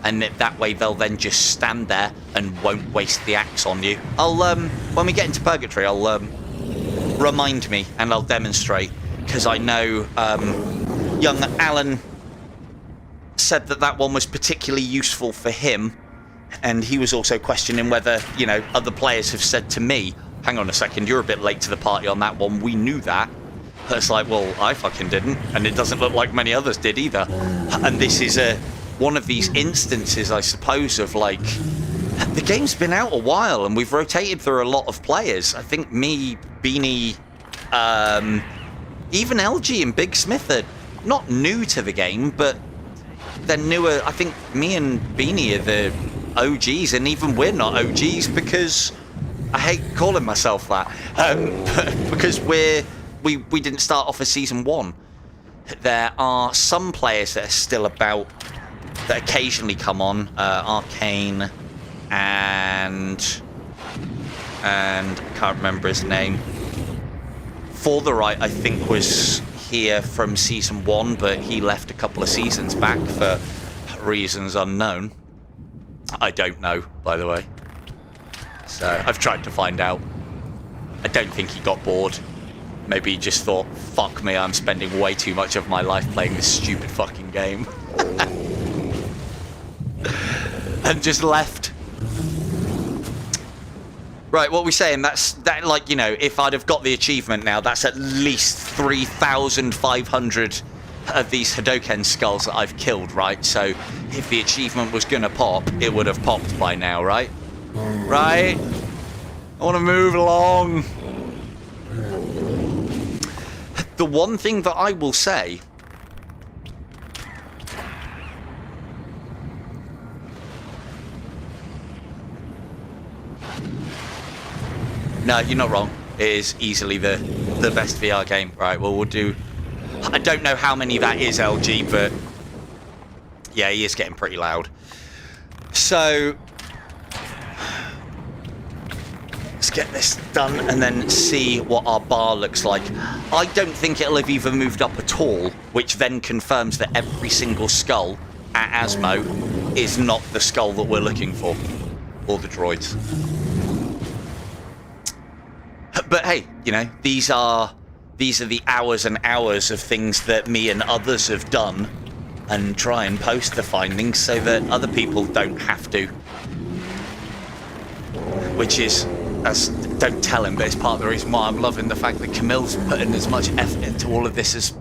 Speaker 1: and that way they'll then just stand there and won't waste the axe on you. I'll when we get into Purgatory, I'll remind me and I'll demonstrate, because I know young Alan said that one was particularly useful for him, and he was also questioning whether, you know, other players have said to me, hang on a second, you're a bit late to the party on that one, we knew that. It's like, well, I fucking didn't, and it doesn't look like many others did either. And this is one of these instances, I suppose, of like, the game's been out a while and we've rotated through a lot of players. I think me, Beanie, even LG and Big Smith are not new to the game, but they're newer. I think me and Beanie are the OGs, and even we're not OGs because I hate calling myself that, because we didn't start off as Season 1. There are some players that are still about, that occasionally come on, Arcane and I can't remember his name. For the Right, I think, was here from Season 1, but he left a couple of seasons back for reasons unknown. I don't know, by the way. So I've tried to find out. I don't think he got bored. Maybe he just thought, fuck me, I'm spending way too much of my life playing this stupid fucking game. And just left. Right, what are we saying? That, like, you know, if I'd have got the achievement now, that's at least 3,500 of these Hadoken skulls that I've killed, right? So if the achievement was gonna pop, it would have popped by now, right? Right? I want to move along. The one thing that I will say, no, you're not wrong. It is easily the best VR game. Right, well, we'll do... I don't know how many that is, LG, but... yeah, he is getting pretty loud. So... let's get this done and then see what our bar looks like. I don't think it'll have even moved up at all, which then confirms that every single skull at Asmo is not the skull that we're looking for. Or the droids. But hey, you know, these are the hours and hours of things that me and others have done, and try and post the findings so that other people don't have to. Which is, don't tell him, but it's part of the reason why I'm loving the fact that Camille's putting as much effort into all of this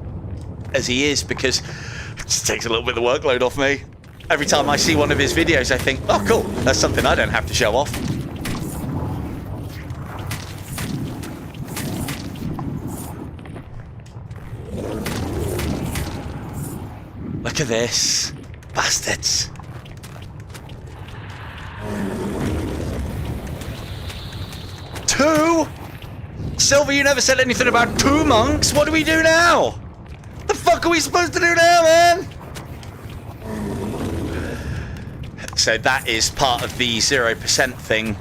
Speaker 1: as he is, because it just takes a little bit of the workload off me. Every time I see one of his videos, I think, oh cool, that's something I don't have to show off. Look at this. Bastards. Two? Silver, you never said anything about two monks. What do we do now? The fuck are we supposed to do now, man? So that is part of the 0% thing.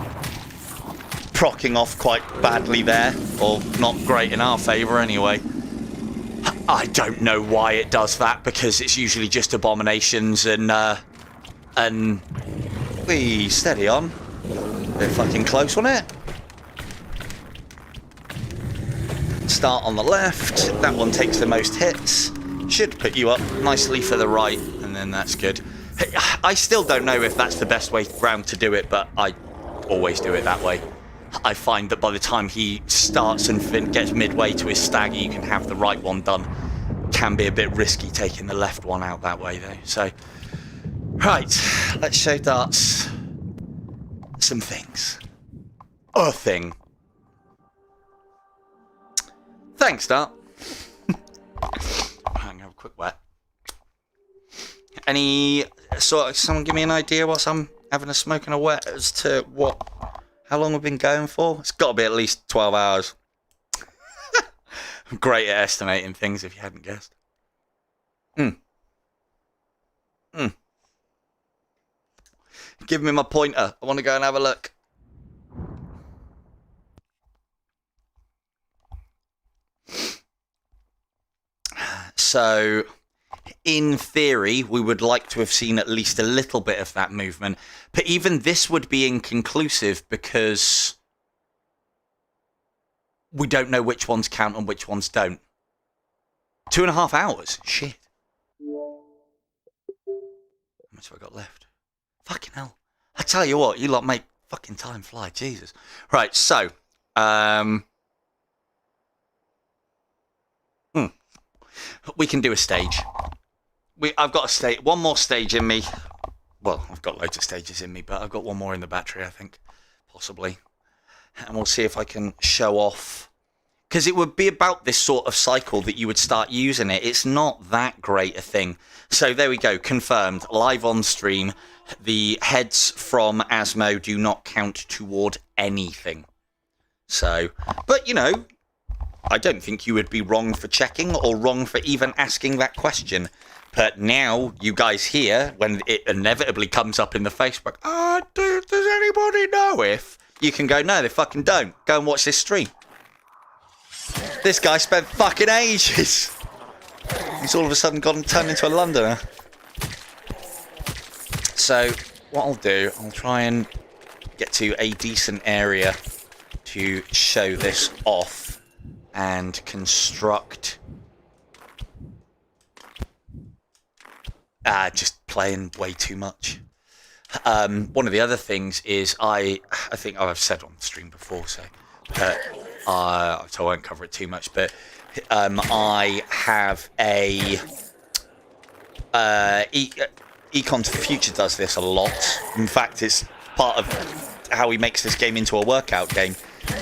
Speaker 1: Procking off quite badly there. Or not great in our favour anyway. I don't know why it does that, because it's usually just abominations and And we steady on. Bit fucking close on it. Start on the left. That one takes the most hits. Should put you up nicely for the right, and then that's good. I still don't know if that's the best way round to do it, but I always do it that way. I find that by the time he starts and gets midway to his stagger, you can have the right one done. Can be a bit risky taking the left one out that way, though. So, right, let's show darts some things. A thing. Thanks, Dart. I'm gonna have a quick wet. Any someone give me an idea whilst I'm having a smoke and a wet as to how long we've been going for? It's got to be at least 12 hours. I'm great at estimating things if you hadn't guessed. Give me my pointer. I want to go and have a look. So, in theory, we would like to have seen at least a little bit of that movement. But even this would be inconclusive because we don't know which ones count and which ones don't. 2.5 hours? Shit. How much have I got left? Fucking hell. I tell you what, you lot make fucking time fly. Jesus. Right, so. We can do a stage. I've got one more stage in me. Well, I've got loads of stages in me, but I've got one more in the battery, I think. Possibly. And we'll see if I can show off. Because it would be about this sort of cycle that you would start using it. It's not that great a thing. So there we go. Confirmed. Live on stream. The heads from Asmo do not count toward anything. So, but you know, I don't think you would be wrong for checking or wrong for even asking that question. But now, you guys here, when it inevitably comes up in the Facebook, does anybody know if? You can go, no, they fucking don't. Go and watch this stream. This guy spent fucking ages. He's all of a sudden turned into a Londoner. So, what I'll do, I'll try and get to a decent area to show this off and construct. Just playing way too much. One of the other things is I think I've said on the stream before, so I won't cover it too much, but I have a Econ to the Future does this a lot. In fact, it's part of how he makes this game into a workout game.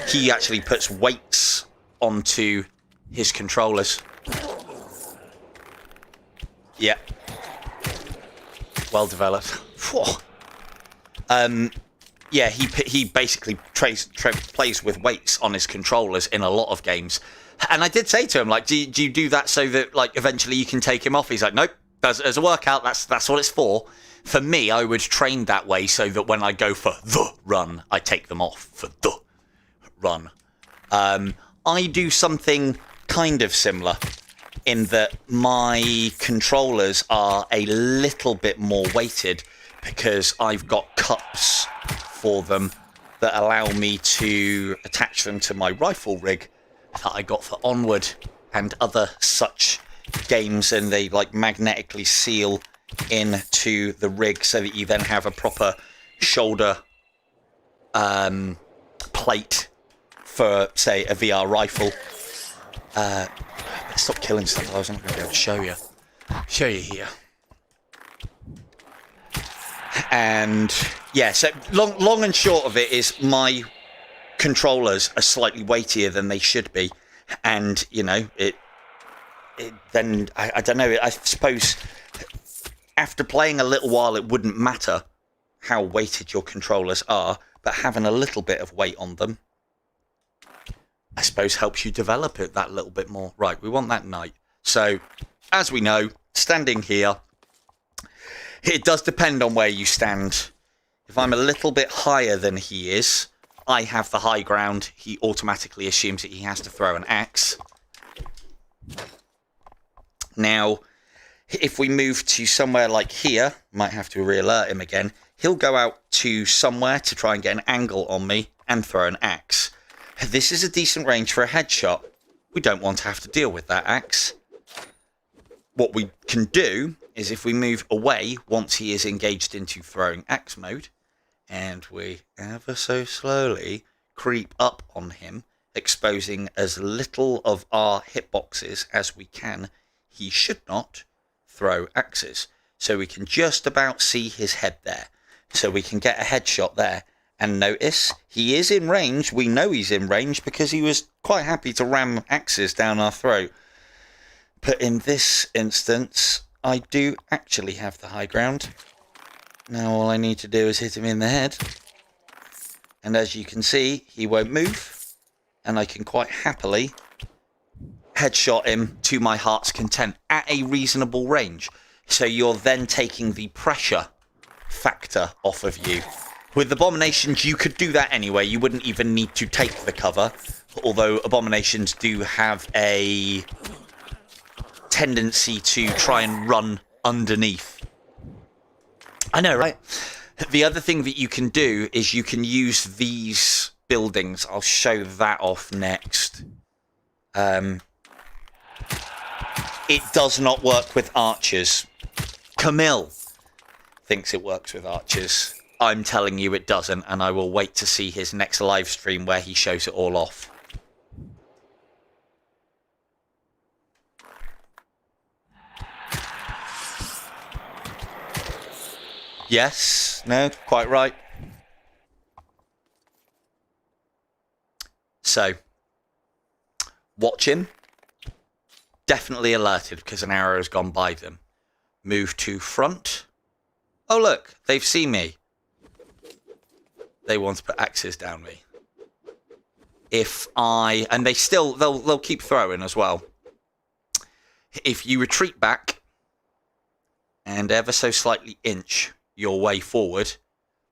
Speaker 1: He actually puts weights onto his controllers. Yeah. Well developed. Yeah, he basically plays with weights on his controllers in a lot of games. And I did say to him, like, do you do that so that, like, eventually you can take him off? He's like, nope, as a workout, that's what it's for. For me, I would train that way so that when I go for the run, I take them off for the run. I do something kind of similar in that my controllers are a little bit more weighted because I've got cups for them that allow me to attach them to my rifle rig that I got for Onward and other such games, and they like magnetically seal into the rig so that you then have a proper shoulder plate for, say, a VR rifle. Stop killing stuff. I was not going to be able to show you here. And yeah, so long and short of it is my controllers are slightly weightier than they should be, and you know it then I don't know. I suppose after playing a little while, it wouldn't matter how weighted your controllers are, but having a little bit of weight on them, I suppose, helps you develop it that little bit more. Right, we want that knight. So, as we know, standing here, it does depend on where you stand. If I'm a little bit higher than he is, I have the high ground. He automatically assumes that he has to throw an axe. Now, If we move to somewhere like here, might have to re-alert him again, he'll go out to somewhere to try and get an angle on me and throw an axe. This is a decent range for a headshot. We don't want to have to deal with that axe. What we can do is if we move away once he is engaged into throwing axe mode, and we ever so slowly creep up on him, exposing as little of our hitboxes as we can, he should not throw axes. So we can just about see his head there. So we can get a headshot there. And notice, he is in range. We know he's in range because he was quite happy to ram axes down our throat. But in this instance, I do actually have the high ground. Now all I need to do is hit him in the head. And as you can see, he won't move. And I can quite happily headshot him to my heart's content at a reasonable range. So you're then taking the pressure factor off of you. With Abominations, you could do that anyway. You wouldn't even need to take the cover. Although Abominations do have a tendency to try and run underneath. I know, right? The other thing that you can do is you can use these buildings. I'll show that off next. It does not work with archers. Camille thinks it works with archers. I'm telling you it doesn't, and I will wait to see his next live stream where he shows it all off. Yes, no, quite right. So, watch him. Definitely alerted because an arrow has gone by them. Move to front. Oh look, they've seen me. They want to put axes down me. And they'll keep throwing as well. If you retreat back and ever so slightly inch your way forward,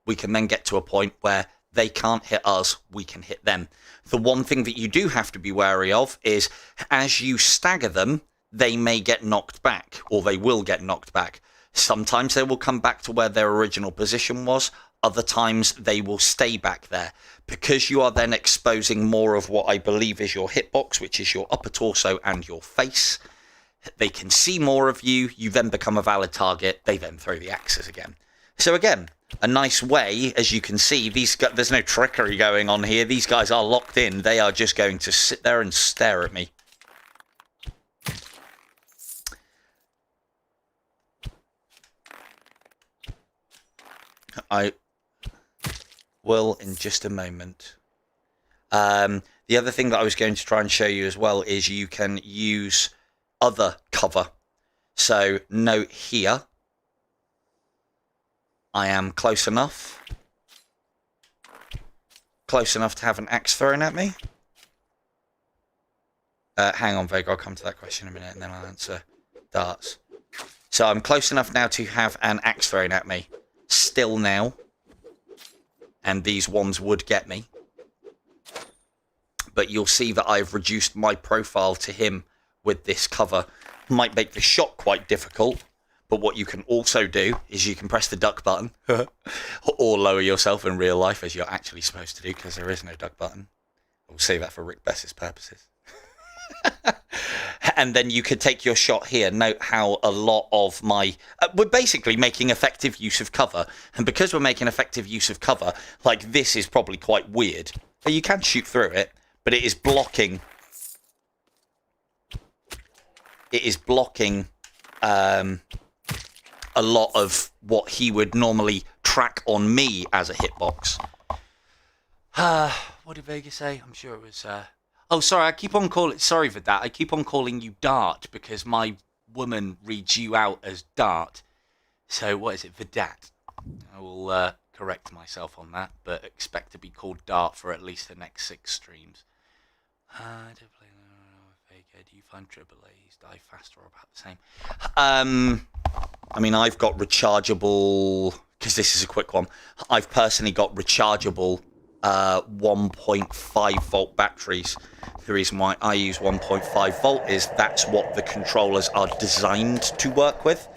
Speaker 1: we can then get to a point where they can't hit us, we can hit them. The one thing that you do have to be wary of is as you stagger them, they may get knocked back, or they will get knocked back. Sometimes they will come back to where their original position was. Other times they will stay back there. Because you are then exposing more of what I believe is your hitbox, which is your upper torso and your face. They can see more of you. You then become a valid target. They then throw the axes again. So again, a nice way, as you can see, there's no trickery going on here. These guys are locked in. They are just going to sit there and stare at me. I will in just a moment. The other thing that I was going to try and show you as well is you can use other cover. So note here, I am close enough to have an axe thrown at me. Hang on, Vega, I'll come to that question in a minute and then I'll answer darts. So I'm close enough now to have an axe thrown at me. Still now, and these ones would get me, but you'll see that I've reduced my profile to him with this cover. Might make the shot quite difficult, but what you can also do is you can press the duck button or lower yourself in real life as you're actually supposed to do, because there is no duck button. We'll save that for Rick Bess's purposes. And then you could take your shot here. Note how a lot of my... we're basically making effective use of cover. And because we're making effective use of cover, like this is probably quite weird. But you can shoot through it, but it is blocking... It is blocking a lot of what he would normally track on me as a hitbox. What did Vega say? I'm sure it was... Oh, sorry, I keep on calling... Sorry for that. I keep on calling you Dart because my woman reads you out as Dart. So, what is it? Vidat. I will correct myself on that, but expect to be called Dart for at least the next 6 streams. Vega, do you find AAAs die faster or about the same? I mean, I've got rechargeable... Because this is a quick one. I've personally got rechargeable 1.5 volt batteries. The reason why I use 1.5 volt is that's what the controllers are designed to work with.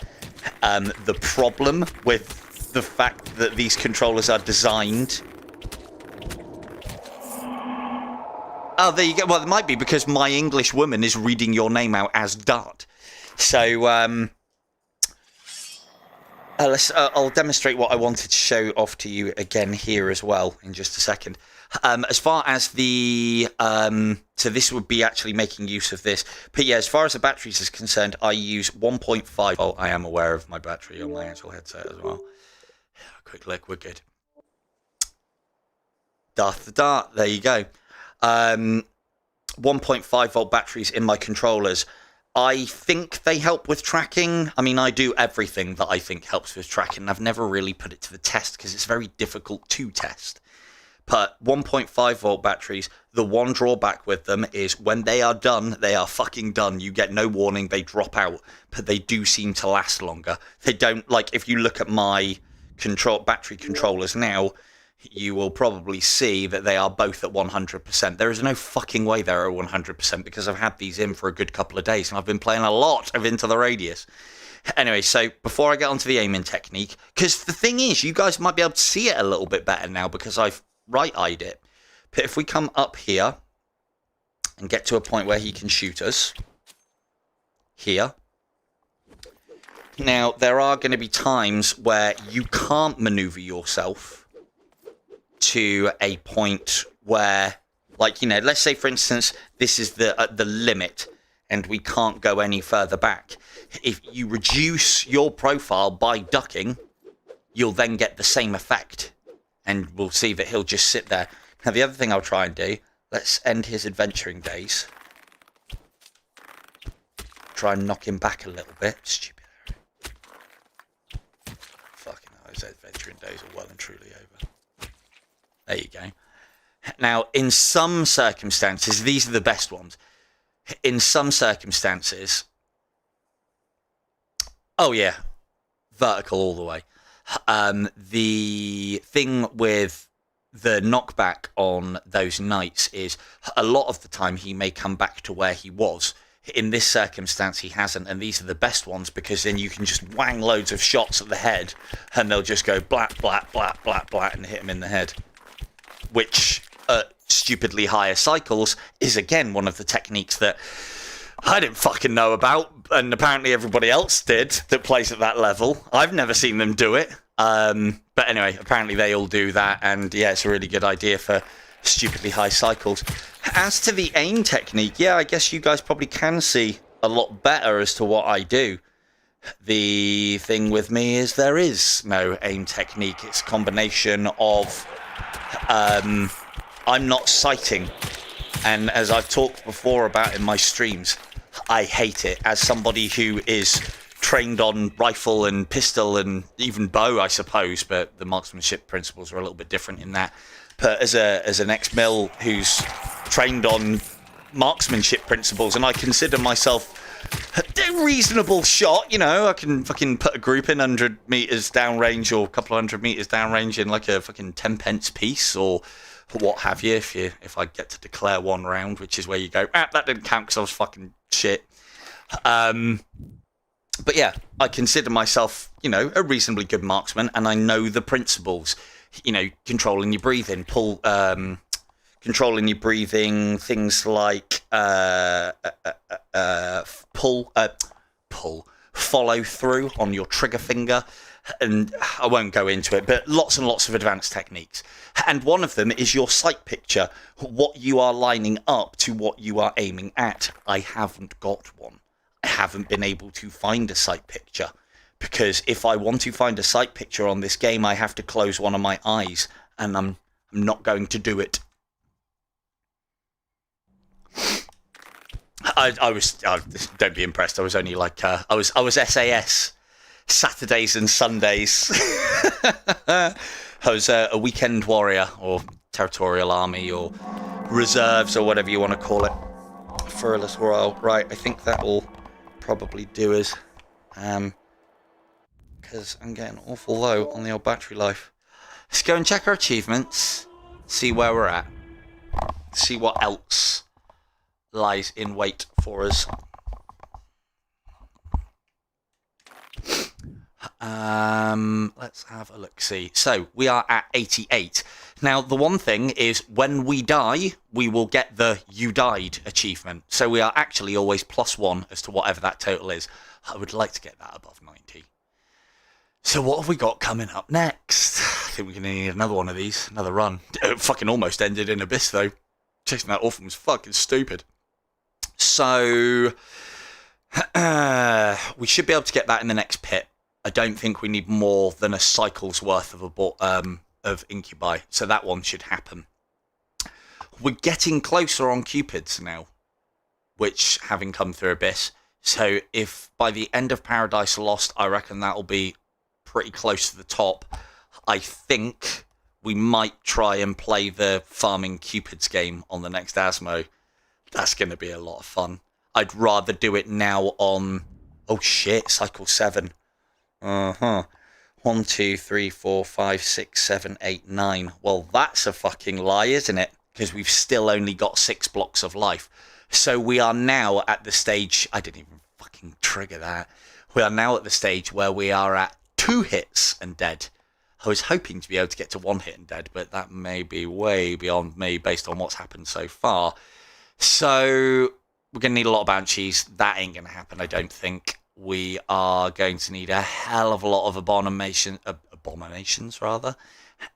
Speaker 1: The problem with the fact that these controllers are designed... Oh, there you go. Well, it might be because my English woman is reading your name out as Dart. So, I'll demonstrate what I wanted to show off to you again here as well in just a second. As far as the... so this would be actually making use of this. But yeah, as far as the batteries is concerned, I use 1.5 volt. I am aware of my battery on my actual headset as well. Quick look, we're good. Darth the Dart, there you go. 1.5 volt batteries in my controllers. I think they help with tracking. I mean, I do everything that I think helps with tracking. I've never really put it to the test because it's very difficult to test. But 1.5 volt batteries, the one drawback with them is when they are done, they are fucking done. You get no warning, they drop out, but they do seem to last longer. They don't, like, if you look at my battery controllers now, you will probably see that they are both at 100%. There is no fucking way they're at 100% because I've had these in for a good couple of days and I've been playing a lot of Into the Radius. Anyway, so before I get onto the aiming technique, because the thing is, you guys might be able to see it a little bit better now because I've right-eyed it. But if we come up here and get to a point where he can shoot us, here. Now, there are going to be times where you can't maneuver yourself to a point where, like, you know, let's say, for instance, this is the limit and we can't go any further back. If you reduce your profile by ducking, you'll then get the same effect. And we'll see that he'll just sit there. Now, the other thing I'll try and do, let's end his adventuring days. Try and knock him back a little bit. Stupid. Fucking hell, his adventuring days are well and truly over. There you go. Now, in some circumstances, these are the best ones. In some circumstances... Oh, yeah. Vertical all the way. The thing with the knockback on those knights is a lot of the time he may come back to where he was. In this circumstance, he hasn't, and these are the best ones because then you can just wang loads of shots at the head and they'll just go blat, blat, blat, blat, blat and hit him in the head. Which, at stupidly higher cycles, is again one of the techniques that I didn't fucking know about, and apparently everybody else did that plays at that level. I've never seen them do it. But anyway, apparently they all do that, and yeah, it's a really good idea for stupidly high cycles. As to the aim technique, yeah, I guess you guys probably can see a lot better as to what I do. The thing with me is there is no aim technique. It's a combination of... I'm not sighting, and as I've talked before about in my streams, I hate it. As somebody who is trained on rifle and pistol and even bow, I suppose, but the marksmanship principles are a little bit different in that. But as an ex-mil who's trained on marksmanship principles, and I consider myself a reasonable shot, you know, I can fucking put a group in 100 meters downrange or a couple of 100 meters downrange in like a fucking 10 pence piece or what have you, if I get to declare one round, which is where you go, that didn't count because I was fucking shit. But yeah, I consider myself, you know, a reasonably good marksman, and I know the principles, you know, controlling your breathing, controlling your breathing, things like follow through on your trigger finger, and I won't go into it, but lots and lots of advanced techniques. And one of them is your sight picture, what you are lining up to what you are aiming at. I haven't got one. I haven't been able to find a sight picture, because if I want to find a sight picture on this game, I have to close one of my eyes, and I'm not going to do it. Don't be impressed. I was only like I was SAS Saturdays and Sundays. I was a weekend warrior or territorial army or reserves or whatever you want to call it for a little while. Right, I think that will probably do us, because I'm getting awful low on the old battery life. Let's go and check our achievements. see where we're at. See what else lies in wait for us. Let's have a look. See, so we are at 88. Now, the one thing is when we die, we will get the "you died" achievement. So we are actually always +1 as to whatever that total is. I would like to get that above 90. So what have we got coming up next? I think we're going to need another one of these, another run. It fucking almost ended in Abyss, though. Chasing that orphan was fucking stupid. So we should be able to get that in the next pit. I don't think we need more than a cycle's worth of incubi, so that one should happen. We're getting closer on Cupids now, which having come through Abyss. So if by the end of Paradise Lost, I reckon that'll be pretty close to the top. I think we might try and play the farming Cupids game on the next Asmo. That's going to be a lot of fun. I'd rather do it now on... Oh shit, Cycle 7. 1, 2, 3, 4, 5, 6, 7, 8, 9. Well, that's a fucking lie, isn't it? Because we've still only got 6 blocks of life. So we are now at the stage... I didn't even fucking trigger that. We are now at the stage where we are at 2 hits and dead. I was hoping to be able to get to 1 hit and dead, but that may be way beyond me based on what's happened so far. So we're going to need a lot of Banshees. That ain't going to happen, I don't think. We are going to need a hell of a lot of abominations,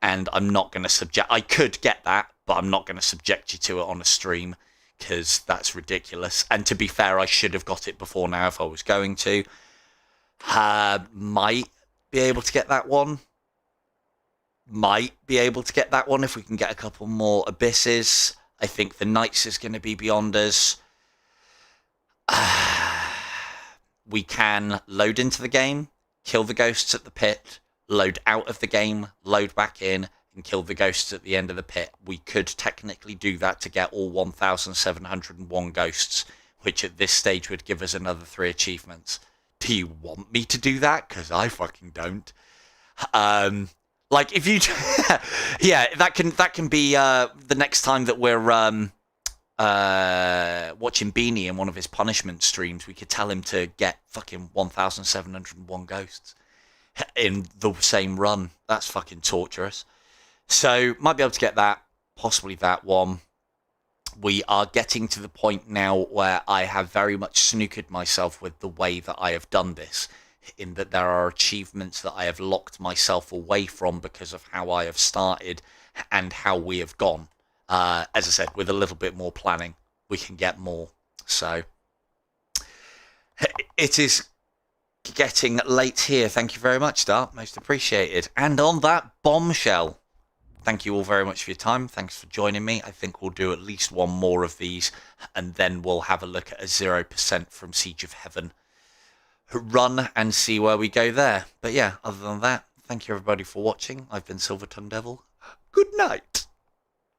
Speaker 1: and I'm not going to subject... I could get that, but I'm not going to subject you to it on a stream, because that's ridiculous. And to be fair, I should have got it before now if I was going to. Might be able to get that one. Might be able to get that one if we can get a couple more Abysses. I think the Knights is going to be beyond us. We can load into the game, kill the ghosts at the pit, load out of the game, load back in, and kill the ghosts at the end of the pit. We could technically do that to get all 1,701 ghosts, which at this stage would give us another 3 achievements. Do you want me to do that? Because I fucking don't. Like, if you... yeah, that can be the next time that we're watching Beanie in one of his punishment streams. We could tell him to get fucking 1,701 ghosts in the same run. That's fucking torturous. So, might be able to get that. Possibly that one. We are getting to the point now where I have very much snookered myself with the way that I have done this, in that there are achievements that I have locked myself away from because of how I have started and how we have gone. As I said, with a little bit more planning, we can get more. So, it is getting late here. Thank you very much, Dart. Most appreciated. And on that bombshell, thank you all very much for your time. Thanks for joining me. I think we'll do at least one more of these, and then we'll have a look at a 0% from Siege of Heaven run and see where we go there. But yeah, other than that, thank you everybody for watching. I've been Silver Tongue Devil. Good night.